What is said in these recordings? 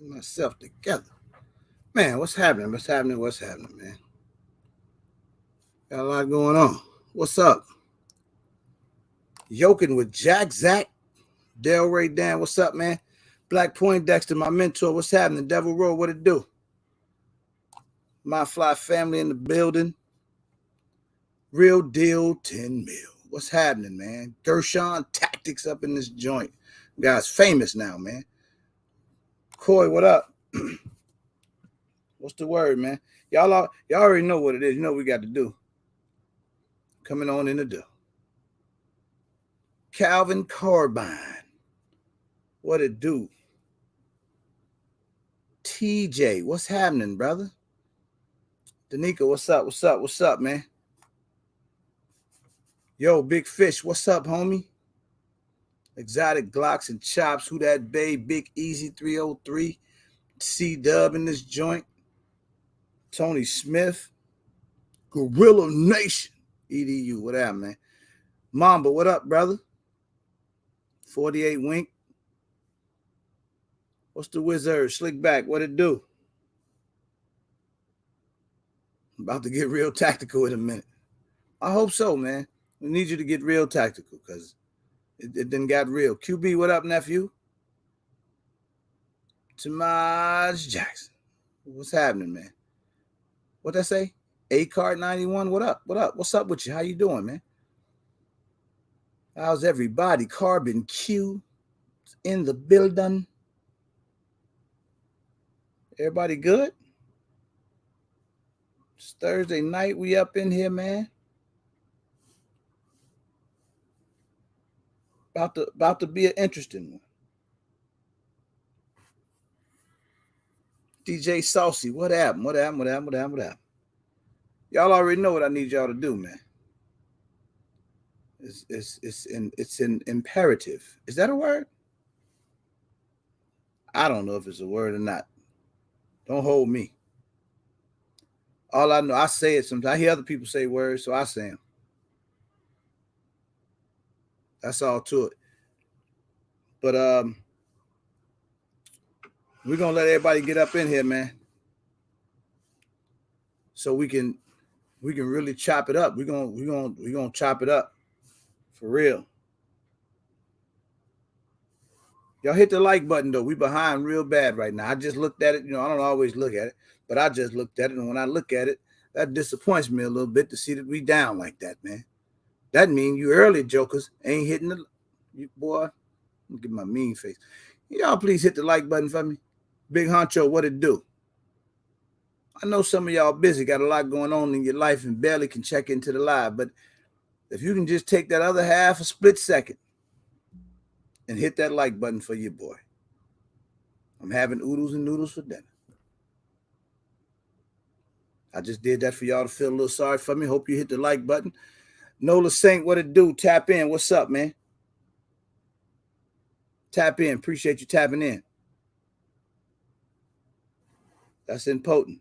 myself together. Man, what's happening? What's happening? What's happening, man? Got a lot going on. What's up? Yoking with Jack, Zach, Delray Dan. What's up, man? Black Point Dexter, my mentor. What's happening? Devil Road, what it do? My Fly family in the building. Real deal 10 mil. What's happening, man? Gershon Tactics up in this joint. Guy's famous now, man. Coy, what up? What's the word, man? Y'all already know what it is. You know what we got to do. Coming on in the door. Calvin Carbine. What it do? TJ, what's happening, brother? Danica, what's up? What's up? What's up, man? Yo, Big Fish, what's up, homie? Exotic Glocks and Chops. Who that babe? Big Easy 303. C-Dub in this joint. Tony Smith. Gorilla Nation. EDU, what up, man? Mamba, what up, brother? 48 Wink. What's the wizard? Slick back, what it do? I'm about to get real tactical in a minute. I hope so, man. We need you to get real tactical because it done got real. QB, what up, nephew? Tamaj Jackson. What's happening, man? What'd I say? A-Card 91, what up? What up? What's up with you? How you doing, man? How's everybody? Carbon Q in the building. Everybody good? It's Thursday night. We up in here, man. About to be an interesting one. DJ Saucy, what happened? What happened? Y'all already know what I need y'all to do, man. It's an imperative. Is that a word? I don't know if it's a word or not. Don't hold me. All I know, I say it sometimes. I hear other people say words, so I say them. That's all to it. But we're gonna let everybody get up in here, man. So we can really chop it up. We're gonna chop it up for real. Y'all hit the like button though. We behind real bad right now. I just looked at it. You know, I don't always look at it, but I just looked at it, and when I look at it, that disappoints me a little bit to see that we down like that, man. That means you early jokers ain't hitting the you boy. Let me get my mean face. Y'all please hit the like button for me. Big Honcho, what it do? I know some of y'all busy, got a lot going on in your life and barely can check into the live, but if you can just take that other half a split second and hit that like button for your boy. I'm having oodles and noodles for dinner. I just did that for y'all to feel a little sorry for me. Hope you hit the like button. Nola Saint, what it do? Tap in. What's up, man? Tap in. Appreciate you tapping in. That's important.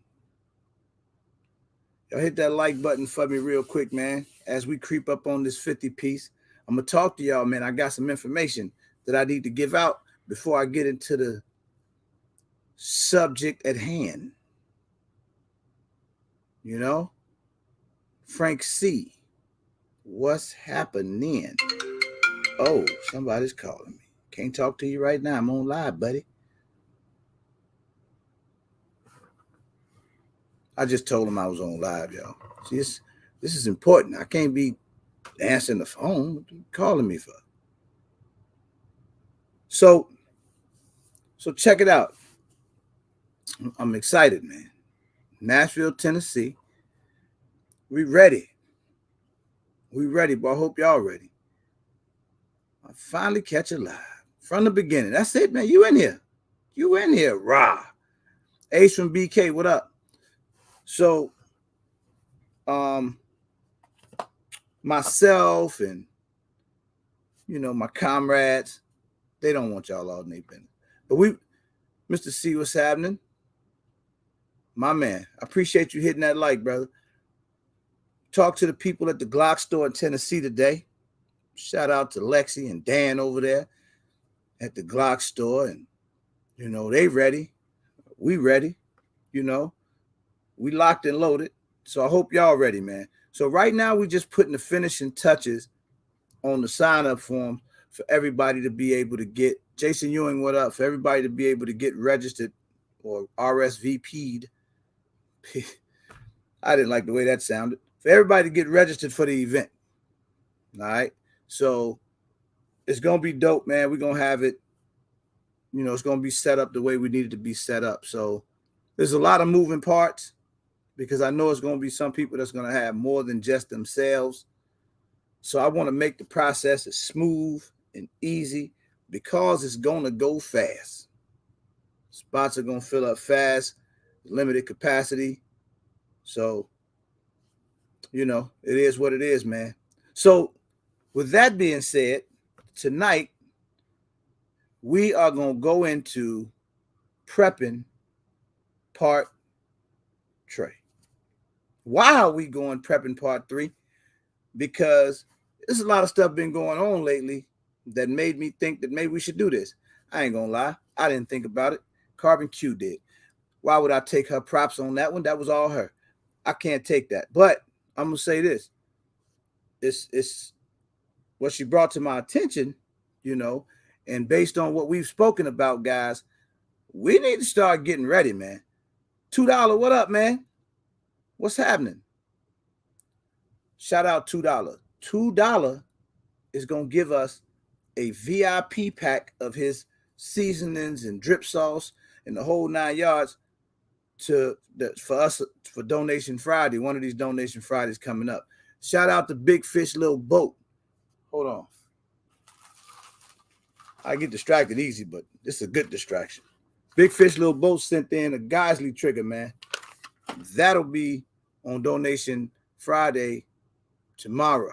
Y'all hit that like button for me real quick, man. As we creep up on this 50 piece, I'm going to talk to y'all, man. I got some information that I need to give out before I get into the subject at hand. You know? Frank C. What's happening? Oh, somebody's calling me. Can't talk to you right now. I'm on live, buddy. I just told him I was on live, y'all. See, this is important. I can't be answering the phone. What are you calling me for? So check it out. I'm excited, man. Nashville, Tennessee. We ready. We ready, but I hope y'all ready. I finally catch it live from the beginning. That's it, man. You in here. You in here, rah. Ace from BK, what up? So, myself and, you know, my comrades, they don't want y'all all in their business. But Mr. C, what's happening? My man, I appreciate you hitting that like, brother. Talk to the people at the Glock store in Tennessee today. Shout out to Lexi and Dan over there at the Glock store. And, you know, they ready. we ready. You know, we locked and loaded. So I hope y'all ready, man. So right now we just putting the finishing touches on the sign up form for everybody to be able to get. Jason Ewing, what up? For everybody to be able to get registered or RSVP'd. I didn't like the way that sounded. For everybody to get registered for the event. All right. So it's going to be dope, man. We're going to have it, you know, it's going to be set up the way we need it to be set up. So there's a lot of moving parts because I know it's going to be some people that's going to have more than just themselves. So I want to make the process as smooth and easy because it's going to go fast. Spots are going to fill up fast, limited capacity. So, you know, it is what it is, man. So with that being said, tonight we are going to go into prepping part 3. Why are we going prepping part 3? Because there's a lot of stuff been going on lately that made me think that maybe we should do this. I ain't gonna lie, I didn't think about it. Carbon Q did. Why would I take her props on that one? That was all her. I can't take that. But I'm gonna say this. It's what she brought to my attention, you know, and based on what we've spoken about, guys, we need to start getting ready, man. $2, what up, man? What's happening? Shout out $2. $2 is gonna give us a VIP pack of his seasonings and drip sauce and the whole 9 yards for us for Donation Friday. One of these Donation Fridays coming up. Shout out to Big Fish Little Boat. Hold on. I get distracted easy, but this is a good distraction. Big Fish Little Boat sent in a Geisley trigger, man. That'll be on Donation Friday tomorrow.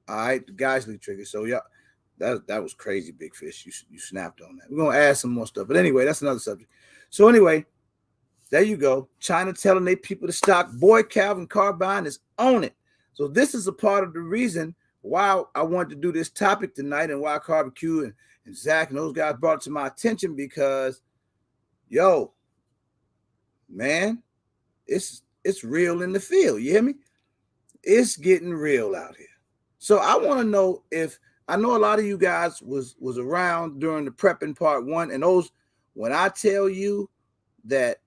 All right, the Geisley trigger. So y'all, that was crazy, Big Fish. You snapped on that. We're gonna add some more stuff, but anyway, that's another subject. So anyway, there you go. China telling their people to stock. Boy, Calvin Carbine is on it. So this is a part of the reason why I wanted to do this topic tonight and why Carbon Q and Zach and those guys brought it to my attention because, yo, man, it's real in the field. You hear me? It's getting real out here. So I want to know if I know a lot of you guys was around during the prepping part 1, and those when I tell you that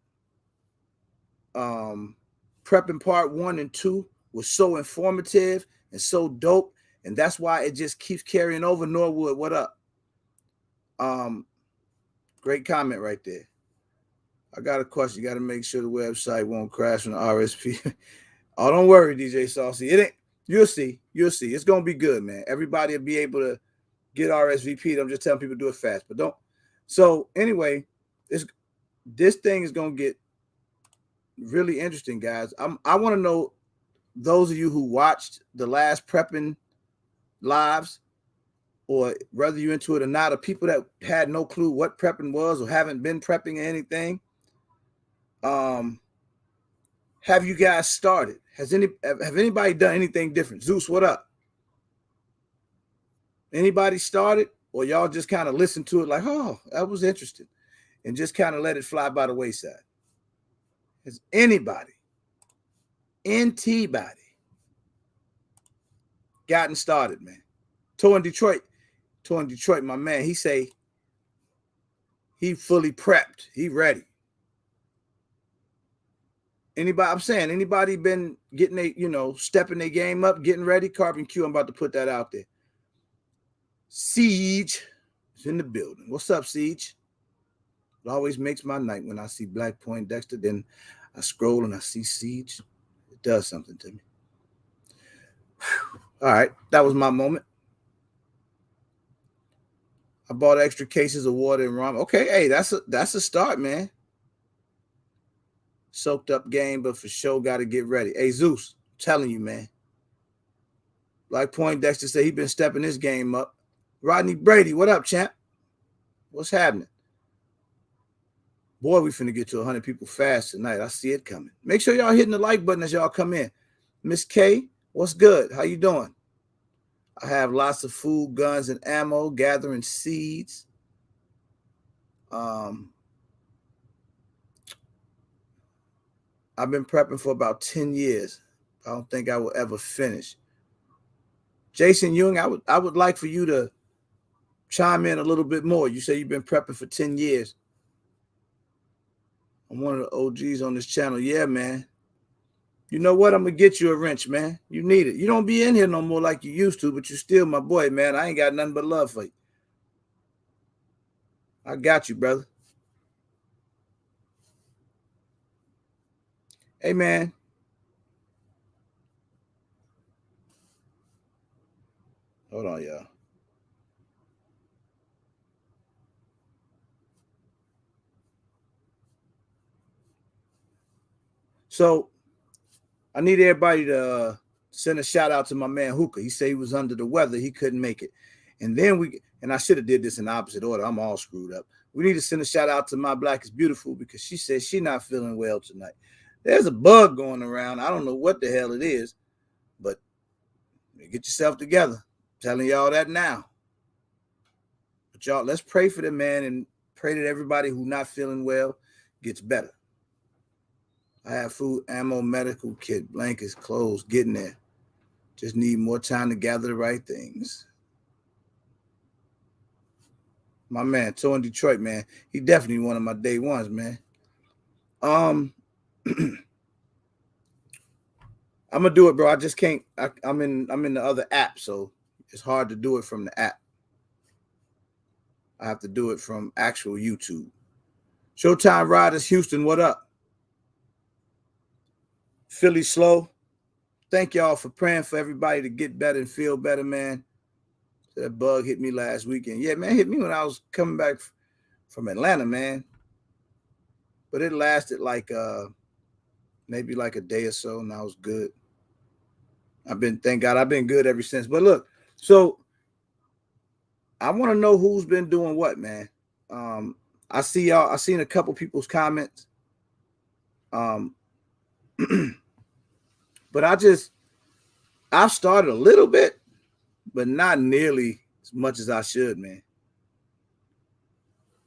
prepping part 1 and 2 was so informative and so dope, and that's why it just keeps carrying over. Norwood, what up? Great comment right there. I got a question. You got to make sure the website won't crash on the RSP. Oh, don't worry, DJ Saucy. It ain't. You'll see. You'll see. It's gonna be good, man. Everybody will be able to get RSVP. I'm just telling people to do it fast, but don't. So anyway, this thing is gonna get really interesting, guys. I want to know those of you who watched the last prepping lives, or whether you're into it or not, or people that had no clue what prepping was or haven't been prepping or anything. Have you guys started? Have anybody done anything different? Zeus, what up? Anybody started, or y'all just kind of listened to it like, oh, that was interesting, and just kind of let it fly by the wayside? Has anybody gotten started, man? Tour in Detroit, my man, he say he fully prepped. He ready. Anybody, I'm saying, anybody been getting stepping their game up, getting ready? Carbon Q, I'm about to put that out there. Siege is in the building. What's up, Siege? It always makes my night when I see Black Point Dexter. Then I scroll and I see Siege. It does something to me. Whew. All right, that was my moment. I bought extra cases of water and rum. Okay, hey, that's a start, man. Soaked up game, but for sure got to get ready. Hey, Zeus, I'm telling you, man. Black Point Dexter said he been stepping his game up. Rodney Brady, what up, champ? What's happening? Boy, we finna get to 100 people fast tonight. I see it coming. Make sure y'all hitting the like button as y'all come in. Miss K, what's good? How you doing? I have lots of food, guns, and ammo, gathering seeds. I've been prepping for about 10 years. I don't think I will ever finish. Jason Young, I would like for you to chime in a little bit more. You say you've been prepping for 10 years. I'm one of the OGs on this channel. Yeah, man. You know what? I'm going to get you a wrench, man. You need it. You don't be in here no more like you used to, but you still my boy, man. I ain't got nothing but love for you. I got you, brother. Hey, man. Hold on, y'all. So I need everybody to send a shout out to my man Hookah. He said he was under the weather. He couldn't make it. And then I should have did this in the opposite order. I'm all screwed up. We need to send a shout out to My Black is Beautiful because she said she's not feeling well tonight. There's a bug going around. I don't know what the hell it is, but get yourself together. I'm telling y'all that now. But y'all, let's pray for the man and pray that everybody who's not feeling well gets better. I have food, ammo, medical kit, blankets, clothes, getting there. Just need more time to gather the right things. My man, Toe in Detroit, man. He definitely one of my day ones, man. I'm gonna do it, bro. I just can't. I'm in the other app, so it's hard to do it from the app. I have to do it from actual YouTube. Showtime Riders, Houston, what up? Philly Slow. Thank y'all for praying for everybody to get better and feel better, man. That bug hit me last weekend. Yeah, man, hit me when I was coming back from Atlanta, man. But it lasted like maybe like a day or so, and I was good. Thank God, I've been good ever since. But look, so I want to know who's been doing what, man. I see y'all. I seen a couple people's comments. But I've started a little bit, but not nearly as much as I should, man.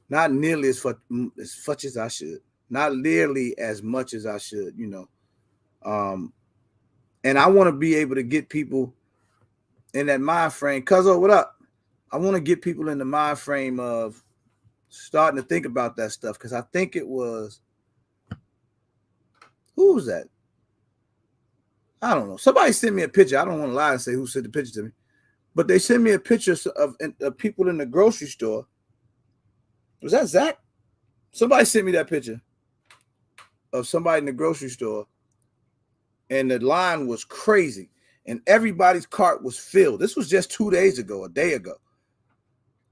Not nearly as much as I should. Not nearly as much as I should, you know. And I want to be able to get people in that mind frame. Cuzzo, what up? I want to get people in the mind frame of starting to think about that stuff because I think it was, who was that? I don't know. Somebody sent me a picture. I don't want to lie and say who sent the picture to me, but they sent me a picture of people in the grocery store. Was that Zach? Somebody sent me that picture of somebody in the grocery store, and the line was crazy, and everybody's cart was filled. This was just 2 days ago, a day ago.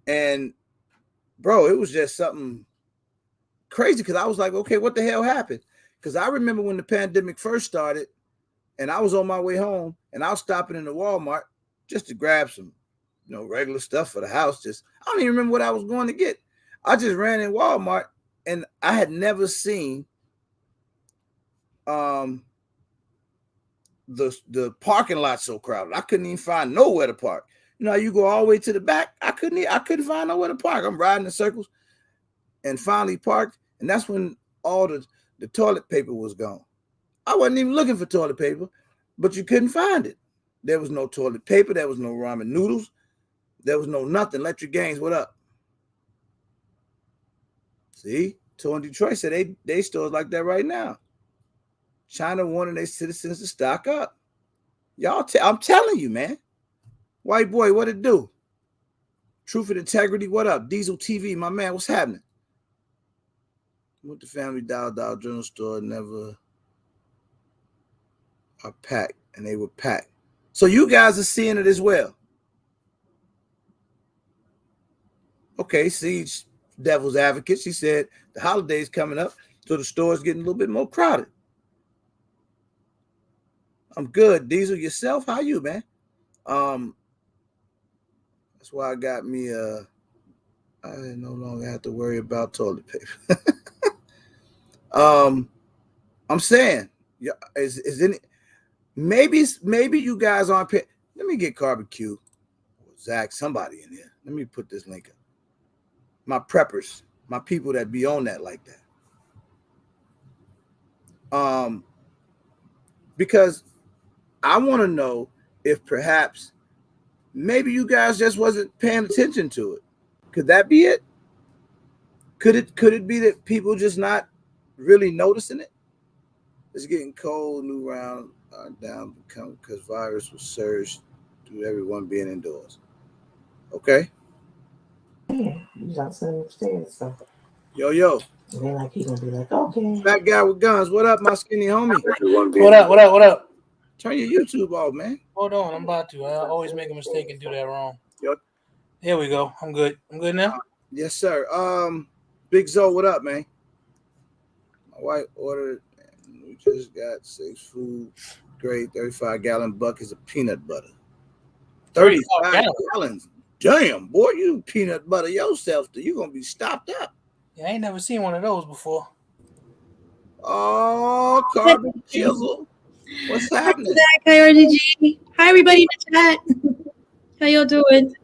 And, bro, it was just something crazy because I was like, okay, what the hell happened? Because I remember when the pandemic first started, and I was on my way home, and I was stopping in the Walmart just to grab some, regular stuff for the house. I don't even remember what I was going to get. I just ran in Walmart, and I had never seen the parking lot so crowded. I couldn't even find nowhere to park. You go all the way to the back. I couldn't find nowhere to park. I'm riding in circles, and finally parked, and that's when all the toilet paper was gone. I wasn't even looking for toilet paper, but you couldn't find it. There was no toilet paper. There was no ramen noodles. There was no nothing. Electric Games, what up? See, Toe in Detroit said they stores like that right now. China wanting their citizens to stock up. Y'all, I'm telling you, man. White boy, what it do? Truth and Integrity, what up? Diesel TV, my man, what's happening? Went to Family Dollar General Store, never are packed, and they were packed. So you guys are seeing it as well. Okay, see, devil's advocate. She said the holidays coming up, so the store's getting a little bit more crowded. I'm good. Diesel, yourself? How you, man? That's why I got me I no longer have to worry about toilet paper. I'm saying, yeah, is any maybe you guys aren't paying. Let me get barbecue. Zach, somebody in here. Let me put this link up. My preppers, my people that be on that like that. Because I want to know if perhaps maybe you guys just wasn't paying attention to it. Could that be it? Could it be that people just not really noticing it? It's getting cold. New round down because virus was surged to everyone being indoors. Okay. Yeah, he's outside upstairs, so Yo. they like he gonna be like, okay. Fat guy with guns. What up, my skinny homie? What up? Turn your YouTube off, man. Hold on, I'm about to. I always make a mistake and do that wrong. Yo. Here we go. I'm good. I'm good now. Yes, sir. Big Zoe, what up, man? My wife ordered. We just got 6 food grade 35-gallon buckets of peanut butter. 35 gallons. Damn, boy, you peanut butter yourself. You're gonna be stopped up. Yeah, I ain't never seen one of those before. Oh, Carbon Chisel. What's happening? Hi, RGG. Hi, everybody in the chat. How y'all doing?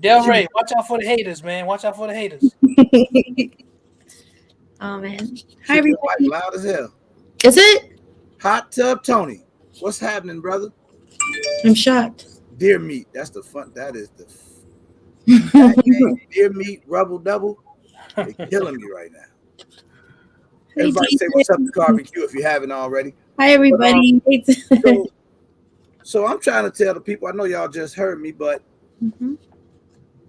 Del Rey, watch out for the haters, man. Watch out for the haters. Oh, man. Hi, everybody. Loud as hell. Is it? Hot Tub Tony. What's happening, brother? I'm shocked. Deer meat. That's the fun. That is the deer meat rubble double. They're killing me right now. Everybody say what's up to Carbon Q if you haven't already. Hi, everybody. So I'm trying to tell the people, I know y'all just heard me, but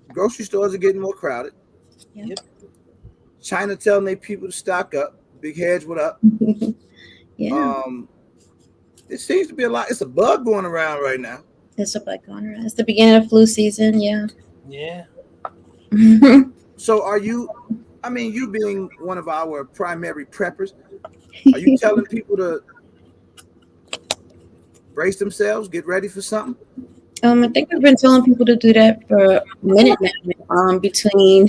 grocery stores are getting more crowded. Yep. China telling their people to stock up. Big Hedge, what up? Yeah. It seems to be a lot. It's a bug going around right now. It's a bug going around. It's the beginning of flu season. Yeah. Yeah. So are you, I mean, you being one of our primary preppers, are you telling people to brace themselves, get ready for something? I think we've been telling people to do that for a minute now. Between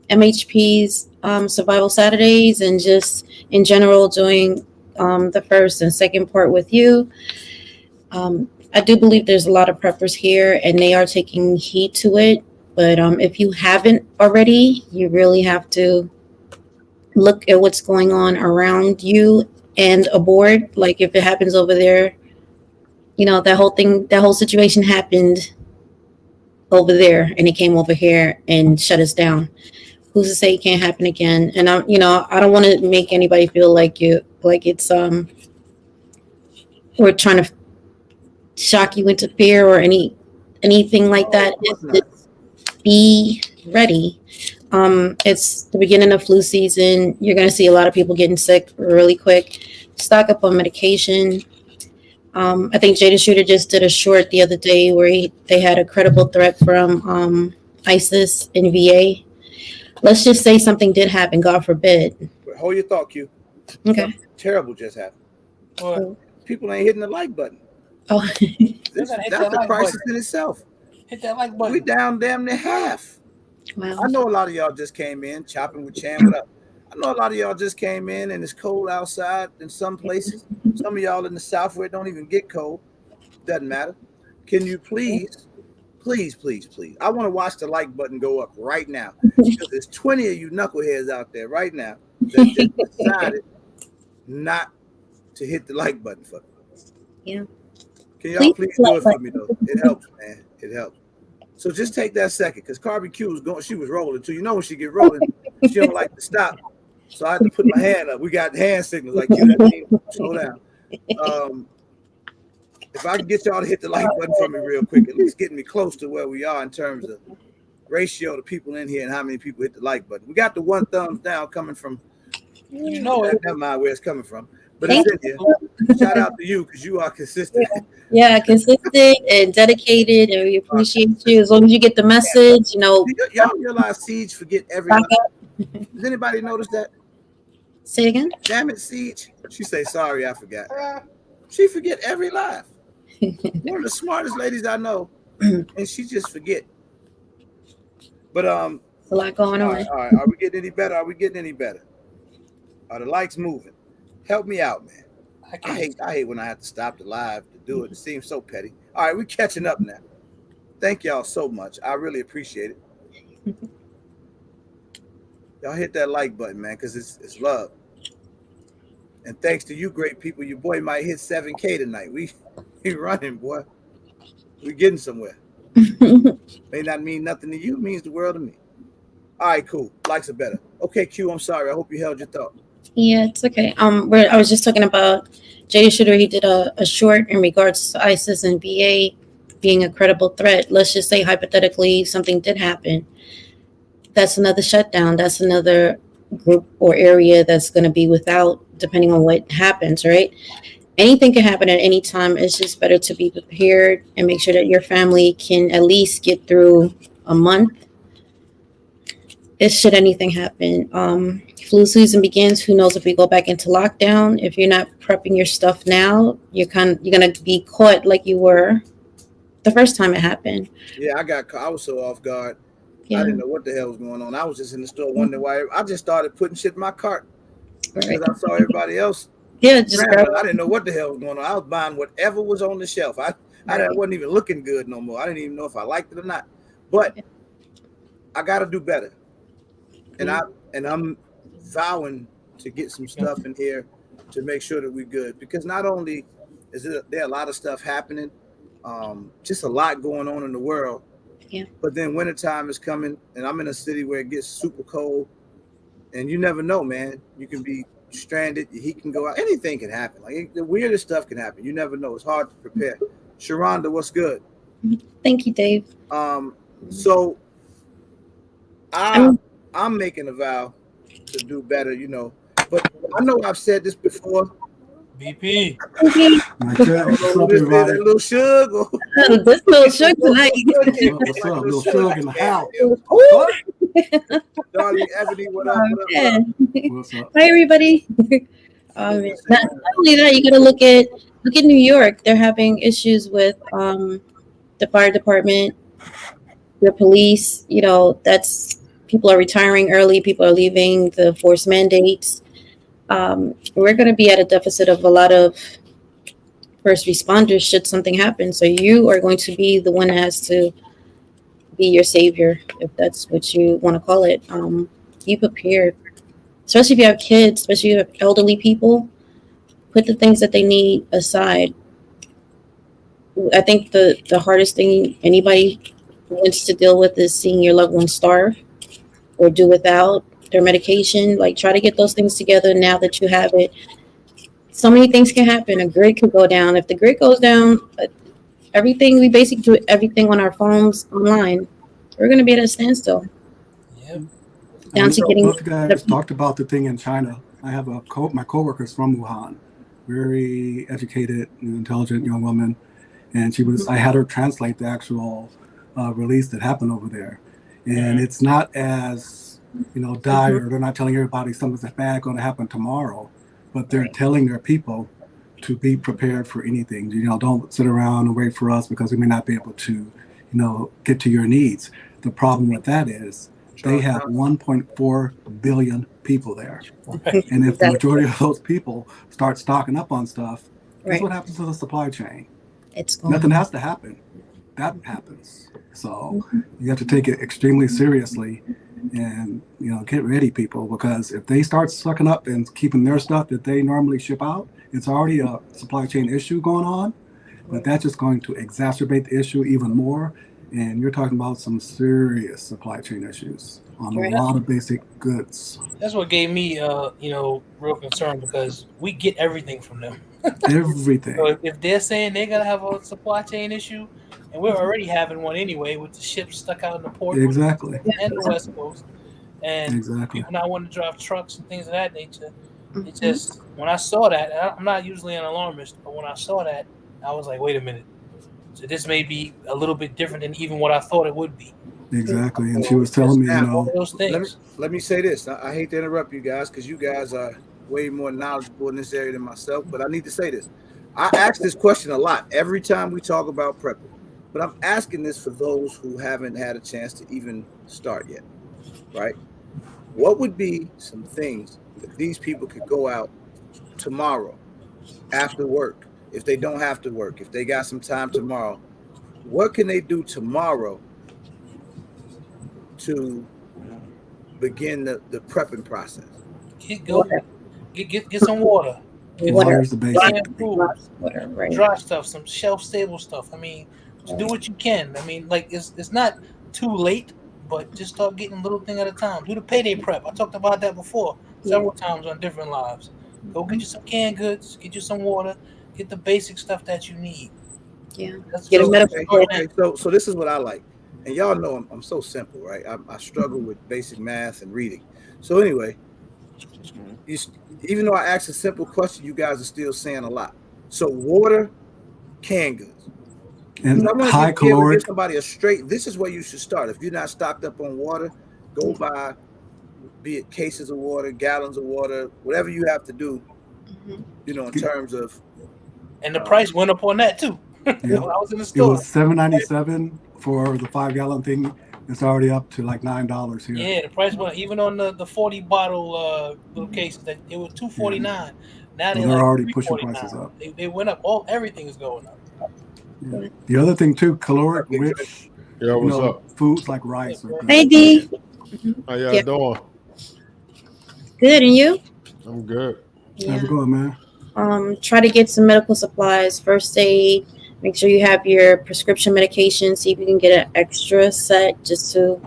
MHP's Survival Saturdays and just in general doing the first and second part with you. I do believe there's a lot of preppers here and they are taking heed to it. But if you haven't already, you really have to look at what's going on around you and aboard. Like if it happens over there, you know, that whole situation happened over there and it came over here and shut us down. Who's to say it can't happen again? And I don't want to make anybody feel like it's we're trying to shock you into fear or anything like that. It's be ready. It's the beginning of flu season. You're going to see a lot of people getting sick really quick. Stock up on medication. I think Jada Shooter just did a short the other day where they had a credible threat from ISIS in VA. Let's just say something did happen, God forbid. Hold your thought, Q. Okay. Something terrible just happened. What? People ain't hitting the like button. Oh. That's the crisis in itself. Hit that like button. We down damn near half. Wow. I know a lot of y'all just came in, chopping with Chan. What up? I know a lot of y'all just came in and it's cold outside in some places. Some of y'all in the South where it don't even get cold. Doesn't matter. Can you please, I want to watch the like button go up right now. Because there's 20 of you knuckleheads out there right now that just decided not to hit the like button for me. Yeah. Can y'all please do it for me though? It helps, man. It helps. So just take that second, because Carbon Q was going. She was rolling too. You know when she get rolling, she don't like to stop. So I had to put my hand up. We got hand signals like you. That means slow down. If I can get y'all to hit the like button for me real quick, at least getting me close to where we are in terms of ratio to people in here and how many people hit the like button. We got the 1 thumbs down coming from. You know it. Never mind where it's coming from, but it's in here. Shout out to you because you are consistent. Yeah, consistent and dedicated, and we appreciate you. As long as you get the message, you know. Y'all realize Siege forget every line? Does anybody notice that? Say it again. Damn it, Siege. She say, sorry, I forgot. She forget every live. One of the smartest ladies I know, and she just forget. But It's a lot going on. All right. Are we getting any better? Are the likes moving? Help me out, man. I hate when I have to stop the live to do it. It seems so petty. All right, we're catching up now. Thank y'all so much. I really appreciate it. Y'all hit that like button, man, because it's love. And thanks to you great people, your boy might hit 7K tonight. We running, boy. We getting somewhere. May not mean nothing to you, means the world to me. All right, cool. Likes are better. Okay, Q, I'm sorry. I hope you held your thought. Yeah, it's okay. Where I was just talking about Jada Shooter. He did a short in regards to ISIS and VA being a credible threat. Let's just say hypothetically something did happen. That's another shutdown. That's another group or area that's going to be without, depending on what happens, right? Anything can happen at any time. It's just better to be prepared and make sure that your family can at least get through a month if should anything happen. Flu season begins. Who knows if we go back into lockdown? If you're not prepping your stuff now, you're gonna be caught like you were the first time it happened. Yeah, I was so off guard. Yeah, I didn't know what the hell was going on. I was just in the store wondering why. I just started putting shit in my cart right. because I saw everybody else. Yeah, just grab. I didn't know what the hell was going on. I was buying whatever was on the shelf. I wasn't even looking good no more. I didn't even know if I liked it or not. But I got to do better. And I'm vowing to get some stuff in here to make sure that we're good, because not only is there a lot of stuff happening, just a lot going on in the world. Yeah. But then wintertime is coming, and I'm in a city where it gets super cold, and you never know, man. You can be stranded, your heat can go out, anything can happen. Like the weirdest stuff can happen. You never know. It's hard to prepare. Sharonda, what's good? Thank you, Dave. So I'm making a vow to do better, but I know I've said this before. BP. That little sugar. This little sugar tonight. What's up? Little sugar in the house. What? Darling Ebony, what up? Yeah. What's up? Hi, everybody. Not only that, you got to look at New York. They're having issues with the fire department, the police. That's people are retiring early. People are leaving. The forced mandates. We're going to be at a deficit of a lot of first responders should something happen. So you are going to be the one that has to be your savior, if that's what you want to call it. Be prepared, especially if you have kids, especially if you have elderly people. Put the things that they need aside. I think the hardest thing anybody wants to deal with is seeing your loved one starve or do without their medication. Like, try to get those things together now that you have it. So many things can happen. A grid could go down. If the grid goes down, we basically do everything on our phones online. We're going to be at a standstill. Yep. Down to getting. Both guys talked about the thing in China. I have my coworkers from Wuhan, very educated, intelligent young woman, and she was. I had her translate the actual release that happened over there, and it's not as dire. They're not telling everybody something's bad going to happen tomorrow, but they're telling their people to be prepared for anything. Don't sit around and wait for us because we may not be able to, get to your needs. The problem with that is they have 1.4 billion people there. And if the majority of those people start stocking up on stuff, guess what happens to the supply chain? Nothing has to happen. That happens. So you have to take it extremely seriously and, get ready, people, because if they start sucking up and keeping their stuff that they normally ship out, it's already a supply chain issue going on, but that's just going to exacerbate the issue even more. And you're talking about some serious supply chain issues on a lot of basic goods. That's what gave me, real concern, because we get everything from them. Everything. So if they're saying they're going to have a supply chain issue, and we're already having one anyway with the ships stuck out in the port. Exactly. And the West Coast. And people not wanting to drive trucks and things of that nature. It just, when I saw that, I'm not usually an alarmist, but when I saw that, I was like, wait a minute. So this may be a little bit different than even what I thought it would be. Exactly. And she was telling me, those things. Let me say this. I hate to interrupt you guys because you guys are way more knowledgeable in this area than myself, but I need to say this. I ask this question a lot every time we talk about prepping, but I'm asking this for those who haven't had a chance to even start yet, right? What would be some things that these people could go out tomorrow after work, if they don't have to work, if they got some time tomorrow? What can they do tomorrow to begin the prepping process? Get some water. Water's the basic. Water, right. Dry stuff, some shelf stable stuff. I mean, just do what you can. I mean, like it's not too late, but just start getting a little thing at a time. Do the payday prep. I talked about that before several times on different lives. Go get you some canned goods, get you some water, get the basic stuff that you need. Yeah. Get a medical. Okay, so this is what I like, and y'all know I'm so simple, right? I struggle with basic math and reading. So anyway, even though I asked a simple question, you guys are still saying a lot. So water, canned goods, and high caloric. Give somebody a straight. This is where you should start. If you're not stocked up on water, go buy, be it cases of water, gallons of water, whatever you have to do. You know, in terms of. And the price went up on that too. Yeah. I was in the store. It was $7.97 for the 5-gallon thing. It's already up to like $9 here. Yeah, the price went even on the 40 bottle little cases. That it was $2.49. Yeah. Now they're like already pushing prices up. They went up. Everything is going up. Yeah. The other thing too, caloric rich. What's up? Foods like rice. Hey D. How y'all doing? Good, and you? I'm good. Yeah. How's it going, man? Try to get some medical supplies, first aid. Make sure you have your prescription medication. See if you can get an extra set just to,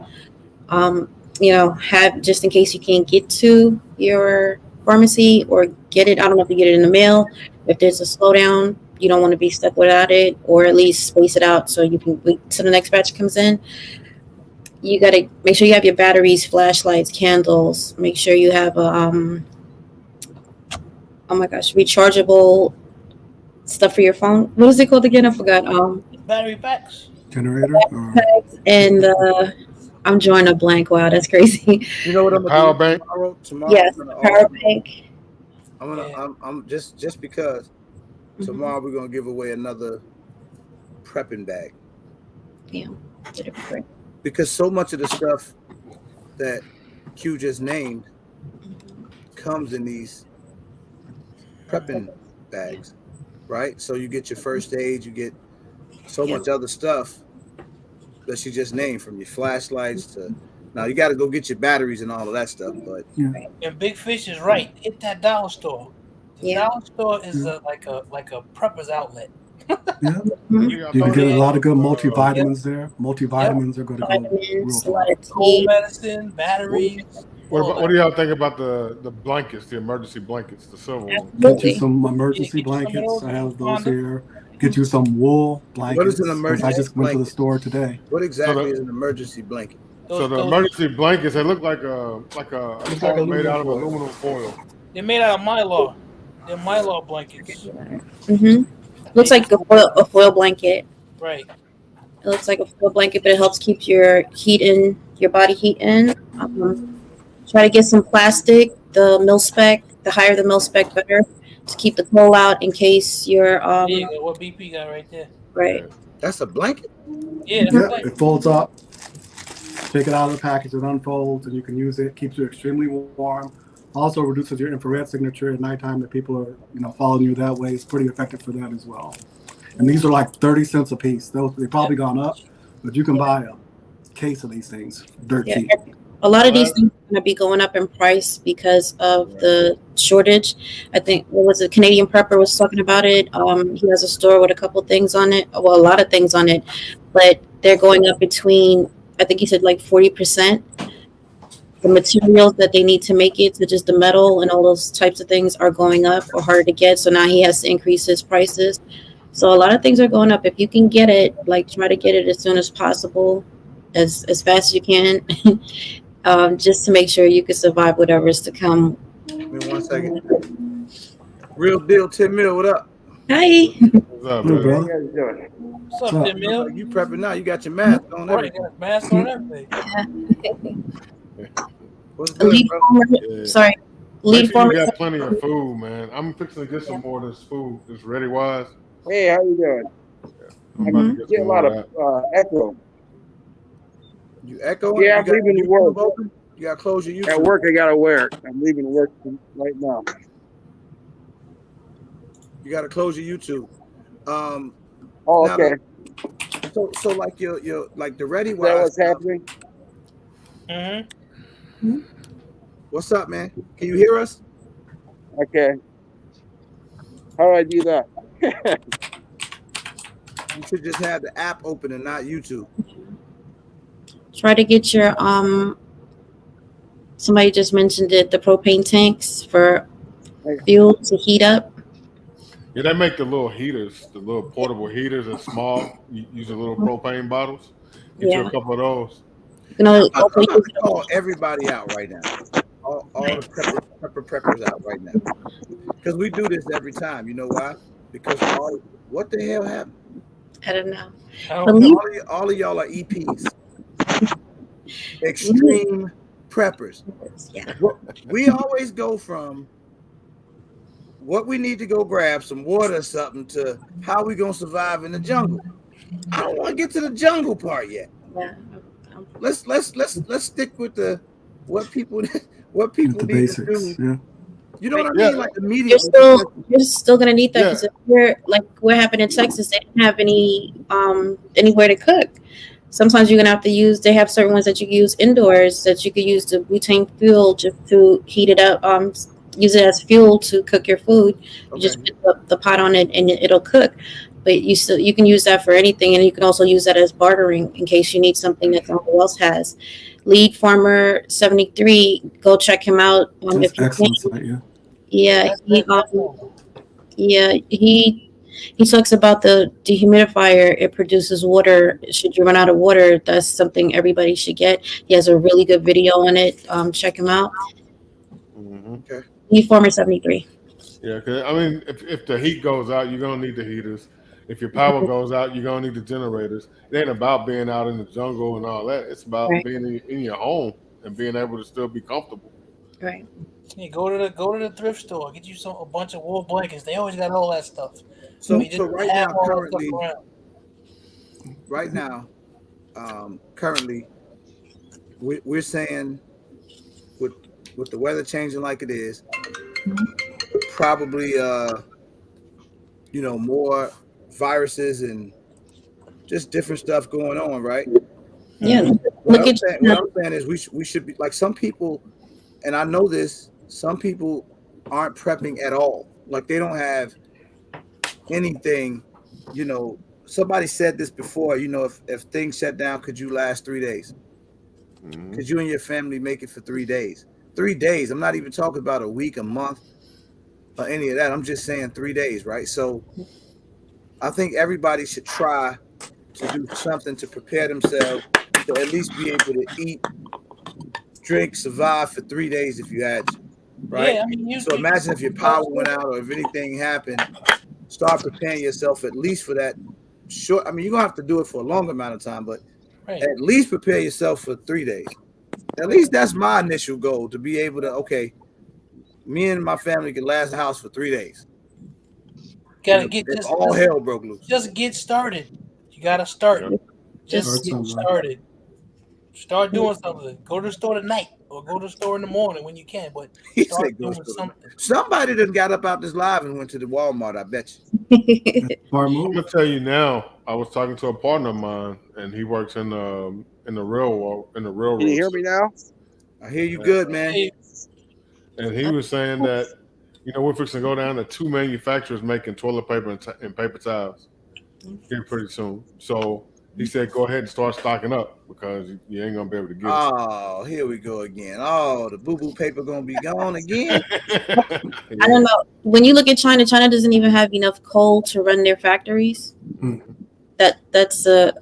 have just in case you can't get to your pharmacy or get it. I don't know if you get it in the mail. If there's a slowdown, you don't want to be stuck without it, or at least space it out so you can wait till the next batch comes in. You got to make sure you have your batteries, flashlights, candles. Make sure you have a rechargeable stuff for your phone. What is it called again? I forgot. Battery packs. Generator. And I'm drawing a blank. Wow, that's crazy. You know what I'm gonna do bank? Tomorrow? Yes, power bank. I'm just because tomorrow we're gonna give away another prepping bag. Yeah. Because so much of the stuff that Q just named comes in these prepping bags, right? So you get your first aid, you get so much other stuff that she just named, from your flashlights to now you got to go get your batteries and all of that stuff. But and Big Fish is right. Hit that dollar store. The dollar store is like a prepper's outlet. Yeah, you can get a lot of good multivitamins there. Multivitamins are going to go real cold medicine, batteries. What do y'all think about the blankets, the emergency blankets, the silver ones? Get you some emergency blankets. I have those here. Get you some wool blankets. What is an emergency I just went blanket? to the store today. What exactly is an emergency blanket? So the emergency blankets, they look like made out of aluminum foil. They're made out of Mylar. They're Mylar blankets. Looks like a foil blanket. Right. It looks like a foil blanket, but it helps keep your heat in, your body heat in. Try to get some plastic. The mil spec, the higher the mil spec, better, to keep the cold out in case you're. There you go. What BP got right there. Right. That's a blanket. Yeah. That's a blanket. It folds up. Take it out of the package. It unfolds, and you can use it. Keeps you extremely warm. Also reduces your infrared signature at nighttime. If people are, following you that way, it's pretty effective for that as well. And these are like 30 cents a piece. They've probably gone up, but you can buy a case of these things dirt cheap. A lot of these things are going to be going up in price because of the shortage. I think Canadian Prepper was talking about it. He has a store with a couple things on it. Well, a lot of things on it, but they're going up between, I think he said like 40%. The materials that they need to make it, such as the metal and all those types of things, are going up or harder to get. So now he has to increase his prices. So a lot of things are going up. If you can get it, try to get it as soon as possible, as fast as you can, just to make sure you can survive whatever is to come. Give me 1 second. Real deal, Tim Mill, what up? Hi. What's up, bro? man? How you doing? What's up, Tim Mill? You prepping now? You got your mask on. Right, you got mask on everything. What's good, bro? Sorry. You got plenty of food, man. I'm fixing to get some more of this food, this Ready Wise. Hey, how you doing? I'm I get a lot of echo. You echo? Yeah, I'm leaving the work. You got to close your YouTube. At work, I got to wear it. I'm leaving work right now. You got to close your YouTube. Oh, okay. So like your like the Ready Wise. Is that what's stuff. happening? What's up, man? Can you hear us? Okay. How do I do that? You should just have the app open and not YouTube. Try to get your somebody just mentioned it, the propane tanks for fuel to heat up. Yeah, they make the little heaters, the little portable heaters and small, using little propane bottles. Get you a couple of those. You know, I'm about to call everybody out right now. All the preppers out right now. Because we do this every time. You know why? Because what the hell happened? I don't know. All of y'all are EPs. Extreme preppers. Yeah. We always go from what we need to go grab, some water or something, to how we gonna survive in the jungle. I don't want to get to the jungle part yet. Yeah. Let's stick with what people need basics, to do. Yeah. You know what I mean? Like immediately. You're still gonna need that because if you're like what happened in Texas, they didn't have any anywhere to cook. Sometimes you're gonna have to use. They have certain ones that you can use indoors that you could use the butane fuel just to heat it up. Use it as fuel to cook your food. You just put the pot on it and it'll cook. But you can use that for anything, and you can also use that as bartering in case you need something that nobody else has. Lead Farmer 73, go check him out. That's excellent site, yeah. He talks about the dehumidifier. It produces water. Should you run out of water, that's something everybody should get. He has a really good video on it. Check him out. Okay. Lead Farmer 73. Yeah, because I mean, if the heat goes out, you're gonna need the heaters. If your power goes out, you're gonna need the generators. It ain't about being out in the jungle and all that. It's about being in your home and being able to still be comfortable. Right. Yeah, go to the thrift store. Get you a bunch of wool blankets. They always got all that stuff. So right now, currently, we're saying with the weather changing like it is, probably more viruses and just different stuff going on, right? Yeah. What I'm saying is we should be like some people, and I know this. Some people aren't prepping at all. Like they don't have anything. Somebody said this before. If things shut down, could you last 3 days? Could you and your family make it for 3 days? 3 days. I'm not even talking about a week, a month, or any of that. I'm just saying 3 days, right? So I think everybody should try to do something to prepare themselves to at least be able to eat, drink, survive for 3 days if you had to, right? Yeah, I mean, so imagine if your power went out or if anything happened, start preparing yourself at least for that short. I mean, you're going to have to do it for a long amount of time, but at least prepare yourself for 3 days. At least that's my initial goal, to be able to, okay, me and my family can last the house for 3 days. Gotta get all hell broke loose. Just get started. You gotta start. Just get started. Start doing something. Go to the store tonight or go to the store in the morning when you can. But start doing something. Somebody done got up out this live and went to the Walmart, I bet you. I'm gonna tell you now. I was talking to a partner of mine, and he works in the railroad. Can you hear me now? I hear you good, man. And he was saying that we're fixing to go down to 2 manufacturers making toilet paper and paper towels here pretty soon. So he said, go ahead and start stocking up because you ain't gonna be able to get it. Oh, here we go again. Oh, the boo-boo paper gonna be gone again. I don't know. When you look at China doesn't even have enough coal to run their factories. That's a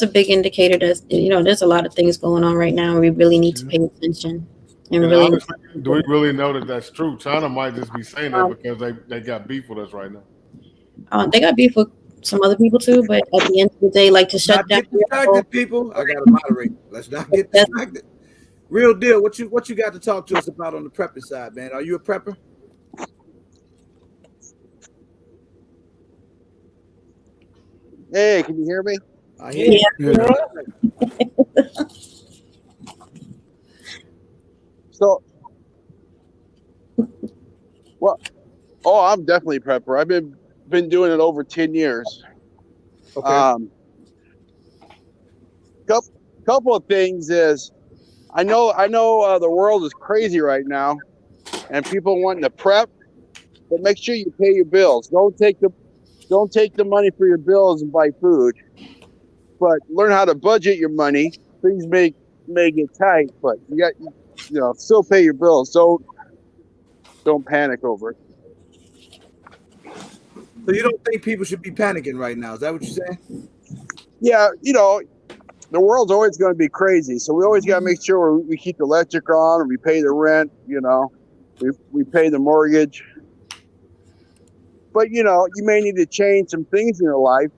big indicator that there's a lot of things going on right now, and we really need to pay attention. And really, honestly, do we really know that that's true? China might just be saying that because they got beef with us right now. They got beef with some other people too, but at the end of the day, like to shut down. Get distracted, people. I gotta moderate. Let's not get distracted. Real deal. What you got to talk to us about on the prepping side, man? Are you a prepper? Hey, can you hear me? I hear you. So, I'm definitely a prepper. I've been doing it over 10 years. Okay. Couple of things is, I know the world is crazy right now, and people wanting to prep, but make sure you pay your bills. Don't take the money for your bills and buy food, but learn how to budget your money. Things may get tight, but still pay your bills. Don't panic over it. So you don't think people should be panicking right now? Is that what you're saying? Yeah, the world's always going to be crazy, so we always got to make sure we keep the electric on, or we pay the rent. We pay the mortgage. But you may need to change some things in your life,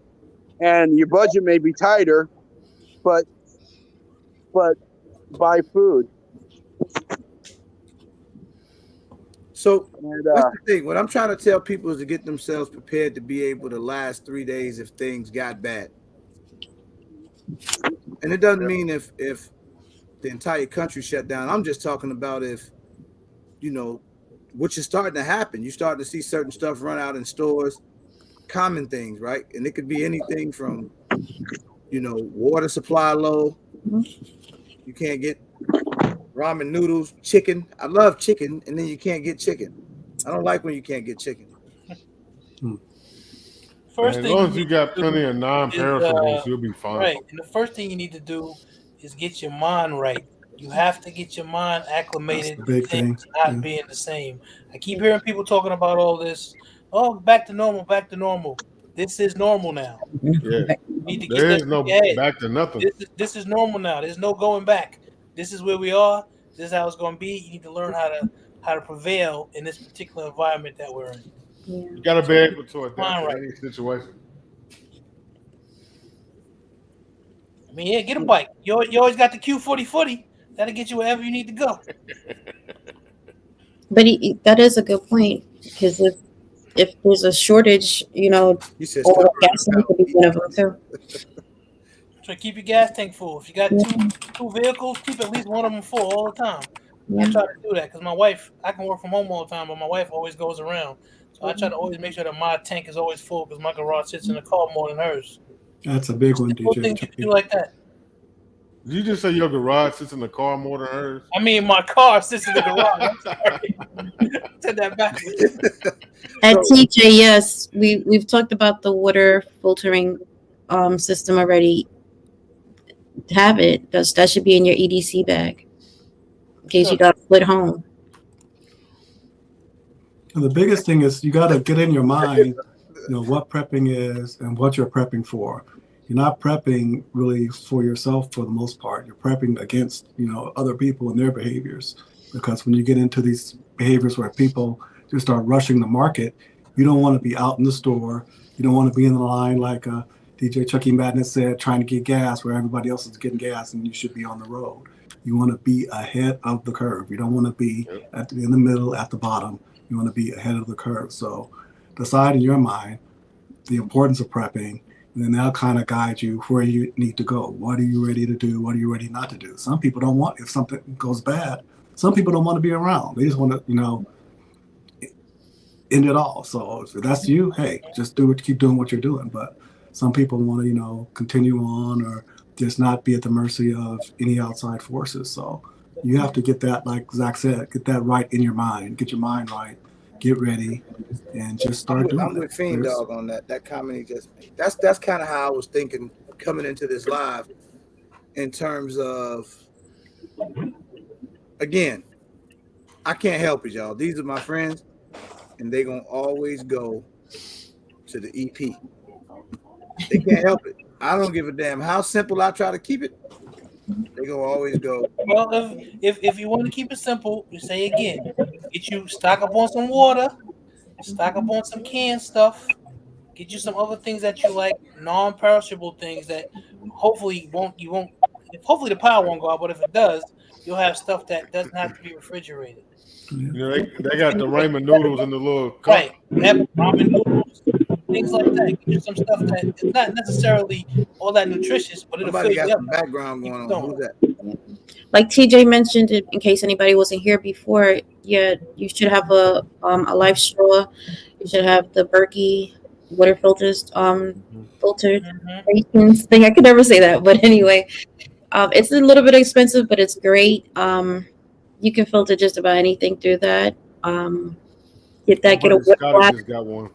and your budget may be tighter, but buy food. So that's the thing. What I'm trying to tell people is to get themselves prepared to be able to last 3 days if things got bad. And it doesn't mean if the entire country shut down. I'm just talking about if, which is starting to happen. You're starting to see certain stuff run out in stores, common things, right? And it could be anything from, water supply low. You can't get ramen noodles, chicken. I love chicken, and then you can't get chicken. I don't like when you can't get chicken. First as thing long as you got plenty of non-perishables, you'll be fine. Right, and the first thing you need to do is get your mind right. You have to get your mind acclimated to things not being the same. I keep hearing people talking about all this. Oh, back to normal, back to normal. This is normal now. Yeah, you need to there is no back to nothing. This is normal now. There's no going back. This is where we are. This is how it's going to be. You need to learn how to prevail in this particular environment that we're in. Yeah. You got to be able to adapt to any situation. I mean, yeah, get a bike. You always got the Q4040. That'll get you wherever you need to go. But that is a good point, because if there's a shortage, oil gasoline could be one of them too. So keep your gas tank full. If you got two vehicles, keep at least one of them full all the time. I try to do that because my wife, I can work from home all the time, but my wife always goes around. So I try to always make sure that my tank is always full because my garage sits in the car more than hers. That's a big one, DJ. Things you do like that. Did you just say your garage sits in the car more than hers? I mean, my car sits in the garage. I'm sorry. I said that backwards. At TJ, yes, we've talked about the water filtering system already. Have it. That should be in your EDC bag in case you got split home. And the biggest thing is you got to get in your mind, what prepping is and what you're prepping for. You're not prepping really for yourself for the most part. You're prepping against, other people and their behaviors. Because when you get into these behaviors where people just start rushing the market, you don't want to be out in the store. You don't want to be in the line like DJ Chucky Madness said, trying to get gas where everybody else is getting gas and you should be on the road. You want to be ahead of the curve. You don't want to be in the middle, at the bottom. You want to be ahead of the curve. So decide in your mind the importance of prepping, and then that'll kind of guide you where you need to go. What are you ready to do? What are you ready not to do? Some people don't want, if something goes bad, some people don't want to be around. They just want to, end it all. So if that's you, hey, just do it. Keep doing what you're doing. But some people want to, continue on or just not be at the mercy of any outside forces. So you have to get that, like Zach said, get that right in your mind. Get your mind right. Get ready, and just start doing it. I'm with Fiend Dog on that. That comment he just made. That's kind of how I was thinking coming into this live, in terms of, again, I can't help it, y'all. These are my friends, and they're gonna always go to the EP. They can't help it. I don't give a damn how simple I try to keep it. They gonna always go. Well, if you want to keep it simple, you say again, get you stock up on some water, stock up on some canned stuff, get you some other things that you like, non-perishable things that hopefully hopefully the power won't go out, but if it does, you'll have stuff that doesn't have to be refrigerated. They got the ramen noodles in the little cup. Right, ramen noodles, things like that. Get you some stuff that is not necessarily all that nutritious, but it'll fill you up. Some background going on. Who's that? Like TJ mentioned, in case anybody wasn't here before, you should have a life straw. You should have the Berkey water filters, filtered thing. I could never say that, but anyway, it's a little bit expensive, but it's great. You can filter just about anything through that. Get that. Get a water Scotty bladder. just got one.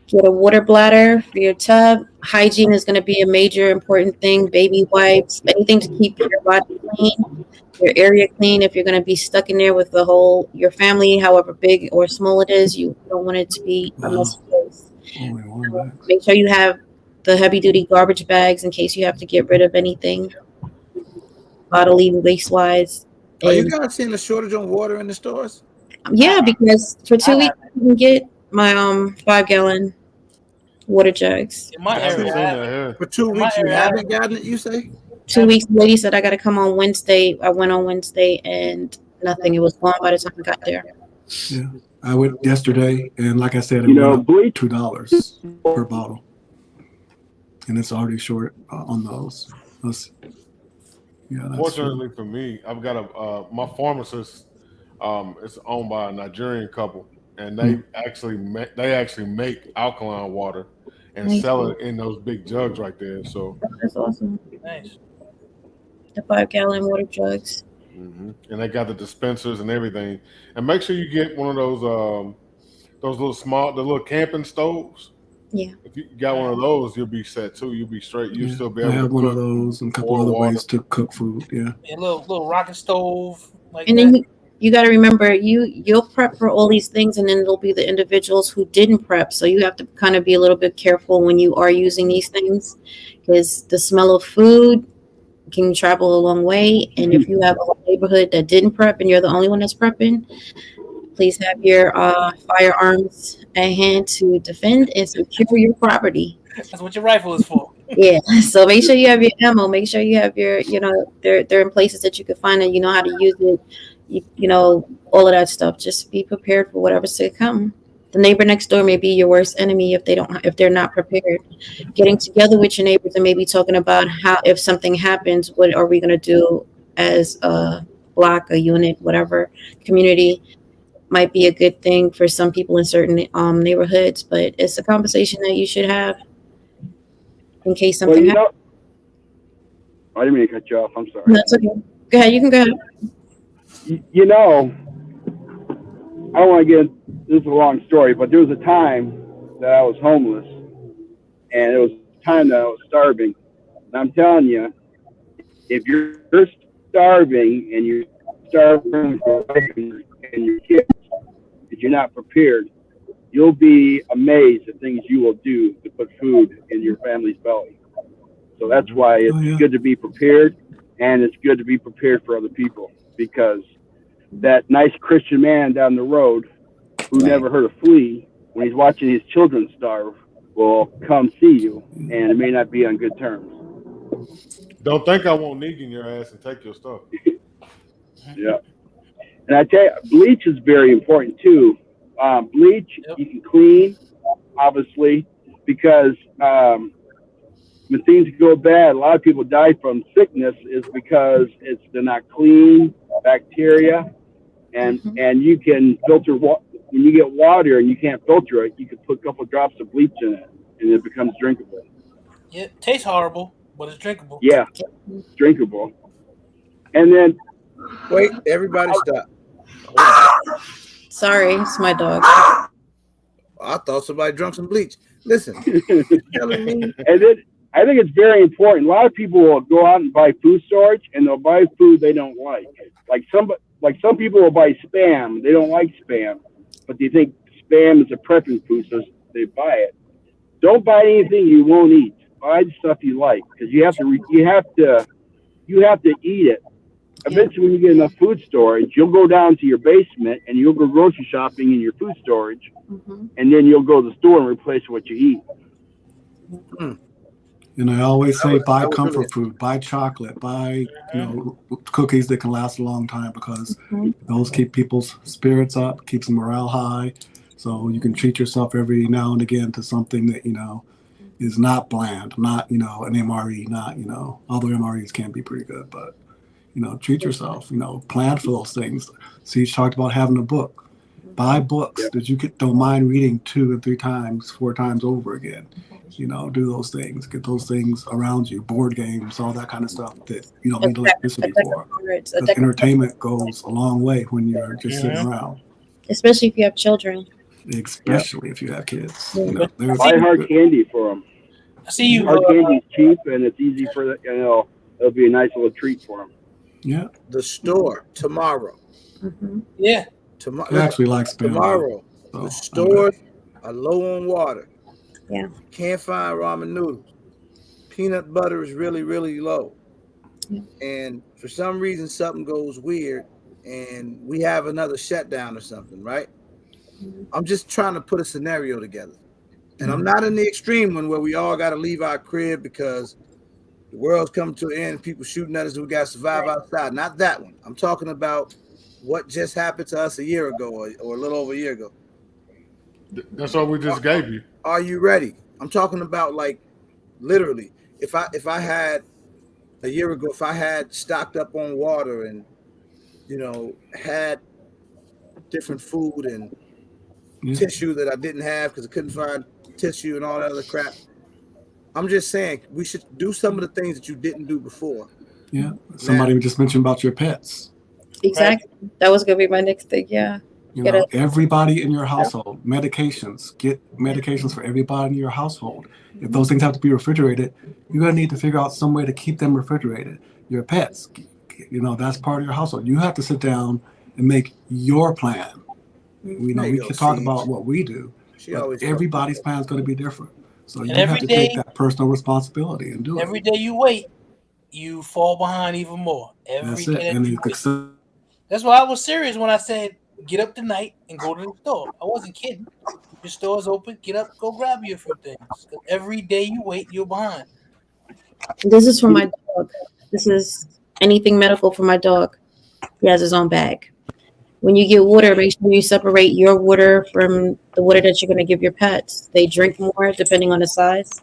Get a water bladder for your tub. Hygiene is going to be a major important thing. Baby wipes, anything to keep your body clean, your area clean. If you're going to be stuck in there with your family, however big or small it is, you don't want it to be a messy place. Make sure you have the heavy duty garbage bags in case you have to get rid of anything bodily waste wise. Are you guys seeing a shortage on water in the stores? Yeah, because for 2 weeks you can get my 5-gallon water jugs. In my area, for 2 weeks you haven't gotten it, you say? 2 weeks. The lady said I got to come on Wednesday. I went on Wednesday and nothing. It was gone by the time I got there. Yeah, I went yesterday, and like I said, it went up $2 per bottle, and it's already short on those. Fortunately for me, I've got my pharmacist. It's owned by a Nigerian couple, and they actually make alkaline water and sell it in those big jugs right there. So that's awesome. Nice. The 5-gallon water jugs. Mm-hmm. And they got the dispensers and everything. And make sure you get one of those little camping stoves. Yeah. If you got one of those, you'll be set too. You'll be straight. You'll still be able to have cook one of those and a couple other ways to cook food. Yeah. A little rocket stove. And then you got to remember, you'll prep for all these things, and then there'll be the individuals who didn't prep. So you have to kind of be a little bit careful when you are using these things, because the smell of food can travel a long way. And if you have a neighborhood that didn't prep and you're the only one that's prepping, please have your firearms at hand to defend and secure your property. That's what your rifle is for. Yeah. So make sure you have your ammo. Make sure you have your, they're in places that you can find it. You know how to use it. You know, all of that stuff. Just be prepared for whatever's to come. The neighbor next door may be your worst enemy if they're not prepared. Getting together with your neighbors and maybe talking about how, if something happens, what are we going to do as a block, a unit, whatever community, might be a good thing for some people in certain neighborhoods. But it's a conversation that you should have in case something happens. I didn't mean to cut you off. I'm sorry. No, that's okay. Go ahead. You can go ahead. I don't want to get, this is a long story, but there was a time that I was homeless, and it was a time that I was starving. And I'm telling you, if you're starving and you're starving for and your kids, if you're not prepared, you'll be amazed at things you will do to put food in your family's belly. So that's why it's good to be prepared, and it's good to be prepared for other people, because that nice Christian man down the road who never heard a flea, when he's watching his children starve, will come see you, and it may not be on good terms. Don't think I won't need in your ass and take your stuff. Yeah. And I tell you, bleach is very important too. Bleach, you can clean, obviously, because when things go bad, a lot of people die from sickness is because they're not clean, bacteria, and you can filter when you get water and you can't filter it, you can put a couple drops of bleach in it and it becomes drinkable. Yeah, it tastes horrible, but it's drinkable. Yeah, it's drinkable. And then wait, everybody stop. Sorry, it's my dog. I thought somebody drunk some bleach. Listen, telling me. And then I think it's very important. A lot of people will go out and buy food storage, and they'll buy food they don't like. Like some people will buy Spam. They don't like Spam, but they think Spam is a prepping food, so they buy it. Don't buy anything you won't eat. Buy the stuff you like, because you have to eat it. Eventually, when you get enough food storage, you'll go down to your basement and you'll go grocery shopping in your food storage, and then you'll go to the store and replace what you eat. And I always say, buy comfort food, buy chocolate, buy cookies that can last a long time, because those keep people's spirits up, keeps morale high. So you can treat yourself every now and again to something that is not bland, not an MRE, not although MREs can be pretty good, but treat yourself. Plan for those things. See, talked about having a book. Buy books that you don't mind reading 2 and 3 times, 4 times over again. Do those things. Get those things around you. Board games, all that kind of stuff that you don't need electricity for. Because entertainment goes a long way when you're just sitting around. Especially if you have children. especially if you have kids. You know, buy hard candy for them. I see you. Hard candy's cheap and it's easy for the, it'll be a nice little treat for them. Yeah. The store tomorrow. Yeah. I actually like spam. Tomorrow, the stores are low on water. Yeah. Can't find ramen noodles. Peanut butter is really, really low. And for some reason, something goes weird and we have another shutdown or something, right? I'm just trying to put a scenario together. And I'm not in the extreme one where we all got to leave our crib because the world's coming to an end, people shooting at us, and we got to survive outside. Not that one. I'm talking about what just happened to us a year ago or a little over a year ago. That's what we just gave you. Are you ready? I'm talking about like literally. If I had a year ago, if I had stocked up on water and had different food and tissue that I didn't have because I couldn't find tissue and all that other crap. I'm just saying we should do some of the things that you didn't do before. Yeah. Somebody just mentioned about your pets. Exactly. That was gonna be my next thing. Yeah. Everybody in your household, medications, get medications for everybody in your household. If those things have to be refrigerated, you're going to need to figure out some way to keep them refrigerated. Your pets, that's part of your household. You have to sit down and make your plan. We can talk about what we do, but everybody's plan is going to be different. So you have to take that personal responsibility and do it. Every day you wait, you fall behind even more. That's it. That's why I was serious when I said, get up tonight and go to the store. I wasn't kidding. Your store's open. Get up, go grab you a few things. Every day you wait, you're behind. This is for my dog. This is anything medical for my dog. He has his own bag. When you get water, make sure you separate your water from the water that you're going to give your pets. They drink more depending on the size.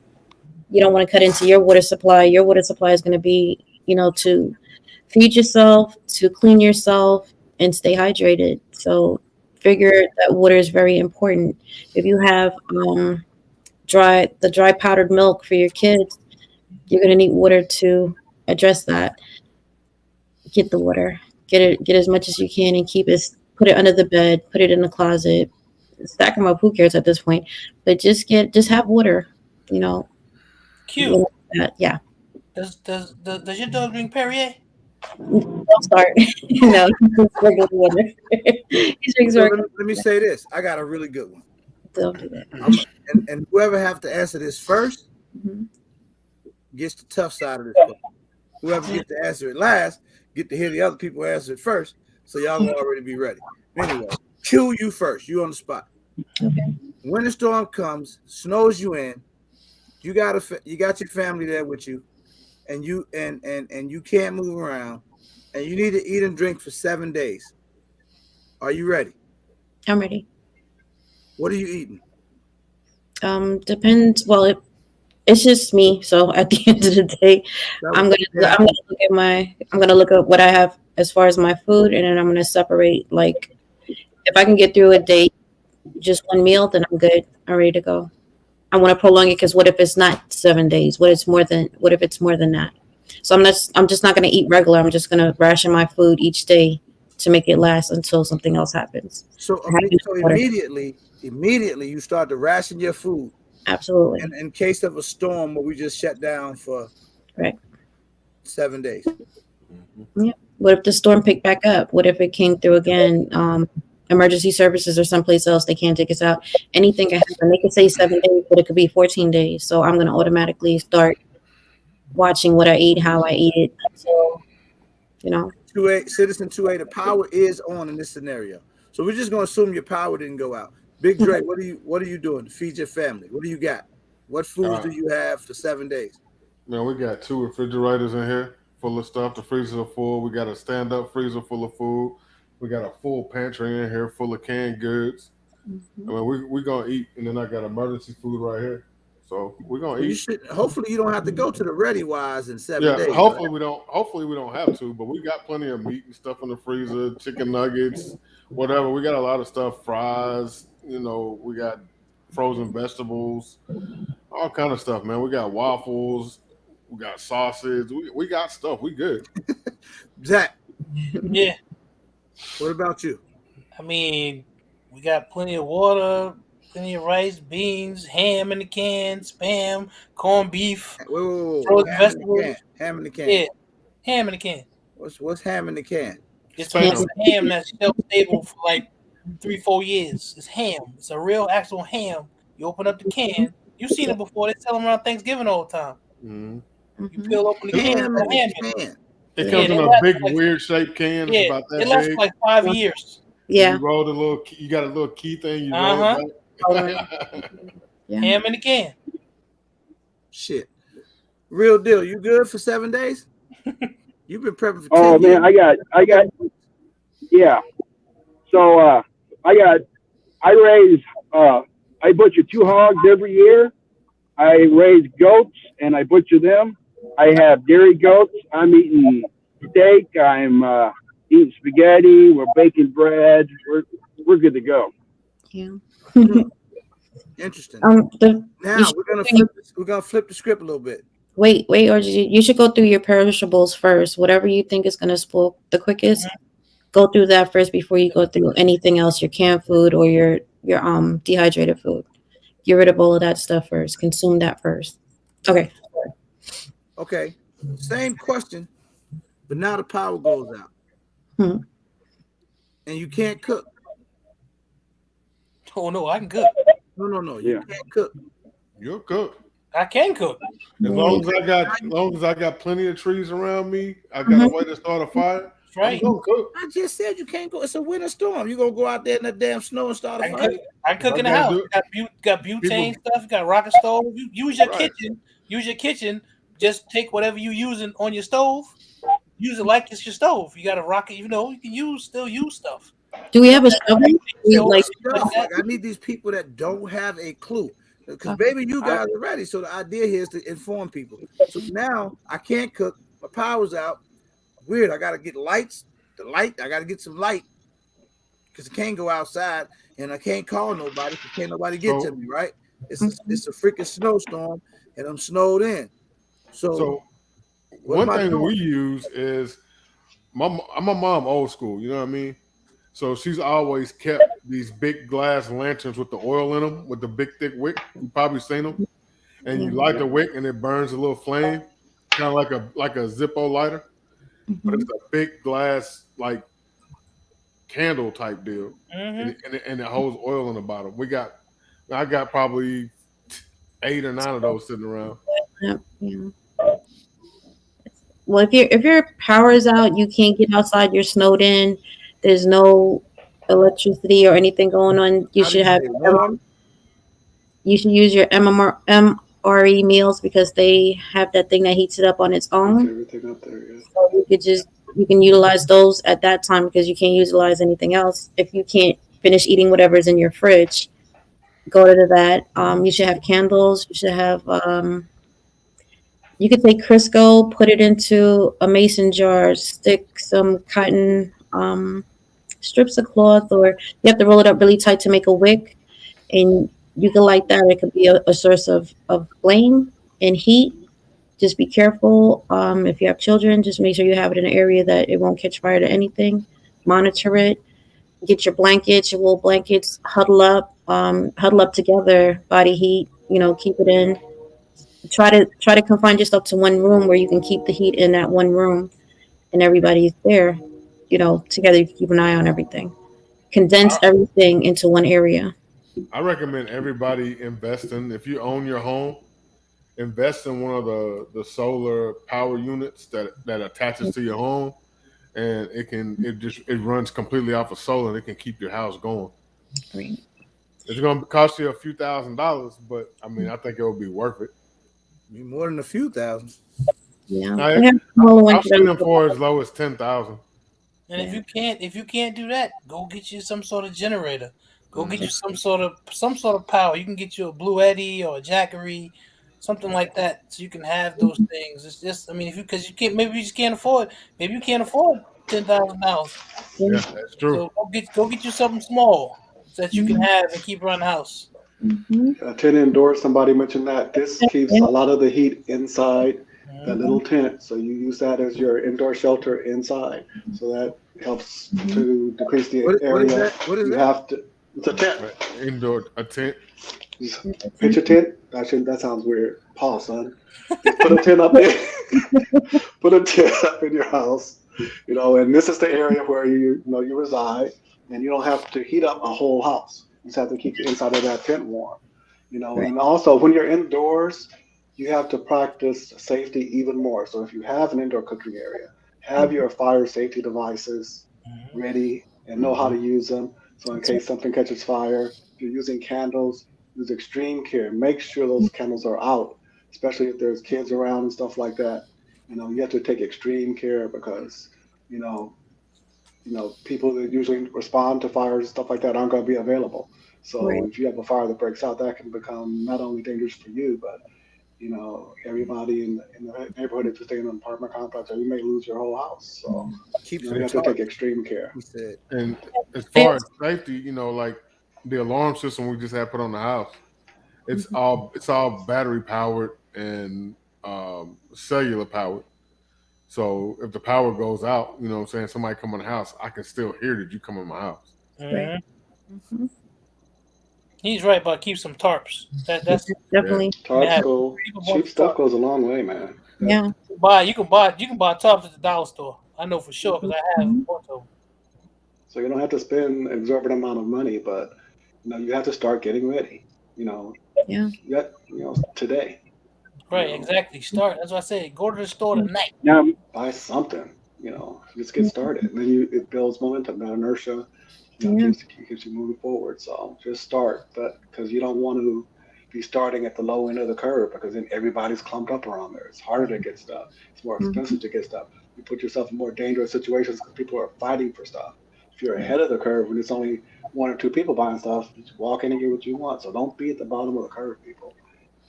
You don't want to cut into your water supply. Your water supply is going to be, to feed yourself, to clean yourself, and stay hydrated. So figure that water is very important. If you have dry powdered milk for your kids, you're going to need water to address that. Get the water. Get as much as you can and put it under the bed, put it in the closet, stack them up. Who cares at this point? But just have water, Cute. Yeah. Does your dog drink Perrier? Don't start. No, he drinks regular water. Let me say this. I got a really good one. Don't do that. And whoever have to answer this first gets the tough side of this question. Whoever gets to answer it last get to hear the other people answer it first, so y'all will already be ready. Anyway, Q, you first. You on the spot. Okay. When the storm comes, snows you in, you got your family there with you, and you can't move around, and you need to eat and drink for 7 days. Are you ready? I'm ready. What are you eating? Depends. Well, it's just me. So at the end of the day, I'm gonna look up what I have as far as my food, and then I'm gonna separate. Like, if I can get through a day, just one meal, then I'm good. I'm ready to go. I want to prolong it because what if it's not 7 days? What if it's more than that? So I'm just not gonna eat regular. I'm just gonna ration my food each day to make it last until something else happens. So immediately you start to ration your food. Absolutely. And in case of a storm where we just shut down for 7 days. Yeah. What if the storm picked back up? What if it came through again? Emergency services or someplace else, they can't take us out. Anything can happen. They could say 7 days, but it could be 14 days. So I'm going to automatically start watching what I eat, how I eat it. So, Citizen 2A, the power is on in this scenario. So we're just going to assume your power didn't go out. Big Dre, what are you doing to feed your family? What do you got? What foods do you have for 7 days? Man, we got 2 refrigerators in here full of stuff. The freezers are full. We got a stand-up freezer full of food. We got a full pantry in here full of canned goods. I mean, we're going to eat, and then I got emergency food right here. So we're going to eat. Hopefully you don't have to go to the Ready Wise in 7 days. Hopefully we don't have to, but we got plenty of meat and stuff in the freezer, chicken nuggets, whatever. We got a lot of stuff, fries, we got frozen vegetables, all kind of stuff, man. We got waffles, we got sausage, we got stuff. We good. Zach. Yeah. What about you? I mean, We got plenty of water, plenty of rice, beans, ham in the can, spam, corned beef, frozen vegetables. Ham in the can. Yeah, ham in the can. What's ham in the can? It's a ham that's shelf stable for like 3-4 years. It's ham. It's a real actual ham. You open up the can. You've seen it before. They sell them around Thanksgiving all the time. Mm-hmm. You peel open the can. It comes in a big, weird shaped can. It's about that it lasts big. like 5 years. Yeah. You roll the little. You got a little key thing. You roll it back. Ham in the can. Shit. Real deal. You good for 7 days? You've been prepping for 10 Oh man, years. I got. Yeah. So I butcher 2 hogs every year. I raise goats and I butcher them. I have dairy goats. I'm eating steak. I'm eating spaghetti. We're baking bread. We're good to go. Yeah. Interesting. Now we're gonna flip the script a little bit. Wait, or you should go through your perishables first. Whatever you think is gonna spoil the quickest, go through that first before you go through anything else, your canned food or your dehydrated food. Get rid of all of that stuff first. Consume that first. Okay. Okay. Same question, but now the power goes out. And you can't cook. Oh no, I can cook. No. You can't cook. You'll cook. I can cook. As long as I got plenty of trees around me, I got a way to start a fire. Right. I'm gonna cook. I just said you can't go. It's a winter storm. You gonna go out there in the damn snow and start a fire? I cook in the house. Got butane stuff. Got rocket stove. You use your kitchen. Use your kitchen. Just take whatever you using on your stove. Use it like it's your stove. You got a rocket. You can still use stuff. Do we have a shovel? I need these people that don't have a clue. Because maybe you guys are ready. So the idea here is to inform people. So now I can't cook. My power's out. Weird. I gotta get lights. I gotta get some light because I can't go outside and I can't call nobody because can't nobody get to me. Right? It's a freaking snowstorm and I'm snowed in. So one thing we use is my mom old school. You know what I mean? So she's always kept these big glass lanterns with the oil in them, with the big thick wick. You've probably seen them. And you light the wick and it burns a little flame, kind of like a Zippo lighter. But it's a big glass like candle type deal, and it holds oil in the bottom. I got probably 8 or 9 of those sitting around. Yeah. Well, if your power is out, you can't get outside. You're snowed in. There's no electricity or anything going on. You should use your MRE meals because they have that thing that heats it up on its own. Everything up there, yeah. So you can utilize those at that time because you can't utilize anything else. If you can't finish eating whatever's in your fridge, go to that. You should have candles. You should have. You could take Crisco, put it into a mason jar, stick some cotton strips of cloth, or you have to roll it up really tight to make a wick, and you can light that. It could be a source of flame and heat. Just be careful. If you have children, just make sure you have it in an area that it won't catch fire to anything. Monitor it. Get your blankets, your wool blankets, huddle up together, body heat, keep it in. Try to confine yourself to one room where you can keep the heat in that one room and everybody's there, together. You can keep an eye on everything. Condense everything into one area. I recommend everybody investing. If you own your home, invest in one of the solar power units that attaches to your home, and it runs completely off of solar and it can keep your house going. Great. It's going to cost you a few $1,000s, but I mean, I think it will be worth it. More than a few thousand. Yeah, I've seen them for as low as 10,000. And if you can't do that, go get you some sort of generator. Go get you some sort of power. You can get you a Blue Eddy or a Jackery, something like that, so you can have those things. It's just, because you can't, maybe you just can't afford. Maybe you can't afford $10,000. Yeah, that's true. So go get you something small so that you can have and keep around the house. Tent indoors, somebody mentioned that. This keeps a lot of the heat inside that little tent. So you use that as your indoor shelter inside. So that helps to decrease the area. What is you that? have to. It's a tent. Indoor a tent. Pitch a tent. Actually, that sounds weird. Pause, son. Just put a tent up there. Put a tent up in your house. And this is the area where you reside, and you don't have to heat up a whole house. You just have to keep the inside of that tent warm. And also when you're indoors, you have to practice safety even more. So if you have an indoor cooking area, have your fire safety devices ready and know how to use them. So in case something catches fire, if you're using candles, use extreme care. Make sure those candles are out, especially if there's kids around and stuff like that. You have to take extreme care because, people that usually respond to fires and stuff like that aren't going to be available. So if you have a fire that breaks out, that can become not only dangerous for you, but everybody in the neighborhood, if you stay in an apartment complex, or you may lose your whole house. So you have to take extreme care. And as far as safety, like the alarm system we just had put on the house, it's all battery powered and cellular powered. So if the power goes out, what I'm saying, somebody come in the house, I can still hear that you come in my house. Mm-hmm. He's right about keep some tarps. That's definitely tarps go. Cheap stuff goes a long way, man. Yeah. You can buy tarps at the dollar store. I know for sure because I have a bunch of them. So you don't have to spend an exorbitant amount of money, but you have to start getting ready. Today. Right, exactly. Start. That's what I said. Go to the store tonight. Now buy something. Just get started. And then it builds momentum, that inertia. Keeps you moving forward. So just start, but because you don't want to be starting at the low end of the curve, because then everybody's clumped up around there. It's harder to get stuff. It's more expensive to get stuff. You put yourself in more dangerous situations because people are fighting for stuff. If you're ahead of the curve when it's only one or two people buying stuff, you just walk in and get what you want. So don't be at the bottom of the curve, people.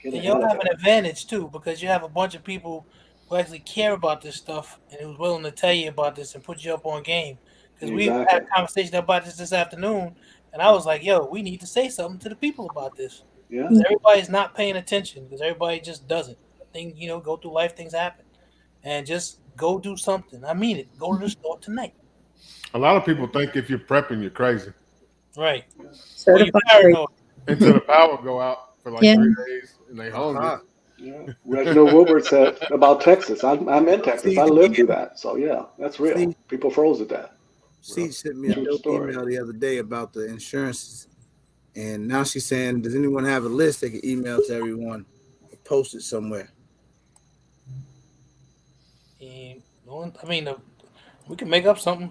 And you'll have an advantage too, because you have a bunch of people who actually care about this stuff and who's willing to tell you about this and put you up on game. Because we had a conversation about this afternoon, and I was like, "Yo, we need to say something to the people about this." Yeah. Everybody's not paying attention because everybody just doesn't. Things, go through life, things happen, and just go do something. I mean it. Go to the store tonight. A lot of people think if you're prepping, you're crazy. Right. Until the power go out for like 3 days, and they hungry. Yeah. Reginald Woodward said about Texas. I'm in Texas. I lived through that. So yeah, that's real. People froze at that. She sent me a email the other day about the insurances, and now she's saying, does anyone have a list they can email to everyone or post it somewhere? I mean, we can make up something.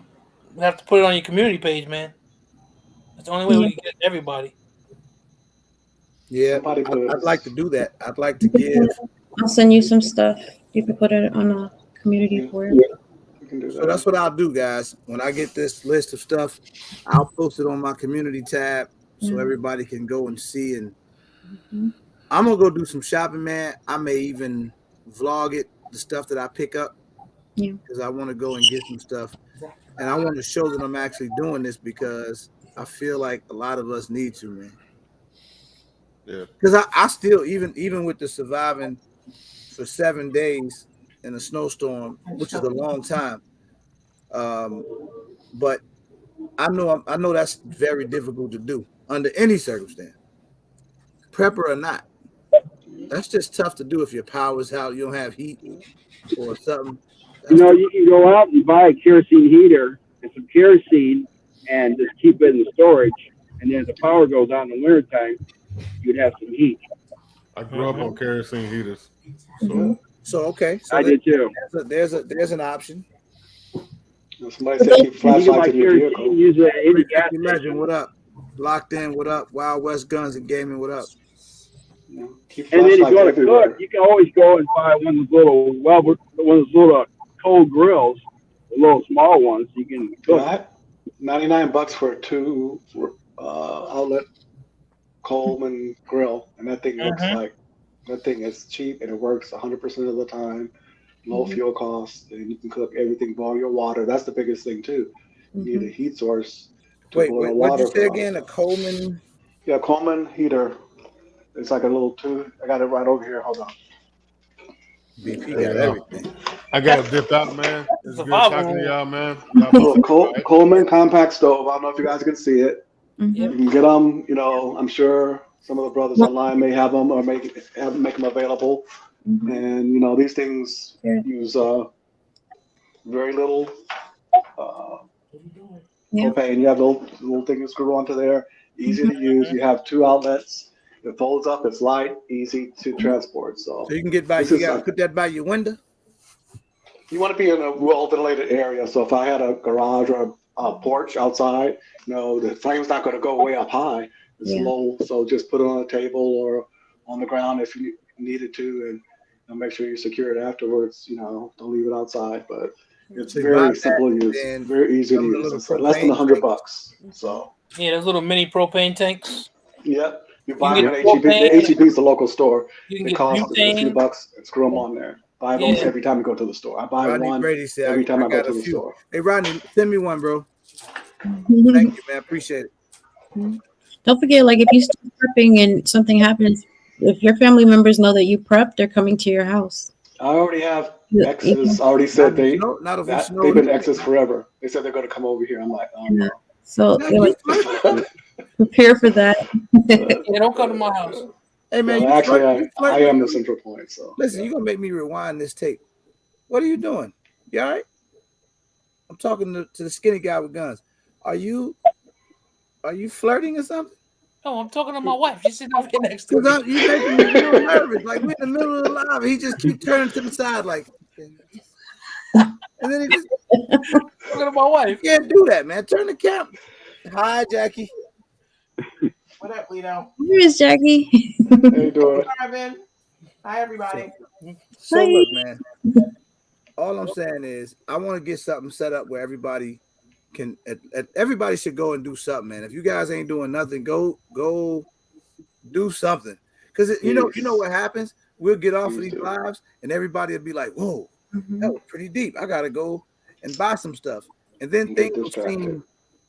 We have to put it on your community page, man. That's the only way we can get everybody. Yeah, I'd like to do that. I'd like to give. I'll send you some stuff. You can put it on a community board. So that's what I'll do, guys. When I get this list of stuff, I'll post it on my community tab so everybody can go and see. And I'm gonna go do some shopping, man. I may even vlog it, the stuff that I pick up, because I want to go and get some stuff, and I want to show that I'm actually doing this because I feel like a lot of us need to, man. Yeah. Because I still, even with the surviving for 7 days in a snowstorm, which is a long time, but I know that's very difficult to do under any circumstance, prepper or not. That's just tough to do if your power's out, you don't have heat or something. You can go out and buy a kerosene heater and some kerosene and just keep it in the storage. And then if the power goes out in the wintertime, you'd have some heat. I grew up on kerosene heaters. So okay. So I did too. There's an option. Somebody said keep flashlights in your vehicle. Use any gas Imagine, what up? Locked in, what up? Wild West Guns and Gaming, what up? And then if you want to cook, you can always go and buy one of those little cold grills, the little small ones. You can cook. $99 for a 2 outlet Coleman grill, and that thing looks like that thing is cheap and it works 100% of the time. Low fuel costs, and you can cook everything. Boil your water. That's the biggest thing too. You need a heat source to boil water. What did you say again? A Coleman? Yeah, Coleman heater. It's like a little tube. I got it right over here. Hold on. BP got everything. I got to dip out, man. It's good talking to y'all, man. Coleman compact stove. I don't know if you guys can see it. You can get them. You know, I'm sure some of the brothers online may have them or make them available. And you know, these things use very little propane. You have the little thing to screw onto there. Easy to use. You have 2 outlets. It folds up. It's light, easy to transport. So you can get by. You got to put that by your window. You want to be in a well-ventilated area. So if I had a garage or a porch outside, you know, the flame's not going to go way up high. It's low. So just put it on a table or on the ground if you needed to, and make sure you secure it afterwards. You know, don't leave it outside. But it's very simple to use, very easy to use. It's less than $100. So yeah, those little mini propane tanks. Yep. You buy them at HEB. The HEB is the local store. It costs a few bucks and screw them on there. Buy them every time you go to the store. I buy Rodney one Brady said, every time I go to the store. Hey, Rodney, send me one, bro. Thank you, man. Appreciate it. Don't forget, like, if you start prepping and something happens, if your family members know that you prep, they're coming to your house. I already have exes. Already said they've been exes forever. They said they're going to come over here. I'm like, oh no. So like, prepare for that. Yeah, don't come to my house. Hey man, actually, I am the central point. So listen, you're gonna make me rewind this tape. What are you doing? You all right? I'm talking to the skinny guy with guns. Are you flirting or something? No, I'm talking to my wife. She's sitting over here next to me. You making me real nervous. Like we're in the middle of the live. He just keep turning to the side, like, and then he just talking to my wife. You can't do that, man. Turn the camera. Hi, Jackie. What up, Lito? Where is Jackie? How you doing? Hi, everybody. So look, man. All I'm saying is, I want to get something set up where everybody can. Everybody should go and do something, man. If you guys ain't doing nothing, go do something. Because you know what happens. We'll get off of these lives, and everybody will be like, "Whoa, that was pretty deep. I gotta go and buy some stuff." And then things will seem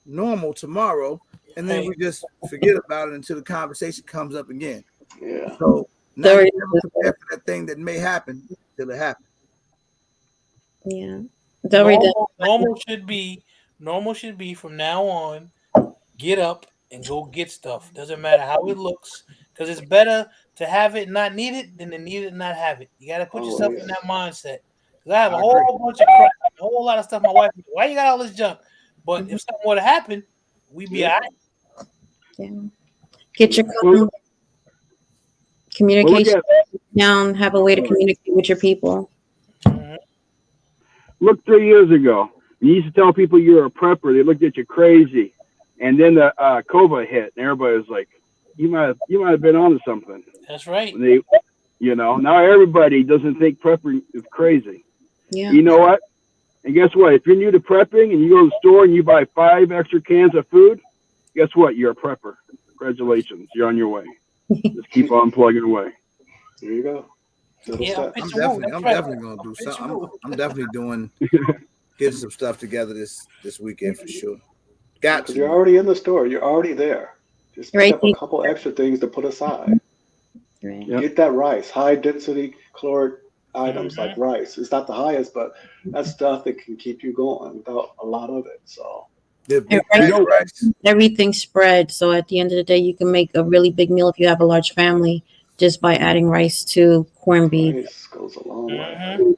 normal tomorrow, and then we just forget about it until the conversation comes up again. Yeah. So now you never prepare for that thing that may happen till it happens. Yeah. Normal should be from now on. Get up and go get stuff. Doesn't matter how it looks, because it's better to have it and not need it than to need it and not have it. You got to put yourself in that mindset. Because I have a whole bunch of crap, a whole lot of stuff. My wife, why you got all this junk? But if something were to happen, we'd be all right. Yeah. Get your communication down. Have a way to communicate with your people. Look, 3 years ago, you used to tell people you're a prepper. They looked at you crazy. And then the COVID hit, and everybody was like, you might have been onto something. That's right. Now everybody doesn't think prepping is crazy. Yeah. You know what? And guess what? If you're new to prepping and you go to the store and you buy 5 extra cans of food, guess what? You're a prepper. Congratulations. You're on your way. Just keep on plugging away. There you go. I'm definitely going to do something. I'm definitely getting some stuff together this weekend for sure. Got to. You're already in the store. You're already there. Just pick up a couple extra things to put aside. Right. Get that rice, high density caloric items like rice. It's not the highest, but that's stuff that can keep you going without a lot of it. So everything spread. So at the end of the day, you can make a really big meal if you have a large family just by adding rice to corned beef. Rice goes a long way.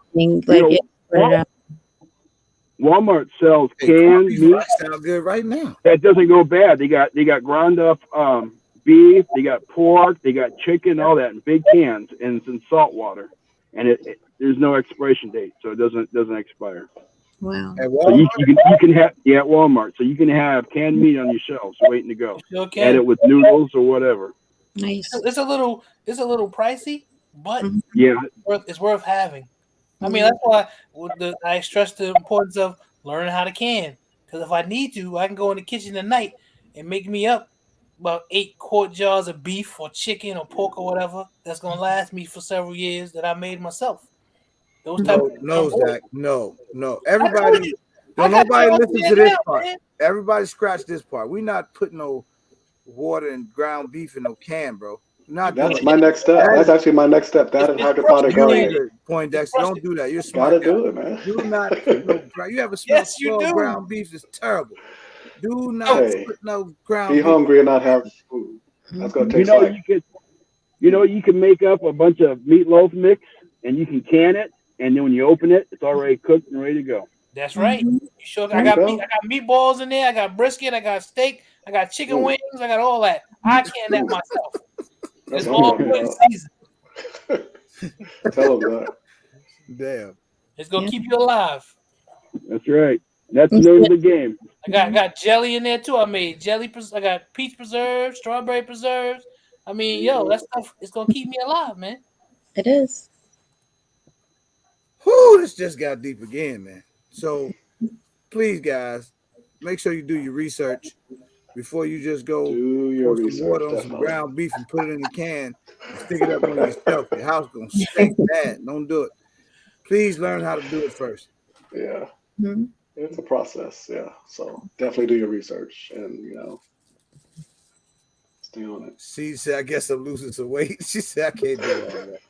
Walmart sells canned meat. Sound good right now. That doesn't go bad. They got ground up beef, they got pork, they got chicken, all that in big cans, and it's in salt water, and there's no expiration date, so it doesn't expire. Wow. So you can have at Walmart, so you can have canned meat on your shelves waiting to go. Add it with noodles or whatever. Nice. It's a little pricey, but it's worth having. I mean, that's why I stress the importance of learning how to can. Because if I need to, I can go in the kitchen at night and make me up about 8 quart jars of beef or chicken or pork or whatever that's going to last me for several years that I made myself. Those type Zach. No. Everybody, nobody listen to this part. Man. Everybody scratch this part. We're not putting no water and ground beef in no can, bro. That's my next step. That's actually my next step. That and hydroponic gardening. Poindexter, don't do that. You're smart. Gotta do it, man. Do not. You have a smell of ground beef. It's terrible. Do not put no ground be beef. hungry and not have food. That's gonna taste you can make up a bunch of meatloaf mix and you can can it, and then when you open it, it's already cooked and ready to go. That's right. You sure? I got meatballs in there. I got brisket. I got steak. I got chicken wings. I got all that. I can that myself. It's all good in season. Tell them that. Damn. It's gonna keep you alive. That's right. That's the name of the game. I got jelly in there too. I made jelly. I got peach preserves, strawberry preserves. I mean, that stuff is gonna keep me alive, man. It is. Whoo, this just got deep again, man. So please, guys, make sure you do your research before you just go pour some water on some ground beef and put it in the can and stick it up on yourself. Your house gonna stink bad. Don't do it. Please learn how to do it first. Yeah. It's a process, so definitely do your research and stay on it. She said, I guess I'm losing some weight. She said, I can't do all that.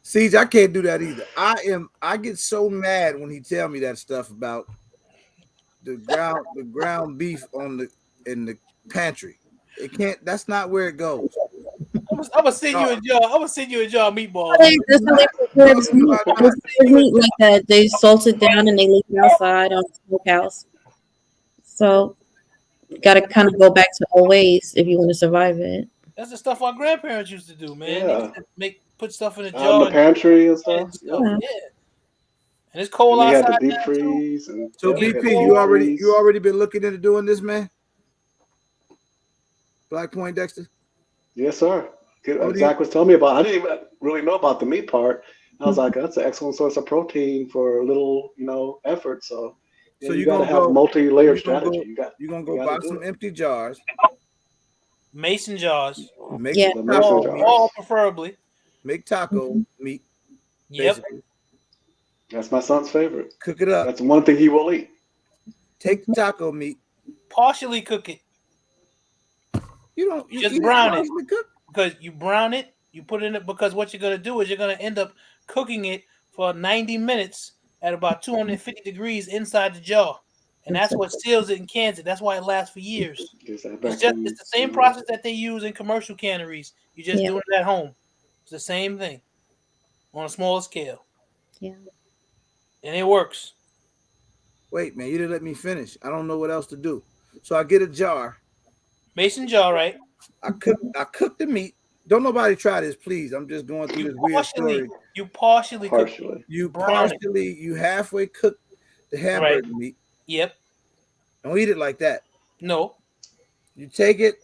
Siege, I can't do that either. I get so mad when he tell me that stuff about the ground beef in the pantry. It can't. That's not where it goes. I'm gonna send you a jar. I'm gonna send you a jar of meatballs. That's how they prepare meat like that. They salt it down and they leave it outside on the smokehouse. So you gotta kind of go back to old ways if you want to survive it. That's the stuff our grandparents used to do, man. Yeah. They used to put stuff in a jar. In the pantry and stuff. Yeah. And it's cold and outside. They had the deep freeze. And so BP, you already been looking into doing this, man? Black Point Dexter? Yes, sir. Zach was telling me about. I didn't even really know about the meat part. I was like, that's an excellent source of protein for a little, effort. So you got to have a multi-layered strategy. You're gonna go buy some empty jars, mason jars. All preferably. Make taco meat. Yep. Basically. That's my son's favorite. Cook it up. That's one thing he will eat. Take the taco meat. Partially cook it. You just brown it because you brown it. You put it in it because what you're gonna do is you're gonna end up cooking it for 90 minutes at about 250 degrees inside the jar, and that's what seals it and cans it. That's why it lasts for years. It's the same process that they use in commercial canneries. You just doing it at home. It's the same thing on a smaller scale. Yeah, and it works. Wait, man, you didn't let me finish. I don't know what else to do. So I get a jar. Mason jar, right? I cook the meat. Don't nobody try this, please. I'm just going through this weird story. You partially cook it. You halfway cook the hamburger meat. Yep. Don't eat it like that. No. You take it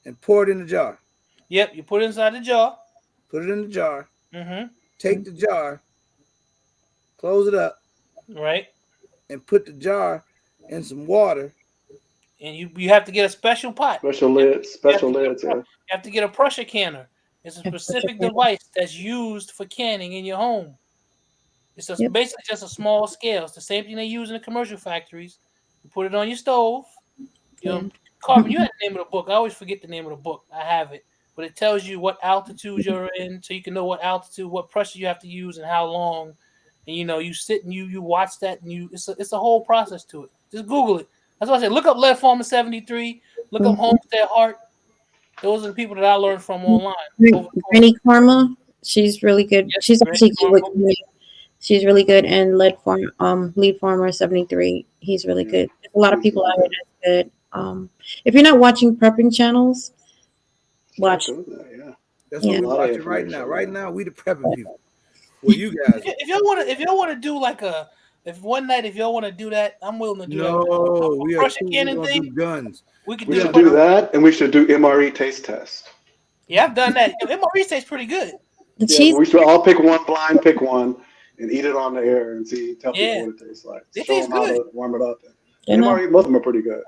and pour it in the jar. Yep, you put it inside the jar. Put it in the jar. Mm-hmm. Take the jar, close it up. Right. And put the jar in some water. And you have to get a special pot. Special lids. You have to get a pressure canner. It's a specific device that's used for canning in your home. It's basically just a small scale. It's the same thing they use in the commercial factories. You put it on your stove. Carmen, you had the name of the book. I always forget the name of the book. I have it. But it tells you what altitude you're in so you can know what altitude, what pressure you have to use and how long. And, you sit and you watch that and it's a whole process to it. Just Google it. That's why I say look up Lead Farmer 73. Look up Homestead Heart. Those are the people that I learned from online. Granny Karma, she's really good. Yes, she's actually good with me. She's really good. And Lead Farmer 73, he's really good. There's a lot of people out here that's good. If you're not watching prepping channels, watch. That's what we're watching right now. Right now, we the prepping people. Well, you guys. If y'all want to do like if one night if y'all want to do that, I'm willing to do that. No, we are do guns. We should do that, and we should do Mre Taste Test. Yeah, I've done that. Mre tastes pretty good. We should all pick one, pick one, and eat it on the air and tell people what it tastes like. It tastes good. How to warm it up. Mre, most of them are pretty good.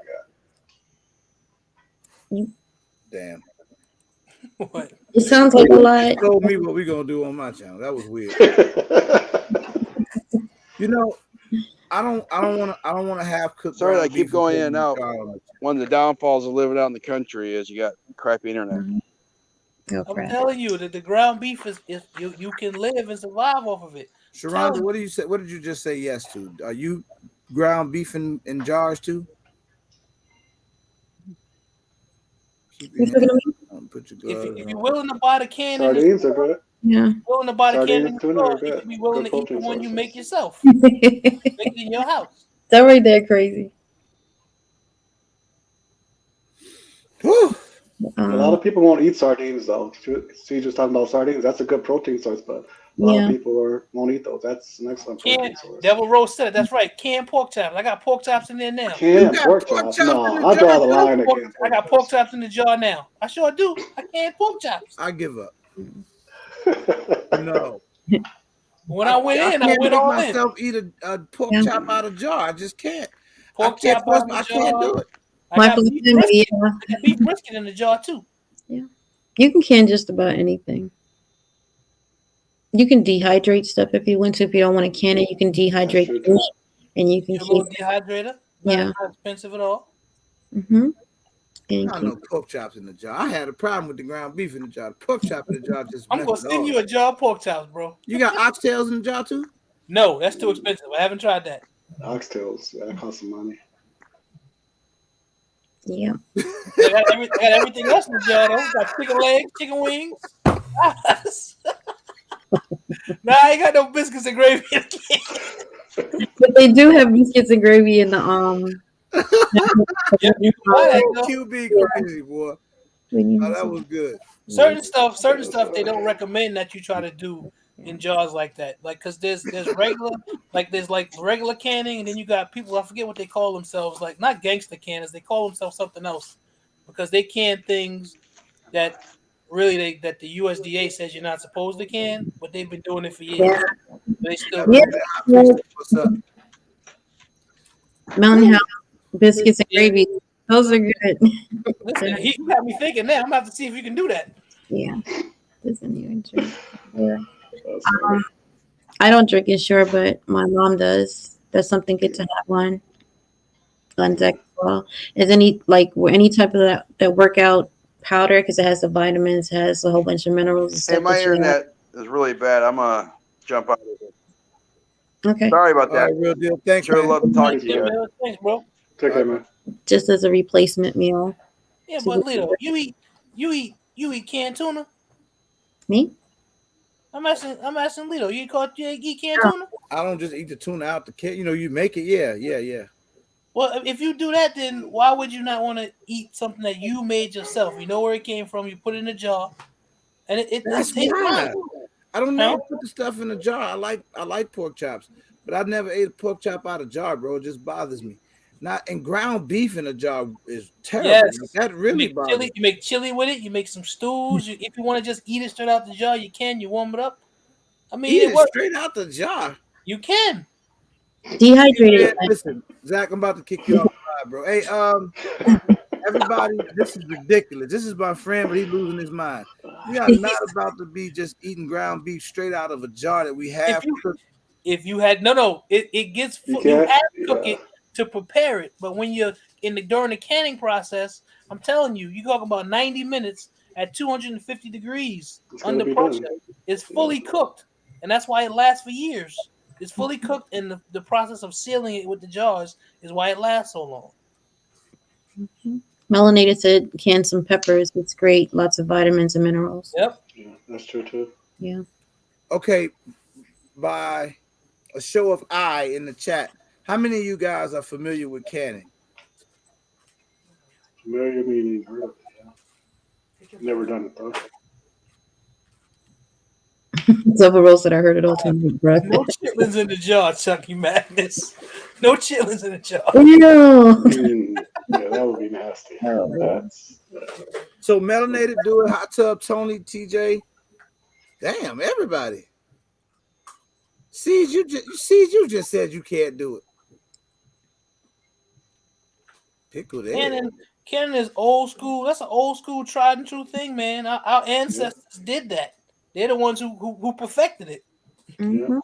Yeah. Damn. What? It sounds like a lot. You told me what we're gonna do on my channel. That was weird. I don't want to have cooked. Sorry, I keep going in and out. One of the downfalls of living out in the country is you got crappy internet. I'm telling you that the ground beef is you can live and survive off of it. Sharonda, what did you say? What did you just say yes to? Are you ground beef in jars too? Keep your hands on, put your gloves If you're on. willing to buy the can, Sardines are good. Yeah. willing to buy the can in Sardines, the tuna store, are you good. should be willing Good to eat the protein one you sources. make yourself. Make it in your house. That right there crazy. Whew. A lot of people won't eat sardines though. See, just talking about sardines, that's a good protein source, but a lot of people won't eat those. That's an excellent protein source. Devil Rose said it. That's right. Canned pork chops. I got pork chops in there now. Canned pork chops? No, I draw the line at canned I pork got pork chops in the jar now. I sure do. I canned pork chops. I give up. chops. No. When I went in, I can't went make all myself eat a pork chop out of jar. I just can't. pork chop out of the I jar. can't do it. I got beef brisket in the jar too. Yeah. You can can just about anything. You can dehydrate stuff if you want to. If you don't want to can it, you can dehydrate the meat and you can Your keep little dehydrator. Yeah. Not expensive at all. Mm-hmm. I know pork chops in the jar. I had a problem with the ground beef in the jar. The pork chop in the jar just. I'm gonna send you a jar of pork chops, bro. You got oxtails in the jar too? No, that's too expensive. I haven't tried that. Oxtails, that costs some money. Yeah. I got everything else in the jar though. Got chicken legs, chicken wings. Nah, I ain't got no biscuits and gravy. But they do have biscuits and gravy in the Yep, you can buy that. QB crazy, boy. Oh, that was good. Certain stuff they don't recommend that you try to do in jars like that. Like, cause there's regular canning, and then you got people, I forget what they call themselves, like not gangster canners, they call themselves something else because they can things that really that the USDA says you're not supposed to can, but they've been doing it for years. Yeah. They still What's up? Mountain House biscuits and gravy. Those are good. Listen, he got me thinking now. I'm gonna have to see if you can do that. Yeah. Yeah. I don't drink it, sure, but my mom does. That's something good to have on deck as well. Is any type of that workout powder because it has the vitamins, has a whole bunch of minerals and stuff. Hey, my internet is really bad. I'm gonna jump out of it. Okay. Sorry about that. All right, real deal. Thanks, Sure man. love to talk to you. Thanks, bro. Take care, man. Just as a replacement meal. Yeah, but Lito, you eat canned tuna? Me? I'm asking Lito. You eat canned tuna? I don't just eat the tuna out the can. You know, you make it. Yeah. Well, if you do that, then why would you not want to eat something that you made yourself? You know where it came from. You put it in a jar, and it tastes fine. I don't never put the stuff in a jar. I like pork chops, but I never ate a pork chop out of jar, bro. It just bothers me. Not and ground beef in a jar is terrible. Yes. That really bothers me. You make chili with it. You make some stews. If you want to just eat it straight out the jar, you can. You warm it up. I mean, eat it straight out the jar. You can. Dehydrated. Listen, Zach, I'm about to kick you off the ride, bro. Hey, everybody, this is ridiculous. This is my friend, but he's losing his mind. We are not about to be just eating ground beef straight out of a jar that we have. If you had it gets full. You have to cook it to prepare it, but when you're during the canning process, I'm telling you, you talk about 90 minutes at 250 degrees under pressure. It's fully cooked, and that's why it lasts for years. It's fully cooked, and the process of sealing it with the jars is why it lasts so long. Mm-hmm. Melanated said can some peppers. It's great. Lots of vitamins and minerals. Yep. Yeah, that's true too. Yeah. Okay, by a show of eye in the chat, how many of you guys are familiar with canning? Familiar meaning heard of it, yeah. Never done it though. Zova Rose said I heard it all too much, bro. No chitlins in the jar, Chucky Madness. No chitlins in the jar. Yeah, that would be nasty. So melanated, do it. Hot tub, Tony, TJ. Damn, everybody. Seeds, you just said you can't do it. Pickled egg. Canning is old school. That's an old school, tried and true thing, man. Our ancestors did that. They're the ones who perfected it. Mm-hmm. Yeah.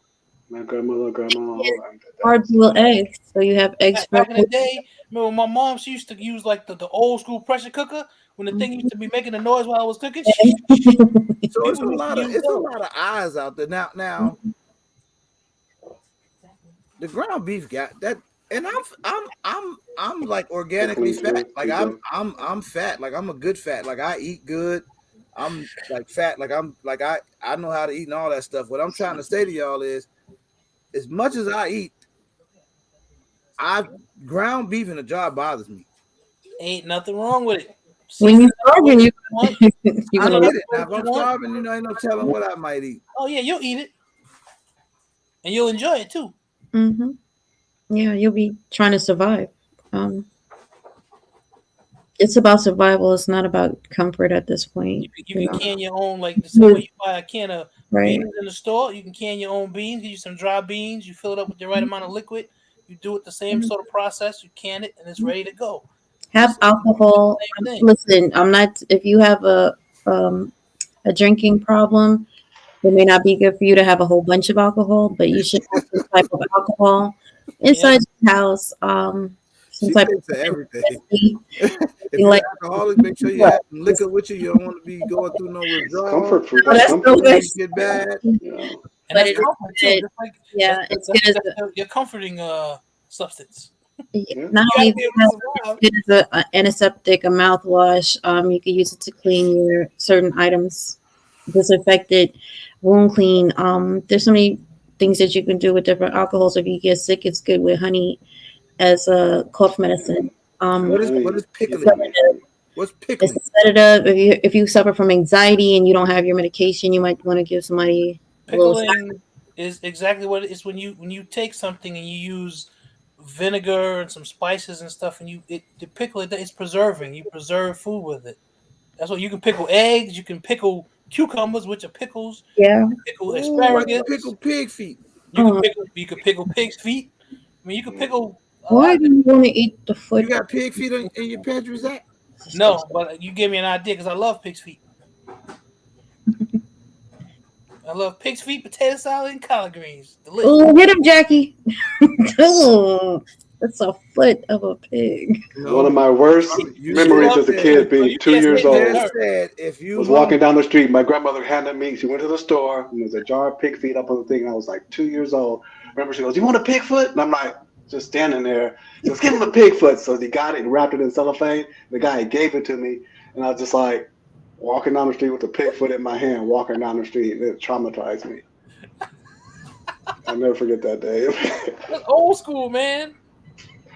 My grandmother, grandma. Hard-boiled eggs. So you have eggs. Back in the day, remember my mom? She used to use like the old school pressure cooker when the thing used to be making a noise while I was cooking. So it's a lot of eyes out there now. The ground beef got that. And I'm like organically fat. Like I'm fat. Like I'm a good fat. Like I eat good. I'm like fat. Like I know how to eat and all that stuff. What I'm trying to say to y'all is, as much as I eat, ground beef in a jar bothers me. Ain't nothing wrong with it. When you're starving, I get it. Now, if I'm starving, ain't no telling what I might eat. Oh yeah, you'll eat it, and you'll enjoy it too. Mm-hmm. Yeah, you'll be trying to survive. It's about survival. It's not about comfort at this point. You can can your own, like the same way you buy a can of beans in the store. You can can your own beans. Get you some dry beans. You fill it up with the right amount of liquid. You do it the same sort of process. You can it, and it's ready to go. Have alcohol. Listen, I'm not. If you have a drinking problem, it may not be good for you to have a whole bunch of alcohol, but you should have some type of alcohol inside your house. Some type of everything. If you're alcoholic, make sure you have some liquor with you. You don't want to be going through no withdrawal. Comfort food. That's comfort good. Get bad. And that's comfort too. It's good as your comforting substance. Not only it is an antiseptic, a mouthwash. You can use it to clean your certain items, disinfected, wound clean. There's so many things that you can do with different alcohols. If you get sick, it's good with honey as a cough medicine. What is pickling? What's pickling? It's a sedative. If you suffer from anxiety and you don't have your medication, you might want to give somebody. Pickling is exactly what it is when you take something and you use vinegar and some spices and stuff, and to pickle it, it's preserving. You preserve food with it. That's what you can pickle eggs. You can pickle cucumbers, which are pickles. Yeah. You can pickle asparagus. Pickle pig feet. You can pickle pig's feet. I mean, you can pickle. Why do you want to eat the foot? You got pig feet in your pantry, Zach? No, but you gave me an idea because I love pig's feet. I love pig's feet, potato salad, and collard greens. Delicious. Oh, hit him, Jackie. Oh, that's a foot of a pig. One of my worst memories as a kid, being 2 years old, was walking down the street. My grandmother handed me, she went to the store, and there was a jar of pig feet up on the thing. I was like 2 years old. Remember, she goes, "You want a pig foot?" And I'm like, just standing there. She goes, "Give him a pig foot." So he got it and wrapped it in cellophane. The guy gave it to me, and I was just like, walking down the street with the pig foot in my hand, walking down the street. It traumatized me. I'll never forget that day. That's old school, man.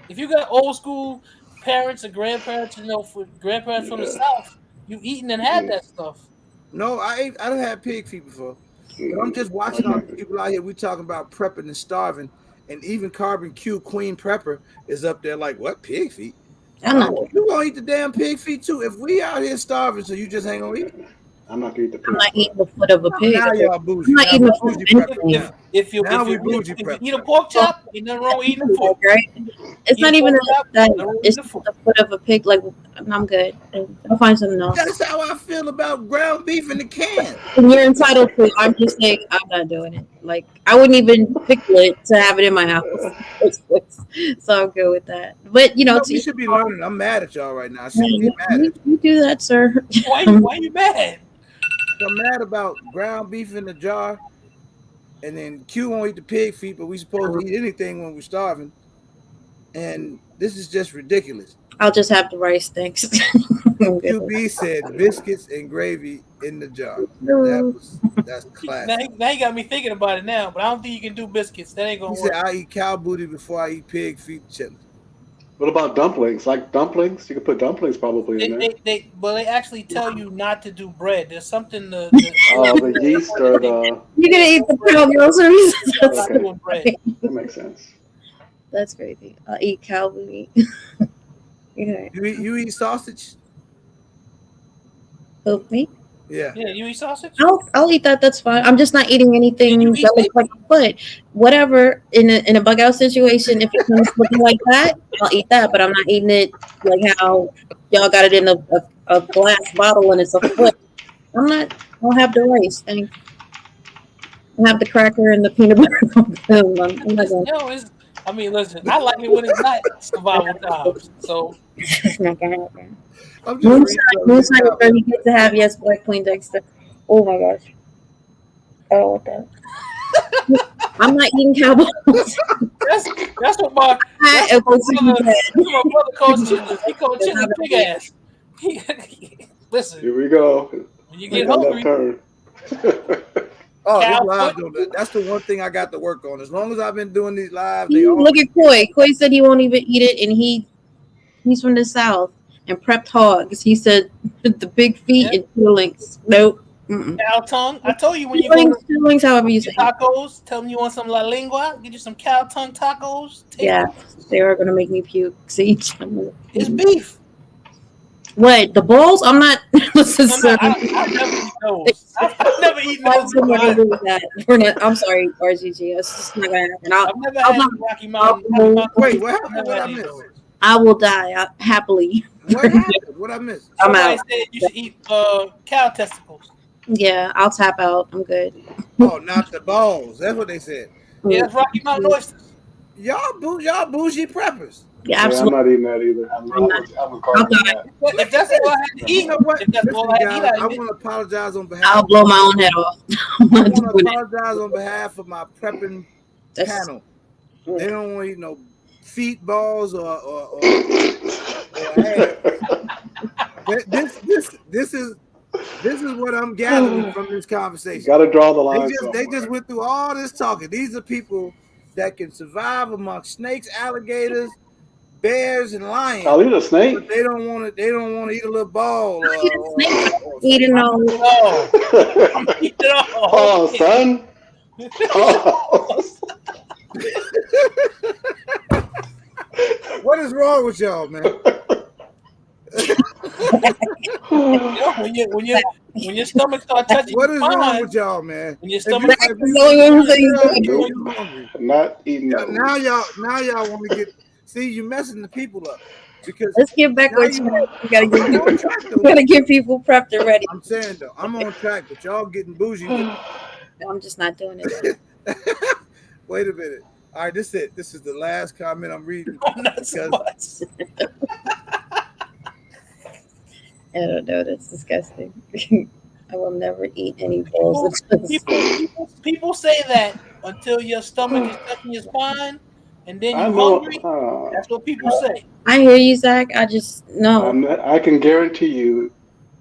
If you got old school parents and grandparents, grandparents from the South, you eaten and had that stuff. No, I don't have pig feet before. But I'm just watching all the people out here. We talking about prepping and starving, and even Carbon Q Queen Prepper is up there like, what, pig feet? I know. You gonna eat the damn pig feet too? If we out here starving, so you just ain't gonna eat? I'm not gonna eat the pig. I'm not eating the foot of a pig. Now y'all bougie. I'm not eating the foot of anything. If you eat a pork chop, ain't nothing wrong with eating a pork, right? It's not even that. It's the foot of a pig. Like, I'm good. I'll find something else. That's how I feel about ground beef in the can. And you're entitled to. I'm just saying, I'm not doing it. Like, I wouldn't even pickle it to have it in my house. So I'm good with that. But you should be learning. I'm mad at y'all right now. I shouldn't be mad at you do that, sir. Why you mad? I'm mad about ground beef in the jar, and then Q won't eat the pig feet, but we supposed to eat anything when we're starving. And this is just ridiculous. I'll just have the rice, thanks. QB said biscuits and gravy in the jar. That's classic. Now you got me thinking about it now, but I don't think you can do biscuits. That ain't gonna work. He said I eat cow booty before I eat pig feet chitlins. What about dumplings? Like dumplings? You could put dumplings probably in there. They actually tell you not to do bread. There's something the yeast or the... You're going to eat the cow groceries? Okay. That makes sense. That's crazy. I'll eat cow booty. Yeah. You eat sausage? Who, me? Yeah. Yeah, you eat sausage? I'll eat that. That's fine. I'm just not eating anything that looks like a foot. Whatever, in a bug out situation, if it's looking like that, I'll eat that. But I'm not eating it like how y'all got it in a glass bottle and it's a foot. I don't have the rice thing. I have the cracker and the peanut butter. I'm not going. Listen, I like it when it's not survival times. So it's not gonna happen. Moonshine is very good to have. Yes, Black Queen Dexter. Oh my gosh. I don't want that. I'm not eating cow balls. That's what my brother calls chitlins. He calls chitlins big ass. Listen. Here we go. When you get hungry. Oh, this live, that's the one thing I got to work on. As long as I've been doing these live, they look at Coy. Coy said he won't even eat it, and he's from the South and prepped hogs. He said the big feet and two links. Nope. Cow tongue. I told you when you go to links, however you say tacos. Tell them you want some la lengua. Get you some cow tongue tacos. Yeah, they are gonna make me puke. See, it's beef. What, the balls? I'm not. I've never eaten those. I've never eaten those. We're not. I'm sorry, RGG. It's just not gonna happen. I've never had Rocky Mountain. Wait, what happened? What I missed? I will die happily. What happened? What I missed? Somebody said you should eat cow testicles. Yeah, I'll tap out. I'm good. Oh, not the balls. That's what they said. Yeah, it's Rocky Mountain oysters. Y'all bougie preppers. Yeah, absolutely. I'm not eating that either. I'm If that's all I had to eat, if that's all I had to eat, I want to apologize on behalf. I'll blow my own head off. I want to apologize on behalf of my prepping panel. They don't want to eat no feet, balls, or ass. This is what I'm gathering from this conversation. Got to draw the line. They just went through all this talking. These are people that can survive amongst snakes, alligators, bears, and lions. I'll eat a snake. But they don't want to. They don't want to eat a little ball. Eating all. Oh, son. Oh. What is wrong with y'all, man? when your stomach starts touching, what is wrong with y'all, man? When your stomach, not eating. Now y'all want to get. See, you messing the people up. Because let's get back on track. We gotta get people prepped and ready. I'm saying though, I'm on track, but y'all getting bougie. I'm just not doing it. Wait a minute. All right, this is it. This is the last comment I'm reading. Not so much. I don't know. That's disgusting. I will never eat any balls. People say that until your stomach is touching your spine, and then you're hungry. That's what people say. I hear you, Zach. I just no. I can guarantee you,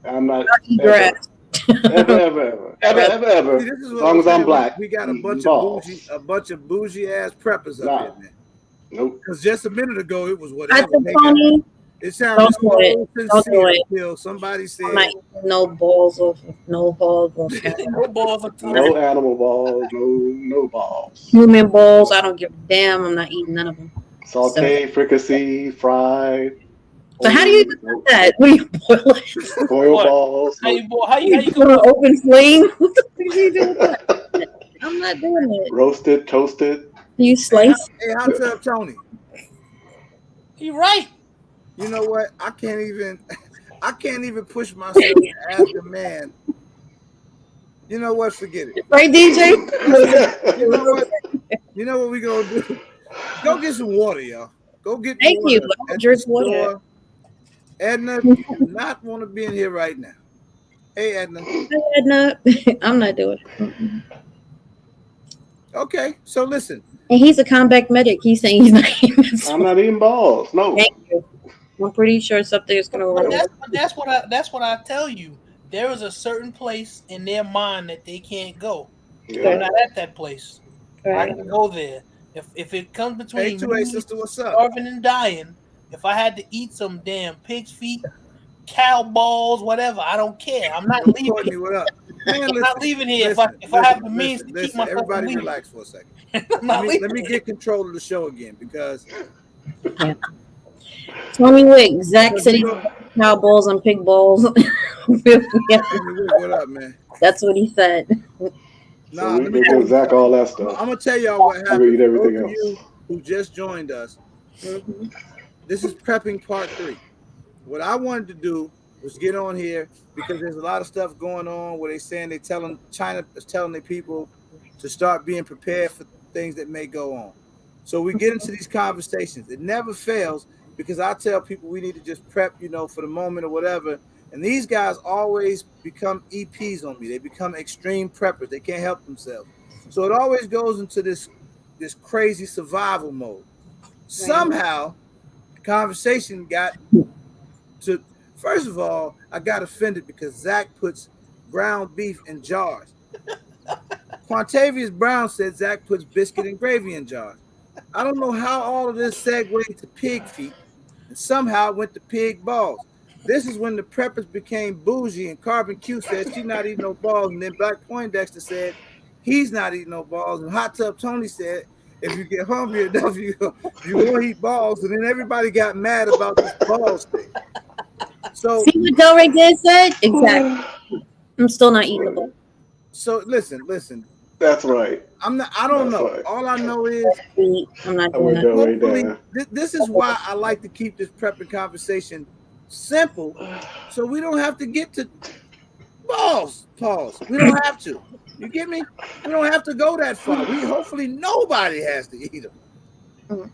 I'm not. Grass. Ever. See, as long as I'm black. We got a bunch of bougie ass preppers up here, man. Nope. Because just a minute ago it was whatever. It sounded so sincere until somebody said I'm not eating no balls or no balls or no animal balls, no balls. Human balls, I don't give a damn. I'm not eating none of them. Saute, fricassee, fried. So how do you do that? What do you boil it? Boil balls. How you put an open flame? What the fuck do you do with that? I'm not doing it. Roasted, toasted. You slice? Hey, how's up, Tony? He right. You know what? I can't even push myself to ask a man. You know what? Forget it. Right, DJ? You know what we gonna do? Go get some water, y'all. Go get Thank water. you. I drink water. Edna, you do not want to be in here right now. Hey, Edna. Hey, Edna. I'm not doing it. Okay, so listen. And he's a combat medic. He's saying he's not eating it. I'm not eating balls. No. Thank you. I'm pretty sure something's going to work. That's what I tell you. There is a certain place in their mind that they can't go. Yeah. They're not at that place. Right. I can go there. If it comes between sister, what's up? Starving and dying, if I had to eat some damn pig's feet, cow balls, whatever, I don't care. I'm not leaving here. What up? Man, I'm not leaving here if I have the means to keep myself. Everybody relax for a second. let me get control of the show again because. Tony Wick, Zach said he cow balls and pig balls. What up, man? That's what he said. Nah, so we give Zach all that stuff. I'm gonna tell y'all what happened. For those of you who just joined us, this is prepping part 3. What I wanted to do was get on here because there's a lot of stuff going on where China is telling their people to start being prepared for things that may go on. So we get into these conversations. It never fails because I tell people we need to just prep, for the moment or whatever. And these guys always become EPs on me. They become extreme preppers. They can't help themselves. So it always goes into this crazy survival mode. Somehow, the conversation got to. First of all, I got offended because Zach puts ground beef in jars. Quantavious Brown said Zach puts biscuit and gravy in jars. I don't know how all of this segued to pig feet and somehow went to pig balls. This is when the preppers became bougie and Carbon Q said she's not eating no balls. And then Black Poindexter said he's not eating no balls. And Hot Tub Tony said if you get hungry enough, you won't eat balls. And then everybody got mad about this balls thing. So see what Del Rey did said? Exactly. I'm still not eating the ball. So listen. That's right. I don't know. Right. All I know is I'm not doing that. Hopefully, this is why I like to keep this prepping conversation simple, so we don't have to get to balls. Pause. We don't have to. You get me? We don't have to go that far. Hopefully nobody has to eat them.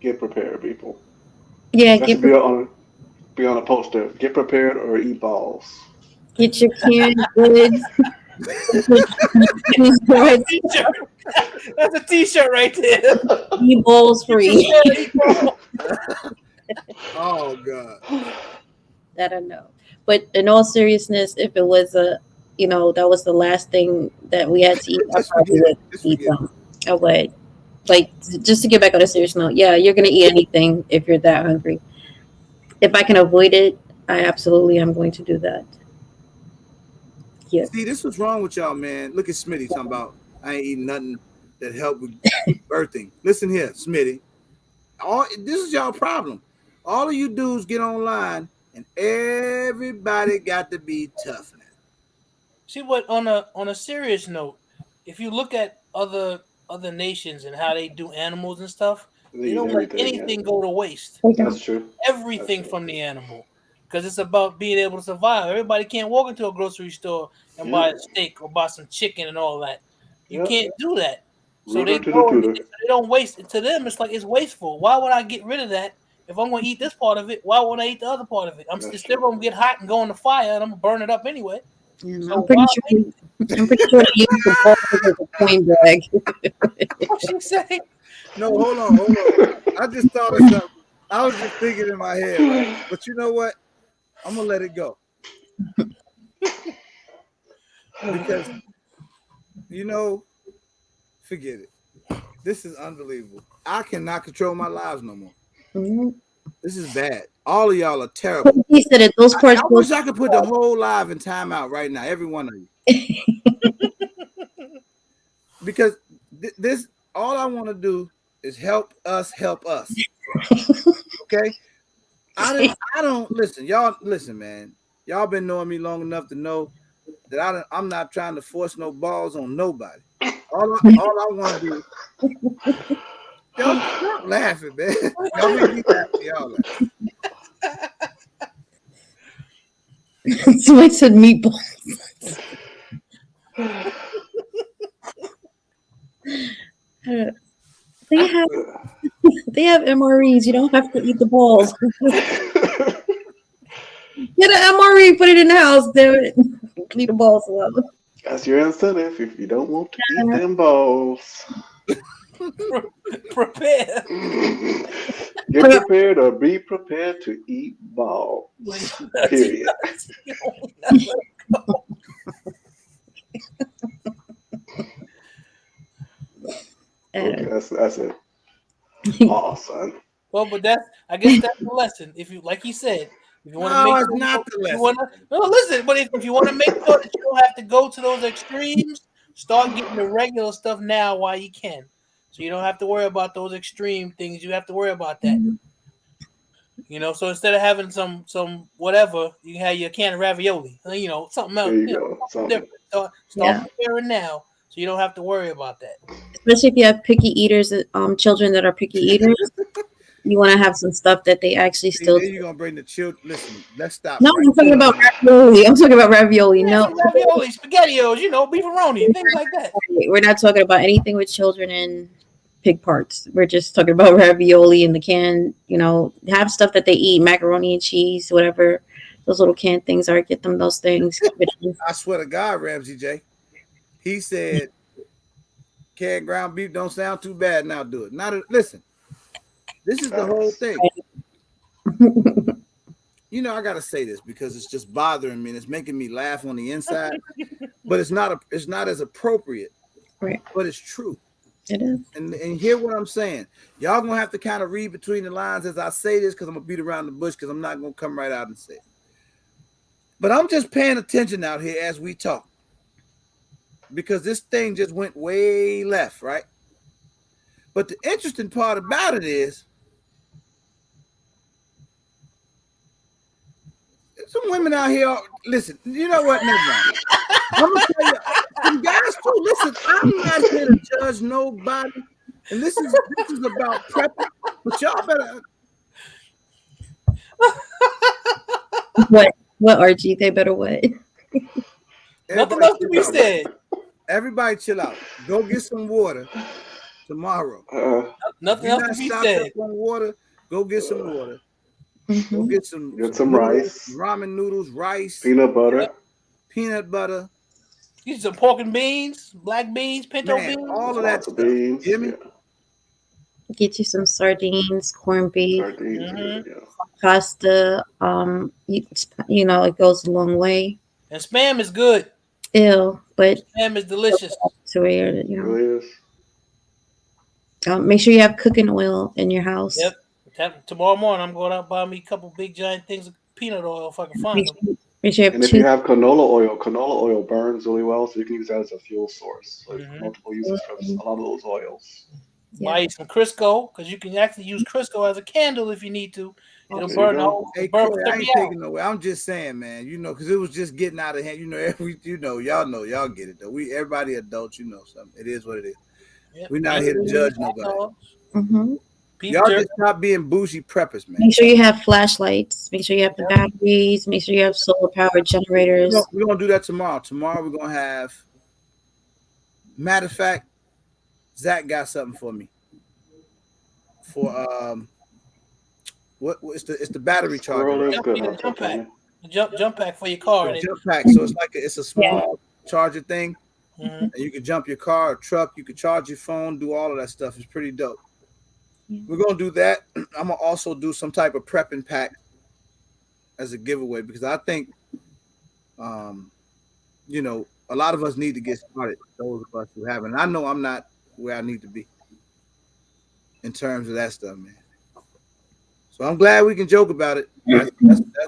Get prepared, people. Yeah, that should be on a poster. Get prepared or eat balls. Get your canned goods. That's a t-shirt right there. Eat balls free. Oh God. That I know. But in all seriousness, if it was that was the last thing that we had to eat, I probably would eat them. I would. Like, just to get back on a serious note, yeah, you're gonna eat anything if you're that hungry. If I can avoid it, I absolutely am going to do that. Yeah. See, this was wrong with y'all, man. Look at Smitty talking about I ain't eating nothing that helped with birthing. Listen here, Smitty. This is y'all problem. All of you dudes get online and everybody got to be tough now. See what on a serious note, if you look at other nations and how they do animals and stuff, they don't let anything go to waste. That's true. Everything from the animal. Because it's about being able to survive. Everybody can't walk into a grocery store and buy a steak or buy some chicken and all that. You can't do that. So they don't waste it. To them, it's like it's wasteful. Why would I get rid of that if I'm going to eat this part of it? Why would I eat the other part of it? It's still going to get hot and go in the fire, and I'm going to burn it up anyway. Yeah, so I'm pretty sure they use the ball as a coin bag. What she say? No, hold on. I just thought of something. I was just thinking in my head, right? But you know what? I'm gonna let it go because forget it. This is unbelievable. I cannot control my lives no more. Mm-hmm. This is bad. All of y'all are terrible. He said it. Those parts. I wish I could put the whole live in timeout right now, every one of you, because this. All I want to do is help us. Okay. I don't listen, y'all. Listen, man. Y'all been knowing me long enough to know that I'm not trying to force no balls on nobody. All I want to do. Y'all stop laughing, man. Y'all make me laughing. Y'all laughing. Somebody said meatballs. They have MREs. You don't have to eat the balls. Get an MRE, put it in the house. Leave the balls alone. That's your incentive if you don't want to eat them balls. Prepare. Get prepared or be prepared to eat balls. Period. Okay, that's it. Awesome. Well, but I guess that's the lesson. If you, like he said, if you want to make, it's not the lesson. Listen. But if you want to make sure that you don't have to go to those extremes, start getting the regular stuff now while you can, so you don't have to worry about those extreme things. You have to worry about that. Mm-hmm. So instead of having some whatever, you have your can of ravioli. Something else. There you go. Something different. Start preparing now. So you don't have to worry about that. Especially if you have picky eaters, children that are picky eaters, you want to have some stuff that they actually still. You're gonna bring the children. Listen, let's stop. No, I'm talking about ravioli. No, ravioli, spaghettios, beefaroni, things like that. We're not talking about anything with children and pig parts. We're just talking about ravioli in the can. Have stuff that they eat, macaroni and cheese, whatever those little canned things are. Get them those things. I swear to God, Ramsey J. He said canned ground beef don't sound too bad now, do it. Listen, this is the whole thing. You know, I gotta say this because it's just bothering me and it's making me laugh on the inside. But it's not as appropriate, right? But it's true. It is. And hear what I'm saying. Y'all gonna have to kind of read between the lines as I say this because I'm gonna beat around the bush because I'm not gonna come right out and say it. But I'm just paying attention out here as we talk because this thing just went way left, right? But the interesting part about it is some women out here. Listen, you know what? Never mind. I'm gonna tell you, some guys too. Listen, I'm not here to judge nobody, and this is about prepping. But y'all better. What RG? They better what? Nothing else to be said. Everybody, chill out. Go get some water tomorrow. Nothing else to be said. On water. Go get some water. Mm-hmm. Go get some noodles, rice, ramen noodles, rice, peanut butter. Get some pork and beans, black beans, pinto beans, all of that stuff. Beans, hear me? Yeah. Get you some sardines, corned beef, pasta. You know, it goes a long way. And spam is good. Ew, but spam is delicious. To where, you know. Make sure you have cooking oil in your house. Yep. Tomorrow morning, I'm going out and buy me a couple big giant things of peanut oil if I can find them. Make sure you have if you have canola oil burns really well, so you can use that as a fuel source. So multiple uses for a lot of those oils. Buy some Crisco because you can actually use Crisco as a candle if you need to. It'll burn out. Hey, Corey, I ain't taking no way. I'm just saying, man. You know, because it was just getting out of hand. You know, y'all get it though. Everybody adults, you know something. It is what it is. Yep. We're not here to judge nobody. Mm-hmm. Y'all just stop being bougie preppers, man. Make sure you have flashlights. Make sure you have the batteries. Make sure you have solar powered generators. We're gonna do that tomorrow. Tomorrow we're gonna have. Matter of fact, Zach got something for me. For it's the battery charger. Jump pack. Jump pack for your car. Jump pack. So it's a small charger thing. And you can jump your car or truck. You can charge your phone. Do all of that stuff. It's pretty dope. We're gonna do that. I'm gonna also do some type of prepping pack as a giveaway because I think, you know, a lot of us need to get started. Those of us who haven't. I know I'm not where I need to be in terms of that stuff, man. So I'm glad we can joke about it.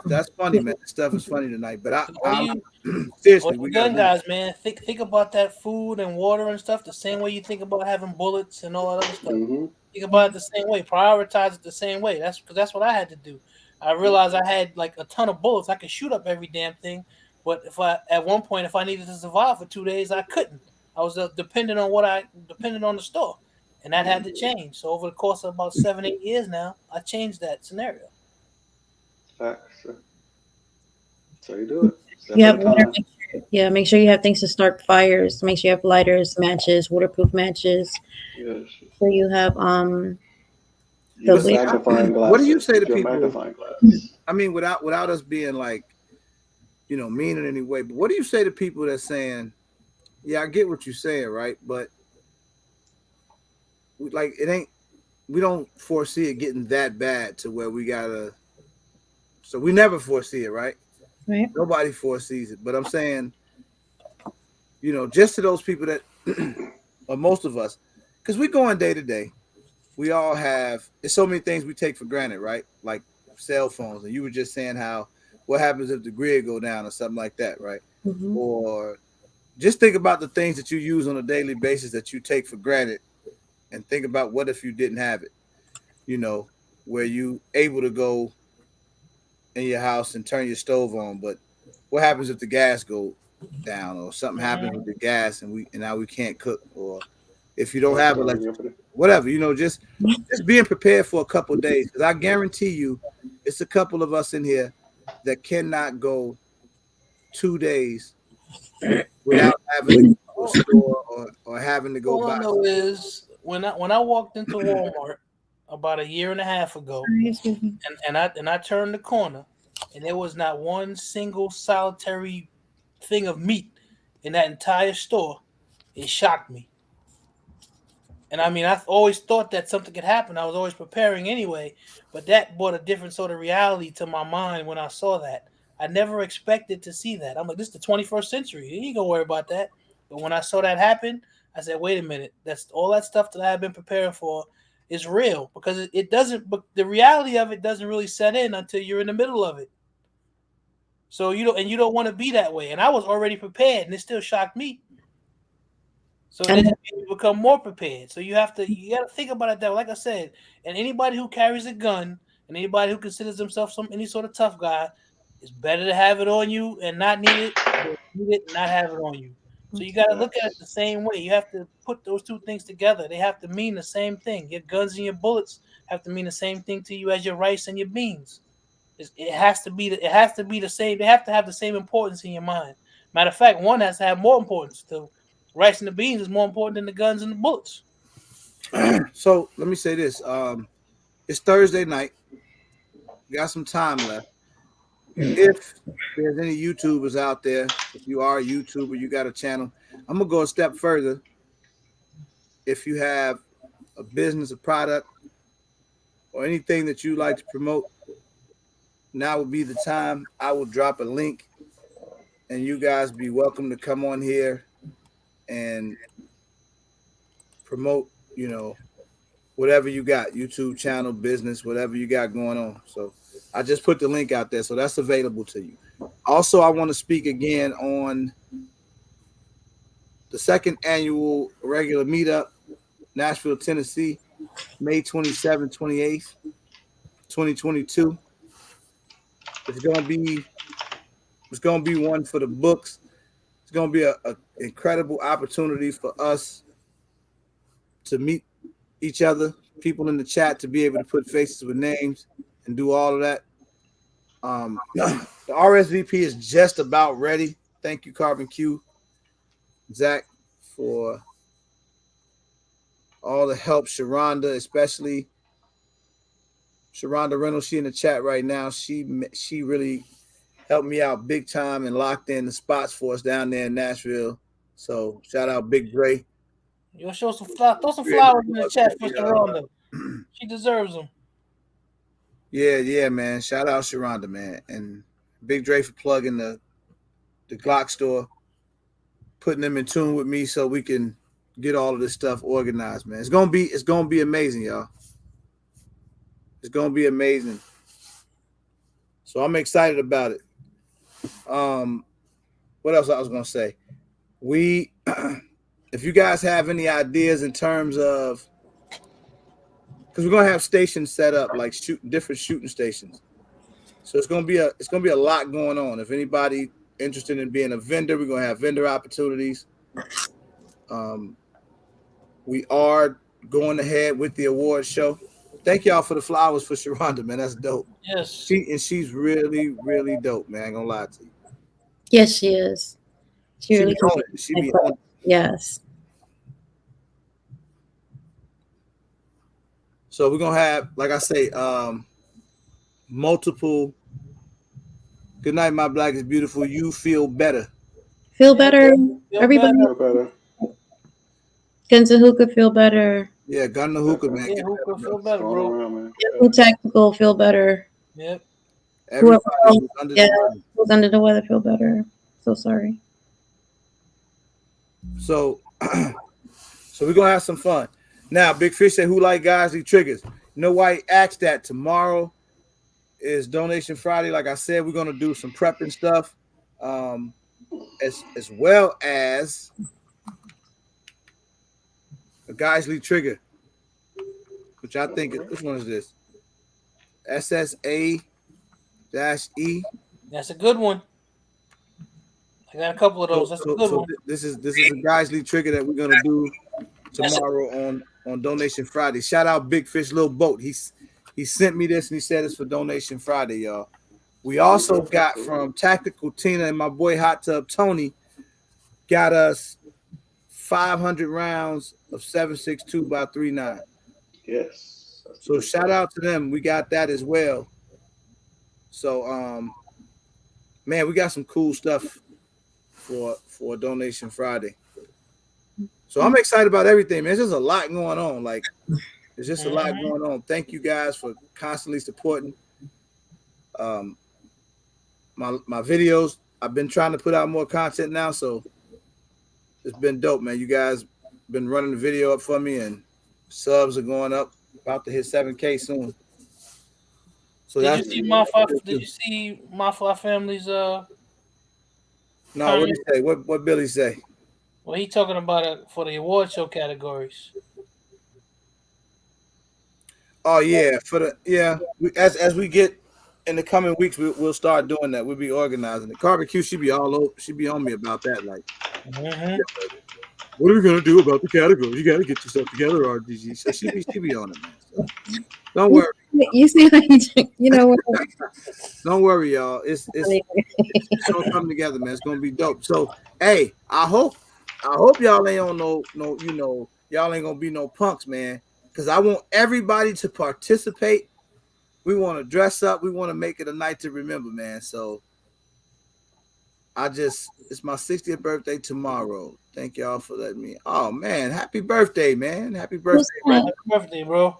That's funny, man. This stuff is funny tonight. But seriously, we gun guys, man. Think about that food and water and stuff the same way you think about having bullets and all that other stuff. Think about it the same way. Prioritize it the same way. That's what I had to do. I realized I had like a ton of bullets. I could shoot up every damn thing, but at one point if I needed to survive for 2 days, I couldn't. I was dependent on the store. And that had to change. So over the course of about 7-8 years now, I changed that scenario. Facts. So you do it. You have water. Make sure you have things to start fires. Make sure you have lighters, matches, waterproof matches. Yes. So you have magnifying glasses. What do you say to people? I mean, without us being like, you know, mean in any way, but what do you say to people that's saying, yeah, I get what you're saying, right? But like we don't foresee it getting that bad to where we gotta. So we never foresee it, right? Right. Nobody foresees it, but I'm saying, you know, just to those people that, or most of us, because we go on day to day, we all have. There's so many things we take for granted, right? Like cell phones, and you were just saying what happens if the grid go down or something like that, right? Mm-hmm. Or just think about the things that you use on a daily basis that you take for granted. And think about what if you didn't have it, you know, where you able to go in your house and turn your stove on, but what happens if the gas go down or something happens with the gas and now we can't cook, or if you don't have electricity, whatever, you know, just being prepared for a couple of days, because I guarantee you it's a couple of us in here that cannot go 2 days without having to go to the store or having to go buy. All I know is when I walked into Walmart about 1.5 years ago, and I turned the corner, and there was not one single solitary thing of meat in that entire store. It shocked me. And I mean, I've always thought that something could happen. I was always preparing anyway, but that brought a different sort of reality to my mind when I saw that. I never expected to see that. I'm like, this is the 21st century. You ain't gonna worry about that. But when I saw that happen, I said, wait a minute. That's all that stuff that I've been preparing for is real, because it doesn't. But the reality of it doesn't really set in until you're in the middle of it. So you don't want to be that way. And I was already prepared, and it still shocked me. So then you become more prepared. So you got to think about it that way. Like I said, and anybody who carries a gun and anybody who considers themselves any sort of tough guy, it's better to have it on you and not need it than need it and not have it on you. So you got to look at it the same way. You have to put those two things together. They have to mean the same thing. Your guns and your bullets have to mean the same thing to you as your rice and your beans. It has to be the same. They have to have the same importance in your mind. Matter of fact, one has to have more importance. The rice and the beans is more important than the guns and the bullets. So let me say this: it's Thursday night. We got some time left. If there's any YouTubers out there, if you are a YouTuber, you got a channel, I'm gonna go a step further. If you have a business, a product, or anything that you like to promote, now would be the time. I will drop a link, and you guys be welcome to come on here and promote, whatever you got, YouTube channel, business, whatever you got going on. So I just put the link out there, so that's available to you. Also, I want to speak again on the second annual regular meetup, Nashville, Tennessee, May 27th, 28th, 2022. It's gonna be one for the books. It's gonna be an incredible opportunity for us to meet each other, people in the chat to be able to put faces with names and do all of that. The RSVP is just about ready. Thank you, Carbon Q, Zach, for all the help. Sharonda, especially Sharonda Reynolds, she in the chat right now. She really helped me out big time and locked in the spots for us down there in Nashville. So shout out Big Dre. You'll throw some flowers in the chat for Sharonda. She deserves them. Yeah, man. Shout out Sharonda, man, and Big Dre for plugging the Glock store, putting them in tune with me so we can get all of this stuff organized, man. It's gonna be amazing, y'all. It's gonna be amazing. So I'm excited about it. What else I was gonna say? If you guys have any ideas in terms of, because we're gonna have stations set up, like different shooting stations. So it's gonna be a lot going on. If anybody interested in being a vendor, we're gonna have vendor opportunities. We are going ahead with the award show. Thank y'all for the flowers for Sharonda, man. That's dope. Yes. She's really, really dope, man. I ain't gonna lie to you. Yes, she is. She really be on it. She be on it. Yes. So we're gonna have, like I say, multiple. Good night, my black is beautiful. You feel better. Feel better. Everybody. Feel better. Guns and Hookah feel better. Yeah, Gun the Hookah, man. Yeah, Hookah feel better, bro. Tactical feel better. Yep. Everybody who's under the weather. Who's under the weather feel better. So sorry. So we're gonna have some fun. Now, Big Fish said, "Who like guys eat triggers?" You know why he asked that? Tomorrow is Donation Friday. Like I said, we're gonna do some prepping stuff, as well as a Geisley trigger, which I think which one is this? SSA-E. That's a good one. I got a couple of those. That's a good one. This is a Geisley trigger that we're gonna do tomorrow on Donation Friday. Shout out Big Fish Little Boat. He sent me this and he said it's for Donation Friday, y'all. We also got from Tactical Tina and my boy Hot Tub Tony got us 500 rounds of 7.62 by 3.9. Yes. So shout out to them. We got that as well. So man, we got some cool stuff for Donation Friday. So I'm excited about everything, man. There's just a lot going on. Like, there's just a lot going on. Thank you guys for constantly supporting my videos. I've been trying to put out more content now, so it's been dope, man. You guys been running the video up for me, and subs are going up. About to hit 7K soon. So did you see Mafia Family's No, what did he say? What Billy say? Well, he talking about it for the award show categories. Oh yeah, as we get in the coming weeks, we'll start doing that. We'll be organizing it. Carver Q, she be all over. She be on me about that. Like, what are we gonna do about the categories? You got to get yourself together, RDG. So she be on it, man. So, don't worry. You see how you know what? Don't worry, y'all. It's gonna come together, man. It's gonna be dope. So, hey, I hope y'all ain't on no, y'all ain't gonna be no punks, man. Because I want everybody to participate. We want to dress up. We want to make it a night to remember, man. So, it's my 60th birthday tomorrow. Thank y'all for letting me. Oh man, happy birthday, man! Happy birthday, happy birthday, bro.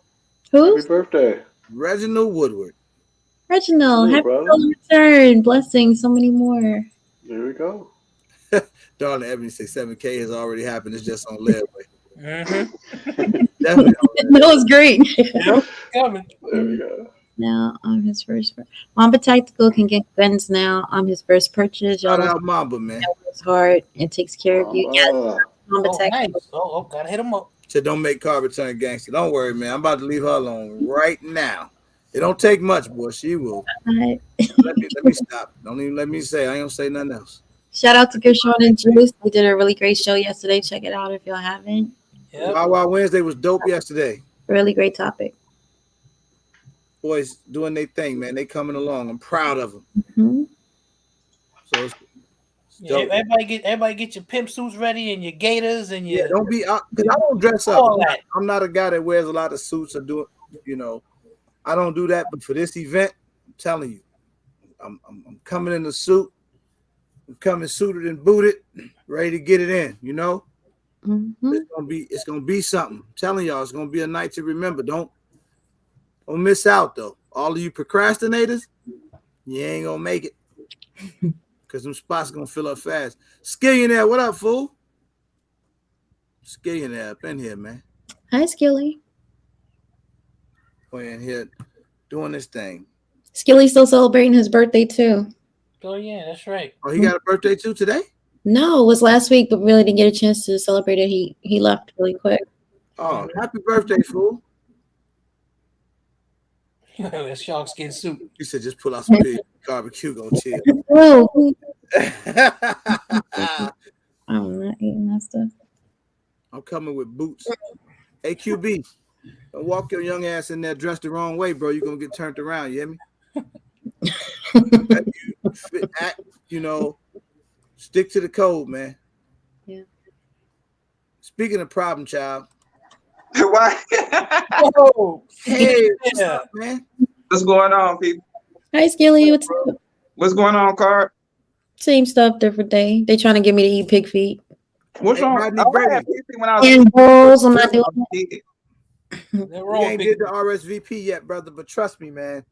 Who? Happy birthday, Reginald Woodward. Reginald, happy return. Blessings, so many more. There we go. Darling Ebony says 7K has already happened. It's just on lead. Definitely. That was great. Coming. There we go. Now his first. Mamba Tactical can get guns now. His first purchase. Shout out Mamba, man. It's hard. It takes care of you. Yes. Mamba Tactical. Nice. Oh, gotta hit him up. So don't make Carver turn gangster. Don't worry, man. I'm about to leave her alone right now. It don't take much, boy. She will. Right. Let me stop. Don't even let me say. I ain't gonna say nothing else. Shout out to Gershon and Juice. They did a really great show yesterday. Check it out if y'all haven't. Yep. Wow Wednesday was dope yesterday. Really great topic. Boys doing their thing, man. They coming along. I'm proud of them. Mm-hmm. So it's dope. Everybody get your pimp suits ready and your gaiters and your. Yeah, don't be because I don't dress up. I'm not a guy that wears a lot of suits or do it. I don't do that. But for this event, I'm telling you, I'm coming in a suit. I'm coming suited and booted, ready to get it in. Mm-hmm. It's gonna be something. I'm telling y'all, it's gonna be a night to remember. Don't miss out though. All of you procrastinators, you ain't gonna make it because them spots gonna fill up fast. Skillionaire, what up, fool? Skillionaire up in here, man. Hi, Skilly. We're in here doing this thing. Skilly's still celebrating his birthday too. Oh yeah, that's right. Oh, he got a birthday too today? No, it was last week, but really didn't get a chance to celebrate it. He left really quick. Oh, happy birthday, fool. That shark skin suit. You said just pull out some big barbecue, go chill. Oh, I'm not eating that stuff. I'm coming with boots. Hey, QB, don't walk your young ass in there dressed the wrong way, bro. You're going to get turned around. You hear me? Stick to the code, man. Yeah. Speaking of problem child. Why? Oh, hey, what's up, man? What's going on, people? Hi, Skilly. What's up? What's going on, Card? Same stuff, different day. They trying to get me to eat pig feet. What's wrong? I had and balls. I'm not doing that. We ain't did the RSVP yet, brother. But trust me, man,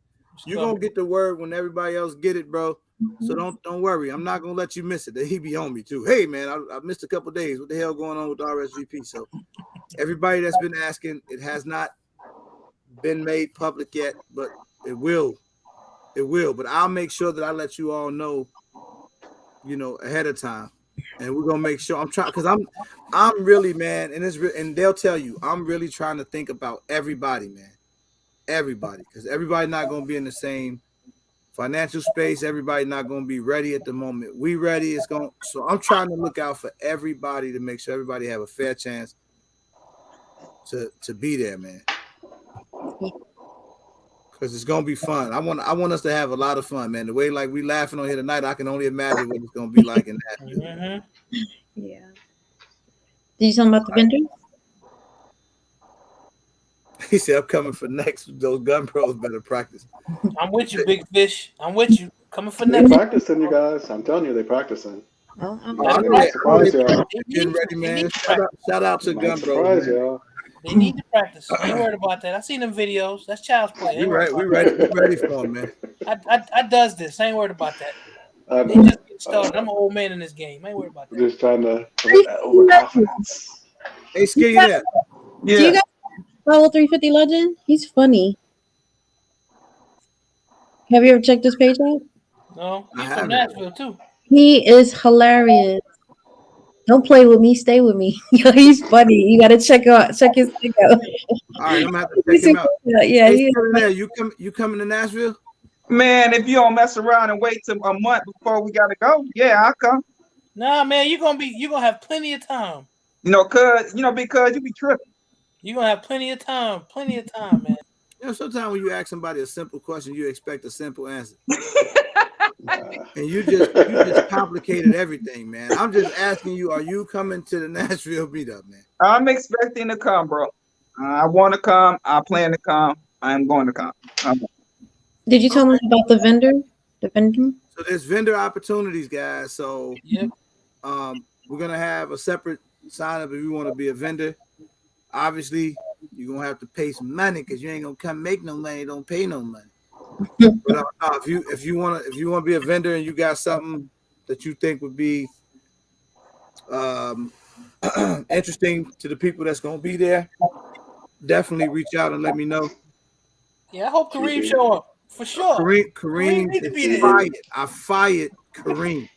you're gonna get the word when everybody else get it, bro. So don't worry. I'm not gonna let you miss it. He be on me too. Hey, man, I missed a couple days. What the hell going on with the RSVP? So everybody that's been asking, it has not been made public yet, but it will. It will. But I'll make sure that I let you all know, ahead of time. And we're gonna make sure I'm trying because I'm really, man, and they'll tell you I'm really trying to think about everybody, man. Everybody, because everybody not gonna be in the same financial space. Everybody not gonna be ready at the moment. We ready. So I'm trying to look out for everybody to make sure everybody have a fair chance to be there, man. Because it's gonna be fun. I want us to have a lot of fun, man. The way like we laughing on here tonight, I can only imagine what it's gonna be like in that. Mm-hmm. Yeah. Did you tell them about the vendors? He said, "I'm coming for next. Those gun pros better practice." I'm with you, big fish. I'm with you. Coming for They're next. practicing, you guys. I'm telling you, they're practicing. Oh, I'm surprised, y'all. Getting ready, man. Shout out to I'm Gumbo, surprised, man. y'all. They need to practice. I ain't worried about that. I seen them videos. That's child's play. We ready for him, man. I does this. I ain't worried about that. I They know. just get started. I'm an old man in this game. I ain't worried about that. Just trying to that overconfidence. Hey, Skitty, that. Do you guys follow 350 Legend? He's funny. Have you ever checked his page out? No, he's from Nashville too. He is hilarious. Don't play with me, stay with me. Yo, he's funny. You gotta check his thing out. All right, I'm gonna have to check him out. Yeah, hey, there. You coming to Nashville? Man, if you don't mess around and wait till a month before we gotta go, yeah, I'll come. Nah, man, you're gonna have plenty of time. Because you be tripping. You're gonna have plenty of time, man. You know, sometimes when you ask somebody a simple question, you expect a simple answer. And you just complicated everything, man. I'm just asking you, are you coming to the Nashville meetup, man? I'm expecting to come, bro. I want to come. I plan to come. I'm going to come. Did you tell them about the vendor? The vendor? So there's vendor opportunities, guys. So we're gonna have a separate sign up if you want to be a vendor. Obviously, you're gonna have to pay some money because you ain't gonna come make no money, don't pay no money. But if you want to be a vendor and you got something that you think would be interesting to the people that's gonna be there, definitely reach out and let me know. Yeah, I hope Kareem show up for sure. Kareem need to be is there. fired. I fired Kareem.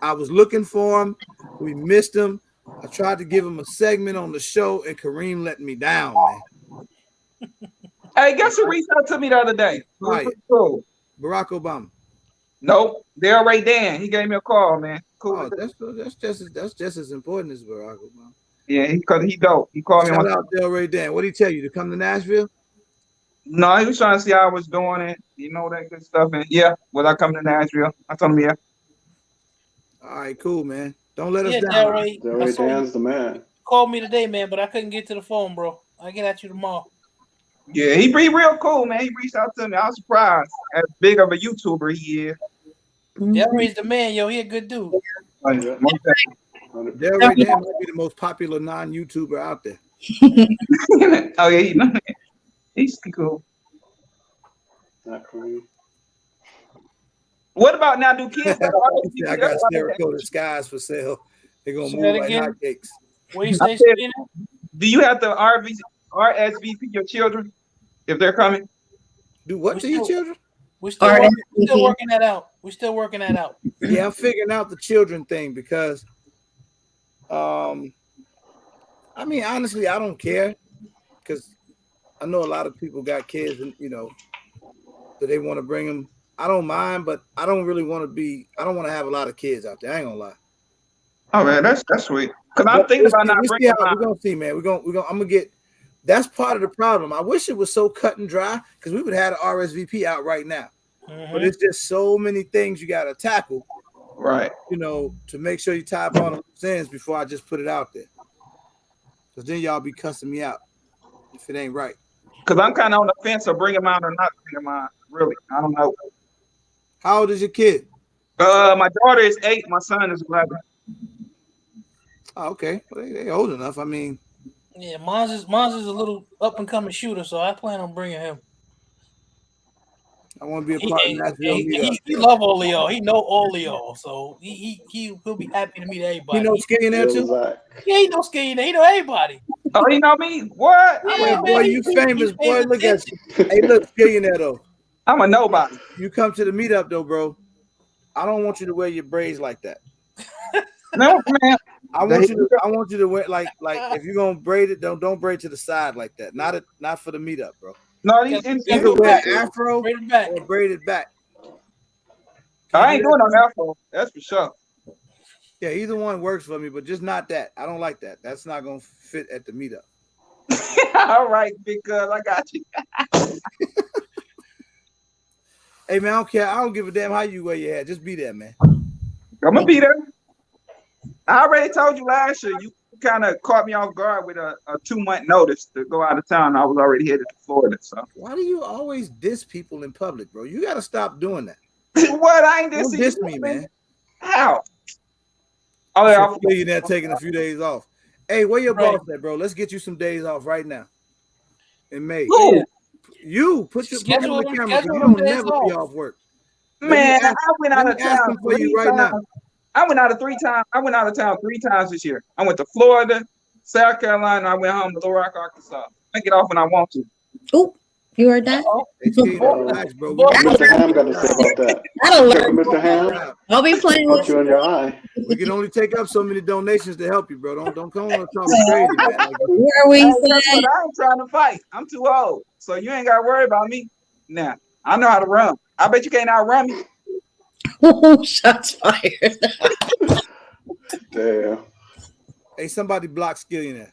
I was looking for him. We missed him. I tried to give him a segment on the show, and Kareem let me down, man. Hey, guess who reached out to me the other day? Cool. Barack Obama. Nope, Del Ray Dan. He gave me a call, man. Cool. Oh, that's just as important as Barack Obama. Yeah, because he dope. He called me. Shout out Del Ray Dan. What did he tell you to come to Nashville? No, he was trying to see how I was doing it. You know, that good stuff. And yeah, will I come to Nashville? I told him yeah. All right, cool, man. Don't let us down. Del Ray Dan's the man. Called me today, man, but I couldn't get to the phone, bro. I'll get at you tomorrow. Yeah, he be real cool, man. He reached out to me. I was surprised as big of a YouTuber he is. Del Ray's the man, yo. He a good dude. Del Ray Dan might be the most popular non-YouTuber out there. Oh yeah, he's cool. Not Kareem. What about now? Do kids? I got Stericoated skies for sale. They're gonna move like hotcakes. What you say? Do you have to RSVP your children if they're coming? Do what to your children? We're still working that out. Yeah, I'm figuring out the children thing because, I mean, honestly, I don't care because I know a lot of people got kids and, that they want to bring them. I don't mind, but I don't really want to be. I don't want to have a lot of kids out there. I ain't gonna lie. Oh man, that's sweet. Because I'm thinking about not bringing. We're gonna see, man. We're gonna. I'm gonna get. That's part of the problem. I wish it was so cut and dry because we would have had an RSVP out right now. Mm-hmm. But it's just so many things you got to tackle, right? To make sure you tie up on the loose ends before I just put it out there. Because then y'all be cussing me out if it ain't right. Because I'm kind of on the fence of bring them out or not bring them out. Really, I don't know. How old is your kid? My daughter is 8. My son is 11. Oh, okay, well, they old enough. I mean, yeah, Mons is a little up and coming shooter, so I plan on bringing him. I want to be a part of Nashville. He love Oleo. He know Oleo, so he'll be happy to meet everybody. He knows Skillionaire too. Yeah, he knows Skillionaire. He know everybody. Oh, he know me? What? Yeah, boy, you famous, boy. Look at you. Hey, look, Skillionaire though. I'm a nobody. You come to the meetup though, bro. I don't want you to wear your braids like that. No, man. I want you to wear like if you're gonna braid it, don't braid to the side like that. Not for the meetup, bro. No, either wear afro or braid it back. I ain't doing no afro. That's for sure. Yeah, either one works for me, but just not that. I don't like that. That's not gonna fit at the meetup. All right, because I got you. Hey man, I don't care. I don't give a damn how you wear your hair. Just be there, man. I'm gonna be there. I already told you last year. You kind of caught me off guard with a 2-month notice to go out of town. I was already headed to Florida. So why do you always diss people in public, bro? You got to stop doing that. What? I ain't dissing. Don't diss me, man. How? Oh yeah, Millionaire taking a few days off. Hey, where your boss at, bro? Let's get you some days off right now. In May. Who? You put Schedule him on the them- camera because schedule you them don't days never be off work. Man, I went out of town for you right now. I went out of 3 times. I went out of town 3 times this year. I went to Florida, South Carolina. I went home to Little Rock, Arkansas. I get off when I want to. Oh, you heard that? Relax, bro. Mr. Ham got to say about that. Check with Mr. Ham. I'll be playing Put with you in your eye. We can only take up so many donations to help you, bro. Don't come on and talk crazy, man. Like, where we I ain't trying to fight. I'm too old, so you ain't got to worry about me. Now I know how to run. I bet you can't outrun me. Oh, shots fired. Damn. hey, somebody block Skillionaire.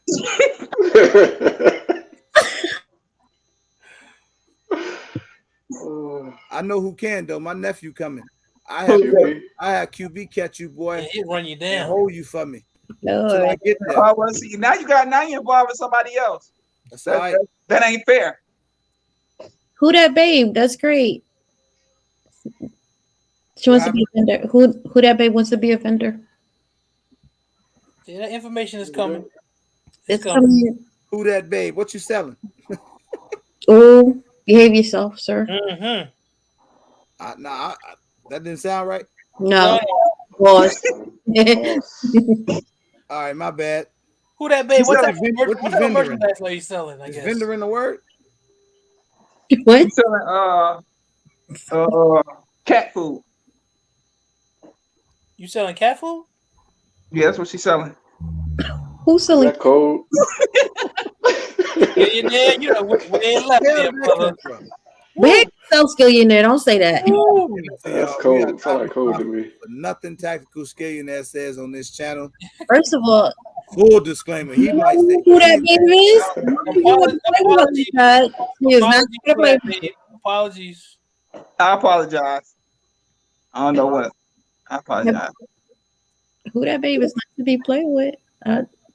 I know who can though. My nephew coming. I have QB catch you, boy. Yeah, he'll run you down. And hold you for me. Lord. Till I get there. Oh, well, see, now you're involved with somebody else. That's all right. That ain't fair. Who that babe? That's great. She wants to be a vendor. Who that babe wants to be a vendor? Yeah, that information is coming. It's coming. Who that babe? What you selling? Oh, behave yourself, sir. Mm-hmm. That didn't sound right. No. Boss. All right, my bad. Who that babe? What type vendor? of merchandise are you selling? I guess. Vendor in the word? What? You selling cat food. You selling cat food? Yeah, that's what she's selling. Who's selling? That cold. Yeah, you know where left there, brother. Big self Skillionaire. Don't say that. That's cold. Sound like cold to me. But nothing Tactical Skillionaire says on this channel. First of all, full disclaimer. He might say who that baby is. Apologies. I apologize. I don't know what. I apologize. Who that baby is not to be played with.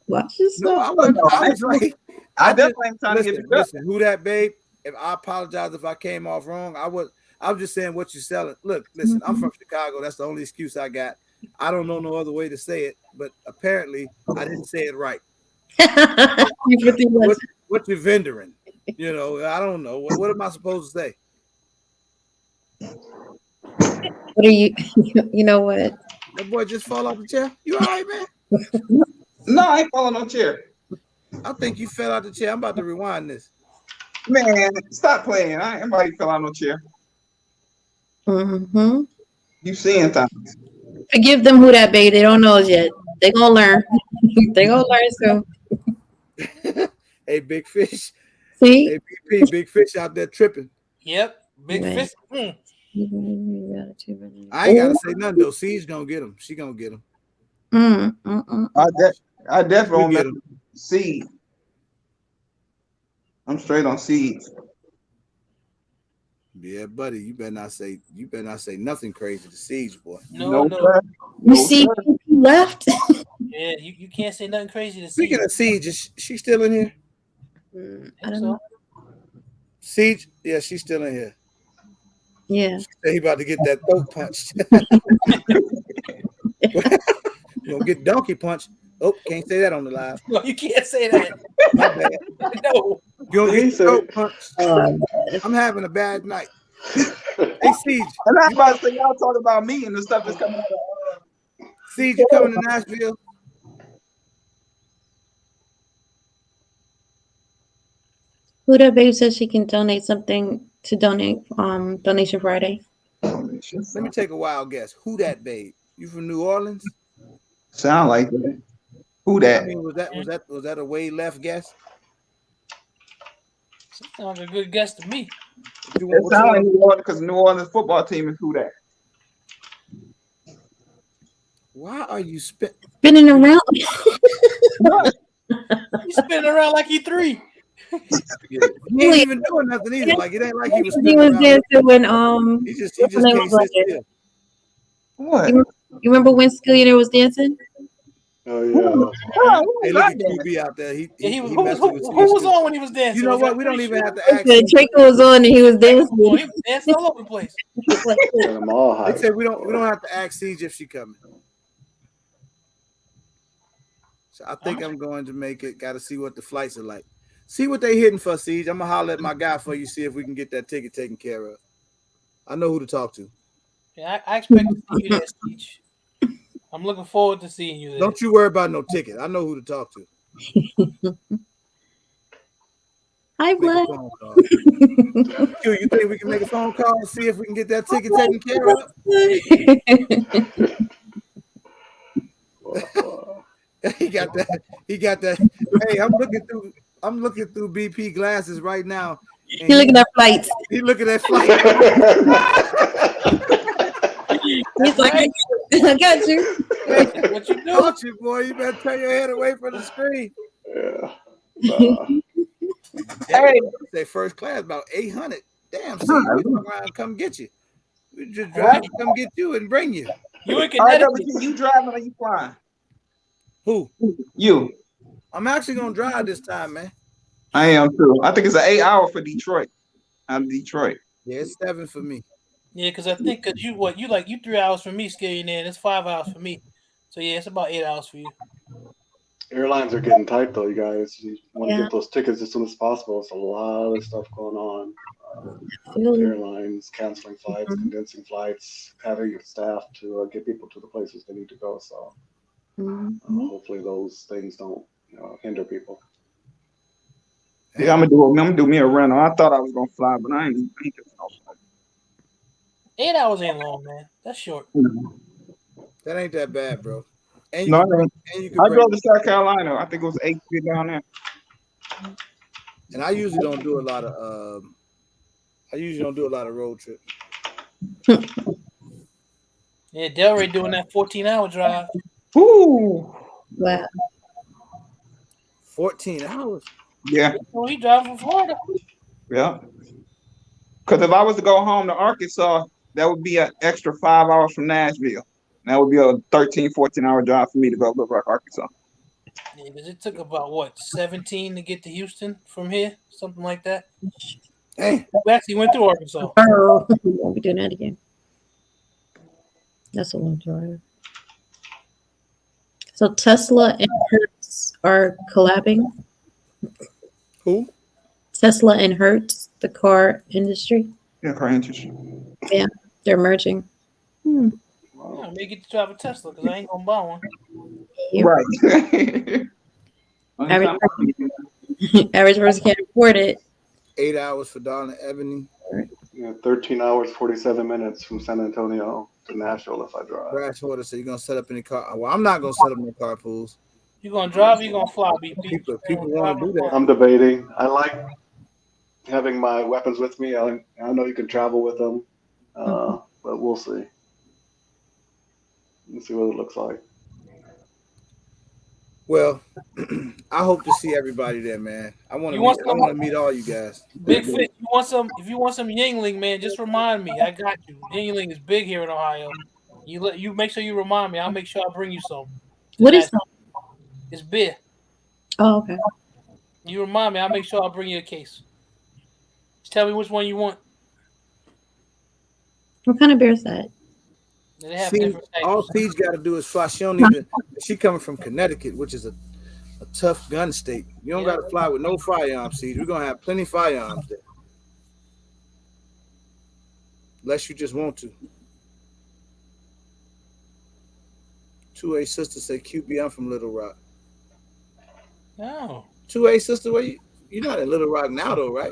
Watch this. No, I was like, I definitely ain't trying to get listen, who that babe? If I apologize if I came off wrong, I was just saying what you're selling. Look, listen, I'm from Chicago. That's the only excuse I got. I don't know no other way to say it, but apparently I didn't say it right. What you vendoring? You know, I don't know. What am I supposed to say? What are you? You know what? That boy just fall off the chair. You all right, man? No, I ain't falling on chair. I think you fell out the chair. I'm about to rewind this. Man, stop playing. I ain't nobody fell out no chair. Mm-hmm. You seeing things. Forgive them who that baby. They don't know it yet. They gonna learn. They gonna learn soon. Hey, big fish. See? Hey, BP, big fish out there tripping. Yep, big fish. I ain't gotta say nothing though. Siege gonna get him. She gonna get him. I definitely won't get him. Seed. I'm straight on seeds. Yeah, buddy, you better not say nothing crazy to Siege, boy. No. You see, he left. Yeah, you can't say nothing crazy to Speaking of Siege, is she still in here? I don't know. Siege, yeah, she's still in here. Yeah. He about to get that throat punched. You gonna get donkey punched. Oh, can't say that on the live. No, you can't say that. My bad. No. You gonna get throat punched. I'm having a bad night. Hey, Siege. And I'm about to say, y'all talk about me and the stuff that's coming out of Siege, you coming to Nashville? Who that baby says she can donate something to Donation Friday. Let me take a wild guess. Who that babe? You from New Orleans? Sound like that. Who that? I mean, was that a way left guess? Sounds like a good guess to me. It sounds like New Orleans because New Orleans football team is who that. Why are you spinning around? You spinning around like you 3. He ain't even doing nothing either. Like it ain't like he was. He was dancing when he just can't sit still. What? You remember when Skillionaire was dancing? Oh yeah. Hey, look at QB out there. Who was on when he was dancing? You know what? We don't even have to ask. Draco was on and he was dancing. Oh, he was dancing all over the place. They said we don't have to ask Siege if she coming. So I think I'm going to make it. Got to see what the flights are like. See what they hitting for, Siege. I'm gonna holler at my guy for you. See if we can get that ticket taken care of. I know who to talk to. Yeah, I expect to see you there, Siege. I'm looking forward to seeing you there. Don't you worry about no ticket. I know who to talk to. Hi, Black. You think we can make a phone call and see if we can get that ticket taken care of? He got that. He got that. Hey, I'm looking through BP glasses right now. He's looking at flights. He's looking at flights. He's like, I got you. What you do? Watch it, boy. You better turn your head away from the screen. Yeah. Hey, say first class about 800. Damn, see, we around come get you. We just drive to come get you and bring you. You in Connecticut? You driving or you flying? Who? You. I'm actually gonna drive this time, man. I am too. I think it's an 8 hour for Detroit. I'm Detroit. Yeah, it's 7 for me. Yeah, because I think you 3 hours for me, getting in. It's 5 hours for me. So yeah, it's about 8 hours for you. Airlines are getting tight though, you guys. You want to get those tickets as soon as possible. It's a lot of stuff going on. Airlines canceling flights, condensing flights, having staff to get people to the places they need to go. So hopefully those things don't hinder people. Yeah, I'm gonna do me a rental. I thought I was gonna fly, but I ain't getting no flight. 8 hours ain't long, man. That's short. That ain't that bad, bro. And I drove to South Carolina. I think it was 8 feet down there. And I usually don't do a lot of road trips. Yeah, Delray doing that 14-hour drive. Ooh. Wow. 14 hours. Yeah. So he driving from Florida. Yeah. Because if I was to go home to Arkansas, that would be an extra 5 hours from Nashville. That would be a 13, 14-hour drive for me to go to Little Rock, Arkansas. Yeah, because it took about 17 to get to Houston from here, something like that. Hey, we actually went through Arkansas. Oh, we won't be doing that again. That's a long drive. So Tesla and Hertz are collabing. Who? Tesla and Hertz, the car industry. Yeah, car industry. Yeah, they're merging. I may get to drive a Tesla because I ain't gonna buy one. Yep. Right. Average person can't afford it. 8 hours for Donna Ebony. Yeah, 13 hours, 47 minutes from San Antonio to Nashville if I drive. Crash order, so you're gonna set up any car. Well, I'm not gonna set up no carpools. You gonna drive or you gonna fly, BP? People want to do that. I'm debating. I like having my weapons with me. I know you can travel with them, but we'll see. Let's see what it looks like. Well, I hope to see everybody there, man. I want to meet all you guys. Big Fish, if you want some Yingling, man, just remind me. I got you. Yingling is big here in Ohio. You make sure you remind me. I'll make sure I bring you some. What is that? It's beer. Oh, okay. You remind me. I'll make sure I'll bring you a case. Just tell me which one you want. What kind of beer is that? They have See, all Siege got to do is fly. She don't need to. She coming from Connecticut, which is a tough gun state. You don't got to fly with no firearms, Siege. We're gonna have plenty of firearms there, unless you just want to. 2A sister say, "QB, I'm from Little Rock." No. 2A sister, where you're not in Little Rock now, though, right?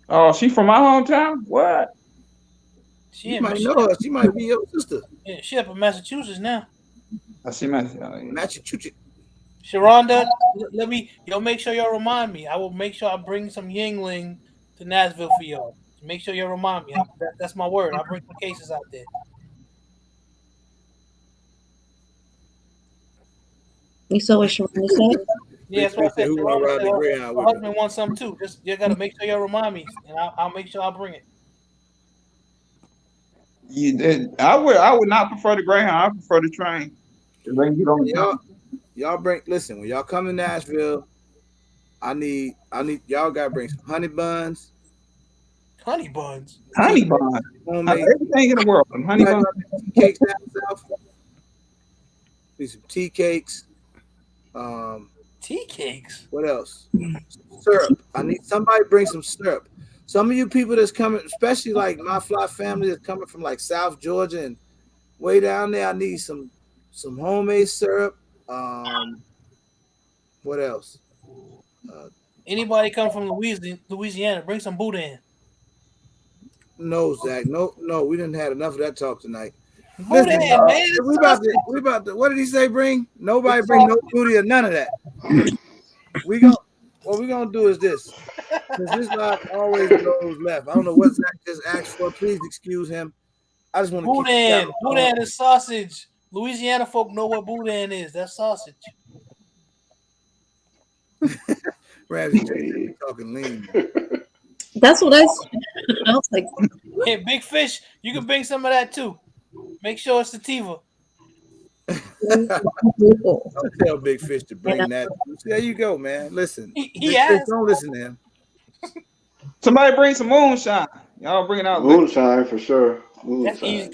Oh, she from my hometown? What? You might know her. She might be your sister. Yeah, she up in Massachusetts now. I see Massachusetts. Sharonda, make sure y'all remind me. I will make sure I bring some Yingling to Nashville for y'all. Make sure y'all remind me. That's my word. I'll bring some cases out there. You saw what Sharonda said? Yeah, that's what I said. My husband wants some too. Just you gotta make sure y'all remind me, and I'll make sure I'll bring it. You did. I would not prefer the Greyhound. I prefer the train. Y'all bring. Listen, when y'all come to Nashville, I need y'all gotta bring some honey buns. Honey buns. Honey buns. Everything in the world. Honey buns. Tea cakes down south. Need some tea cakes. Tea cakes. What else? Syrup. I need somebody bring some syrup. Some of you people that's coming, especially like my fly family that's coming from like South Georgia and way down there, I need some homemade syrup. What else? Anybody come from Louisiana, bring some boudin. No, Zach. No, we didn't have enough of that talk tonight. Boudin, listen, man. We about to. What did he say? Bring nobody. Bring no booty or none of that. What we gonna do is this. Because this live always goes left. I don't know what Zach just asked for. Please excuse him. I just want to keep boudin is sausage. Louisiana folk know what boudin is. That's sausage. Ramsey talking lean. That's what I was like. Hey, Big Fish, you can bring some of that too. Make sure it's sativa. Don't tell Big Fish to bring that. There you go, man. Listen, he asked. Don't listen to him. Somebody bring some moonshine. Y'all bring it out. Moonshine for sure. Moonshine.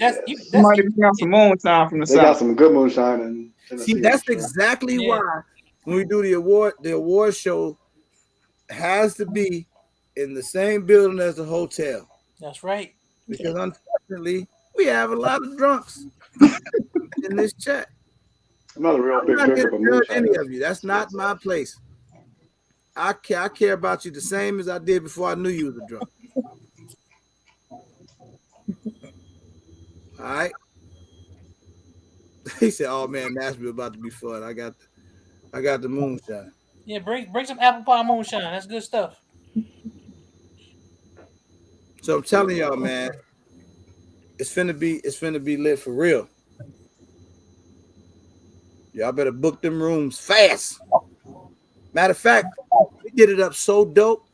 Somebody bring out some moonshine from the South. South. They got some good moonshine in Tennessee. See, that's exactly why when we do the award show has to be in the same building as the hotel. That's right. Because unfortunately, we have a lot of drunks in this chat. I'm not a real big drinker of moonshine. Any of you. That's not my place. I care about you the same as I did before I knew you was a drunk. All right. He said, "Oh man, Nashville about to be fun. I got the moonshine." Yeah, bring some apple pie moonshine. That's good stuff. So I'm telling y'all, man, it's finna be lit for real. Y'all better book them rooms fast. Matter of fact, we did it up so dope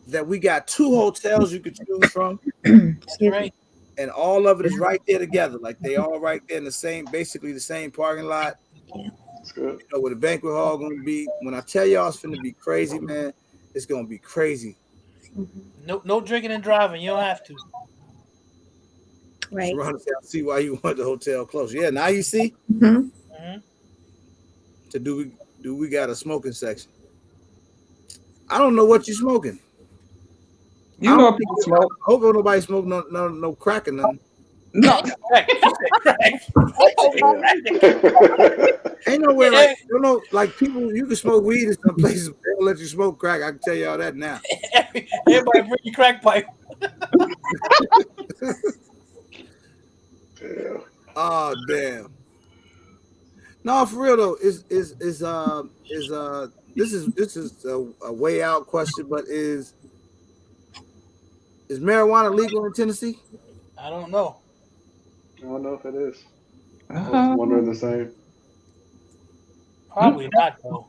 that we got 2 hotels you could choose from. Right. And all of it is right there together. Like they all right there in basically the same parking lot. That's good. You know where the banquet hall gonna be. When I tell y'all it's gonna be crazy, man, it's gonna be crazy. No drinking and driving. You don't have to. Right. So see why you want the hotel close. Yeah, now you see. Mm-hmm. So do we got a smoking section? I don't know what you're smoking. You know people smoke. I hope nobody smoke no crack or nothing. No. Ain't nowhere like like people. You can smoke weed in some places. They don't let you smoke crack. I can tell y'all that now. Everybody bring your crack pipe. Oh damn. No, for real though. This is a way out question, but is marijuana legal in Tennessee? I don't know. I don't know if it is. I was wondering the same. Probably not though.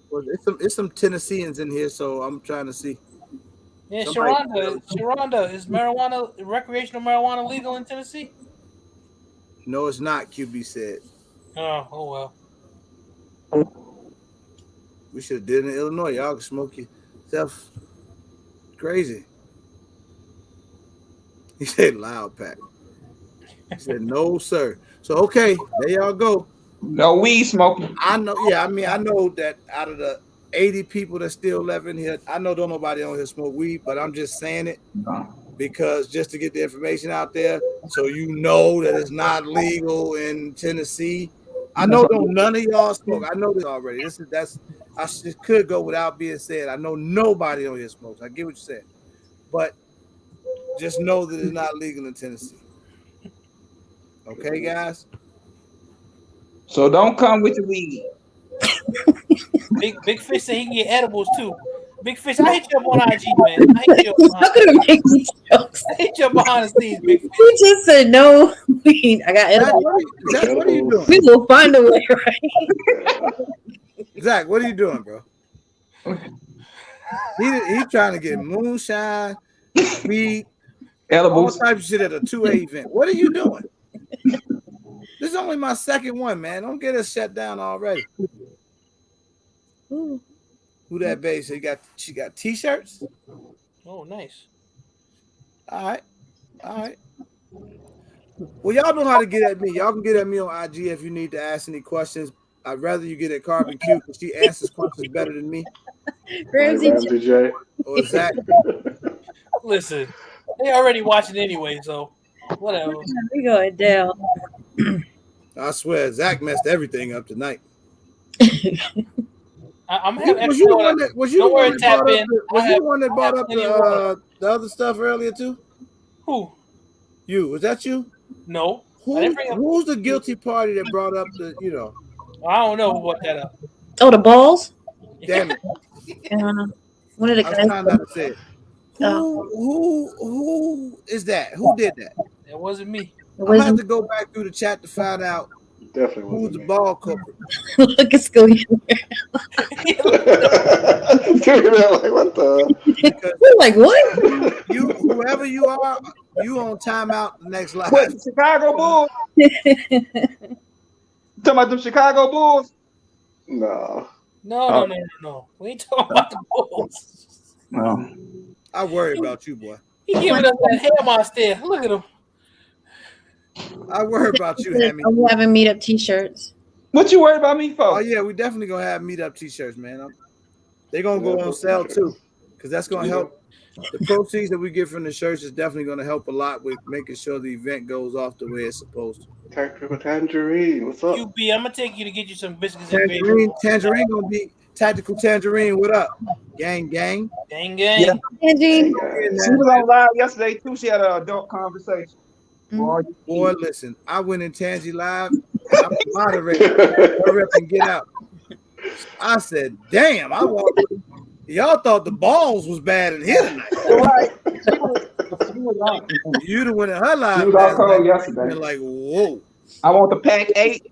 Well, it's some Tennesseans in here, so I'm trying to see. Yeah, Sharonda, is recreational marijuana legal in Tennessee? No, it's not. QB said. Oh well. We should have did it in Illinois. Y'all can smoke yourself crazy. He said loud pack. He said no, sir. So okay, there y'all go. No weed smoking. I know. Yeah, I mean, I know that out of the 80 people that still left in here, I know don't nobody on here smoke weed, but I'm just saying it because just to get the information out there, so you know that it's not legal in Tennessee. I know none of y'all smoke. I know this already. I just could go without being said. I know nobody on here smokes. I get what you said, but just know that it's not legal in Tennessee. Okay, guys. So don't come with your weed. Big Fish said he can get edibles too. Big Fish, I hit you up on IG, man. I hit you up behind the scenes, Big Fish. He just said no weed. I got edibles. Zach, what are you doing? We will find a way, right? Zach, what are you doing, bro? He's trying to get moonshine, weed, edibles, all types of shit at a 2A event. What are you doing? This is only my second one, man. Don't get us shut down already. Who that babe? So she got t-shirts? Oh, nice. All right. Well, y'all know how to get at me. Y'all can get at me on IG if you need to ask any questions. I'd rather you get at Carbon Q because she answers questions better than me. Ramsey J. Or Zach. Listen, they already watching anyway, so whatever. We going down. I swear, Zach messed everything up tonight. I'm having Was you the one that brought up the other stuff earlier too? Who? You? Was that you? No. Who's the guilty party that brought up the? I don't know who brought that up. Oh, the balls. Damn it! One of the I was guys. trying not to say it. Who is that? Who did that? It wasn't me. I have to go back through the chat to find out who's the ball culprit. Look at school. Like, what the? Like what? Whoever you are, you on timeout the next live. What, Chicago Bulls? Talking about the Chicago Bulls? No. No. We ain't talking about the Bulls. No. I worry about you, boy. He giving us that ham on stare. Look at him. I worry about you, Hammy. I'm having Meetup t-shirts. What you worried about me for? Oh yeah, we definitely gonna have Meetup t-shirts, man. They're gonna go on sale too, because that's gonna help. The proceeds that we get from the shirts is definitely gonna help a lot with making sure the event goes off the way it's supposed to. Tactical Tangerine, what's up? QB, I'm gonna take you to get you some biscuits. Tangerine gonna be Tactical Tangerine. What up, gang? Yeah. Tangerine. She was on live yesterday too. She had an adult conversation. Boy, listen, I went in Tangy live. I'm a moderator. Hurry up and get out. I said, damn, y'all thought the balls was bad in here tonight. You'd have went in her live. She was all cold yesterday. Like, whoa. I want the pack 8.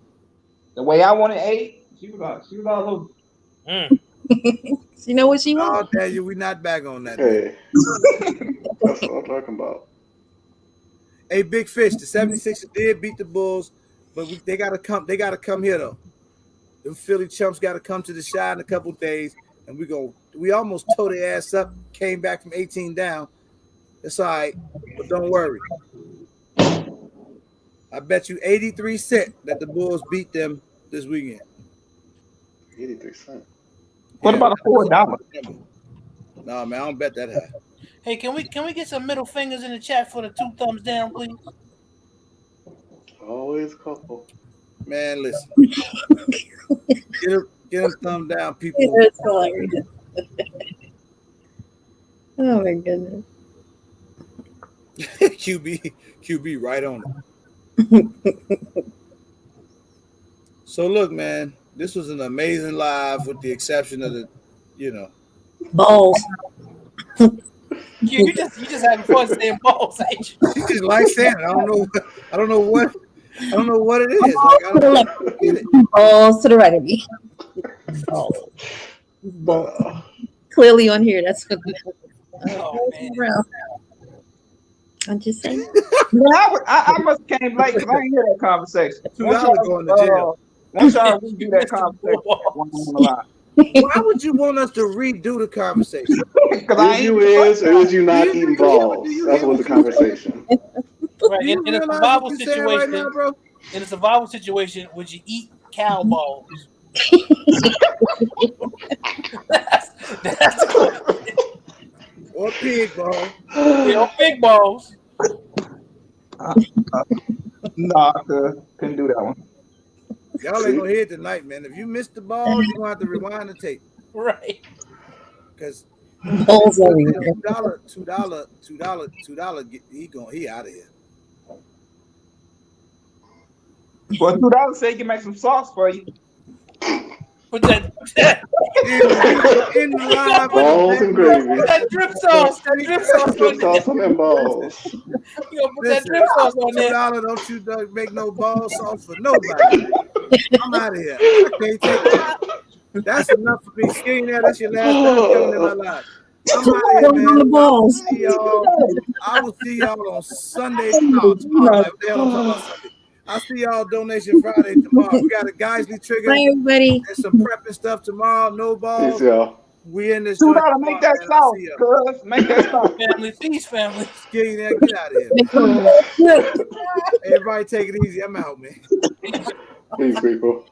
The way I wanted 8. She was all over. You know what she wants? I'll tell you, we not back on that. Hey. That's what I'm talking about. Hey, Big Fish, the 76ers did beat the Bulls, but they gotta come. They gotta come here though. Them Philly chumps gotta come to the Shy in a couple days, and we almost tore their ass up. Came back from 18 down. It's all right, but don't worry. I bet you 83 cents that the Bulls beat them this weekend. 83 cents. What about a $4? No, man, I don't bet that high. Hey, can we get some middle fingers in the chat for the 2 thumbs down, please? Always a couple. Man, listen. Get a thumb down, people. It's hilarious. Oh my goodness. QB right on it. So look, man, this was an amazing live with the exception of the, balls. You just having fun saying balls, ain't you? You just like saying it. I don't know what it is. Balls to the right of me. Balls. Clearly on here. That's what I'm just saying. I must have came late because I didn't hear that conversation. Once y'all redo that conversation, why would you want us to redo the conversation? Is you not eating balls? That was the conversation. Right. In a survival situation, right now, bro? In a survival situation, would you eat cow balls? that's or pig balls. Yeah, or pig balls. No, I couldn't do that one. Y'all ain't gonna hear it tonight, man. If you missed the ball, you're gonna have to rewind the tape. Right. Because balls over here. $2, he out of here. Well, $2 say you can make some sauce for you. Put that in the live balls and gravy. Put that drip sauce. That drip sauce on there. And balls. You gonna put that drip sauce on there. $2, don't you make no ball sauce for nobody. I'm out of here. I can't take it. That's enough for me. Seeing that, that's your last time coming in my life. I'm out of here, man. I will see y'all on Sunday. Tomorrow. I'll see y'all Donation Friday tomorrow. We got a Geisley trigger. Bye, everybody. And some prepping stuff tomorrow. No balls. Peace, y'all. We in this. $2 make that sauce, cuz. Make that sauce. Family feast, family. Get out of here. Everybody take it easy. I'm out, man. Peace, people.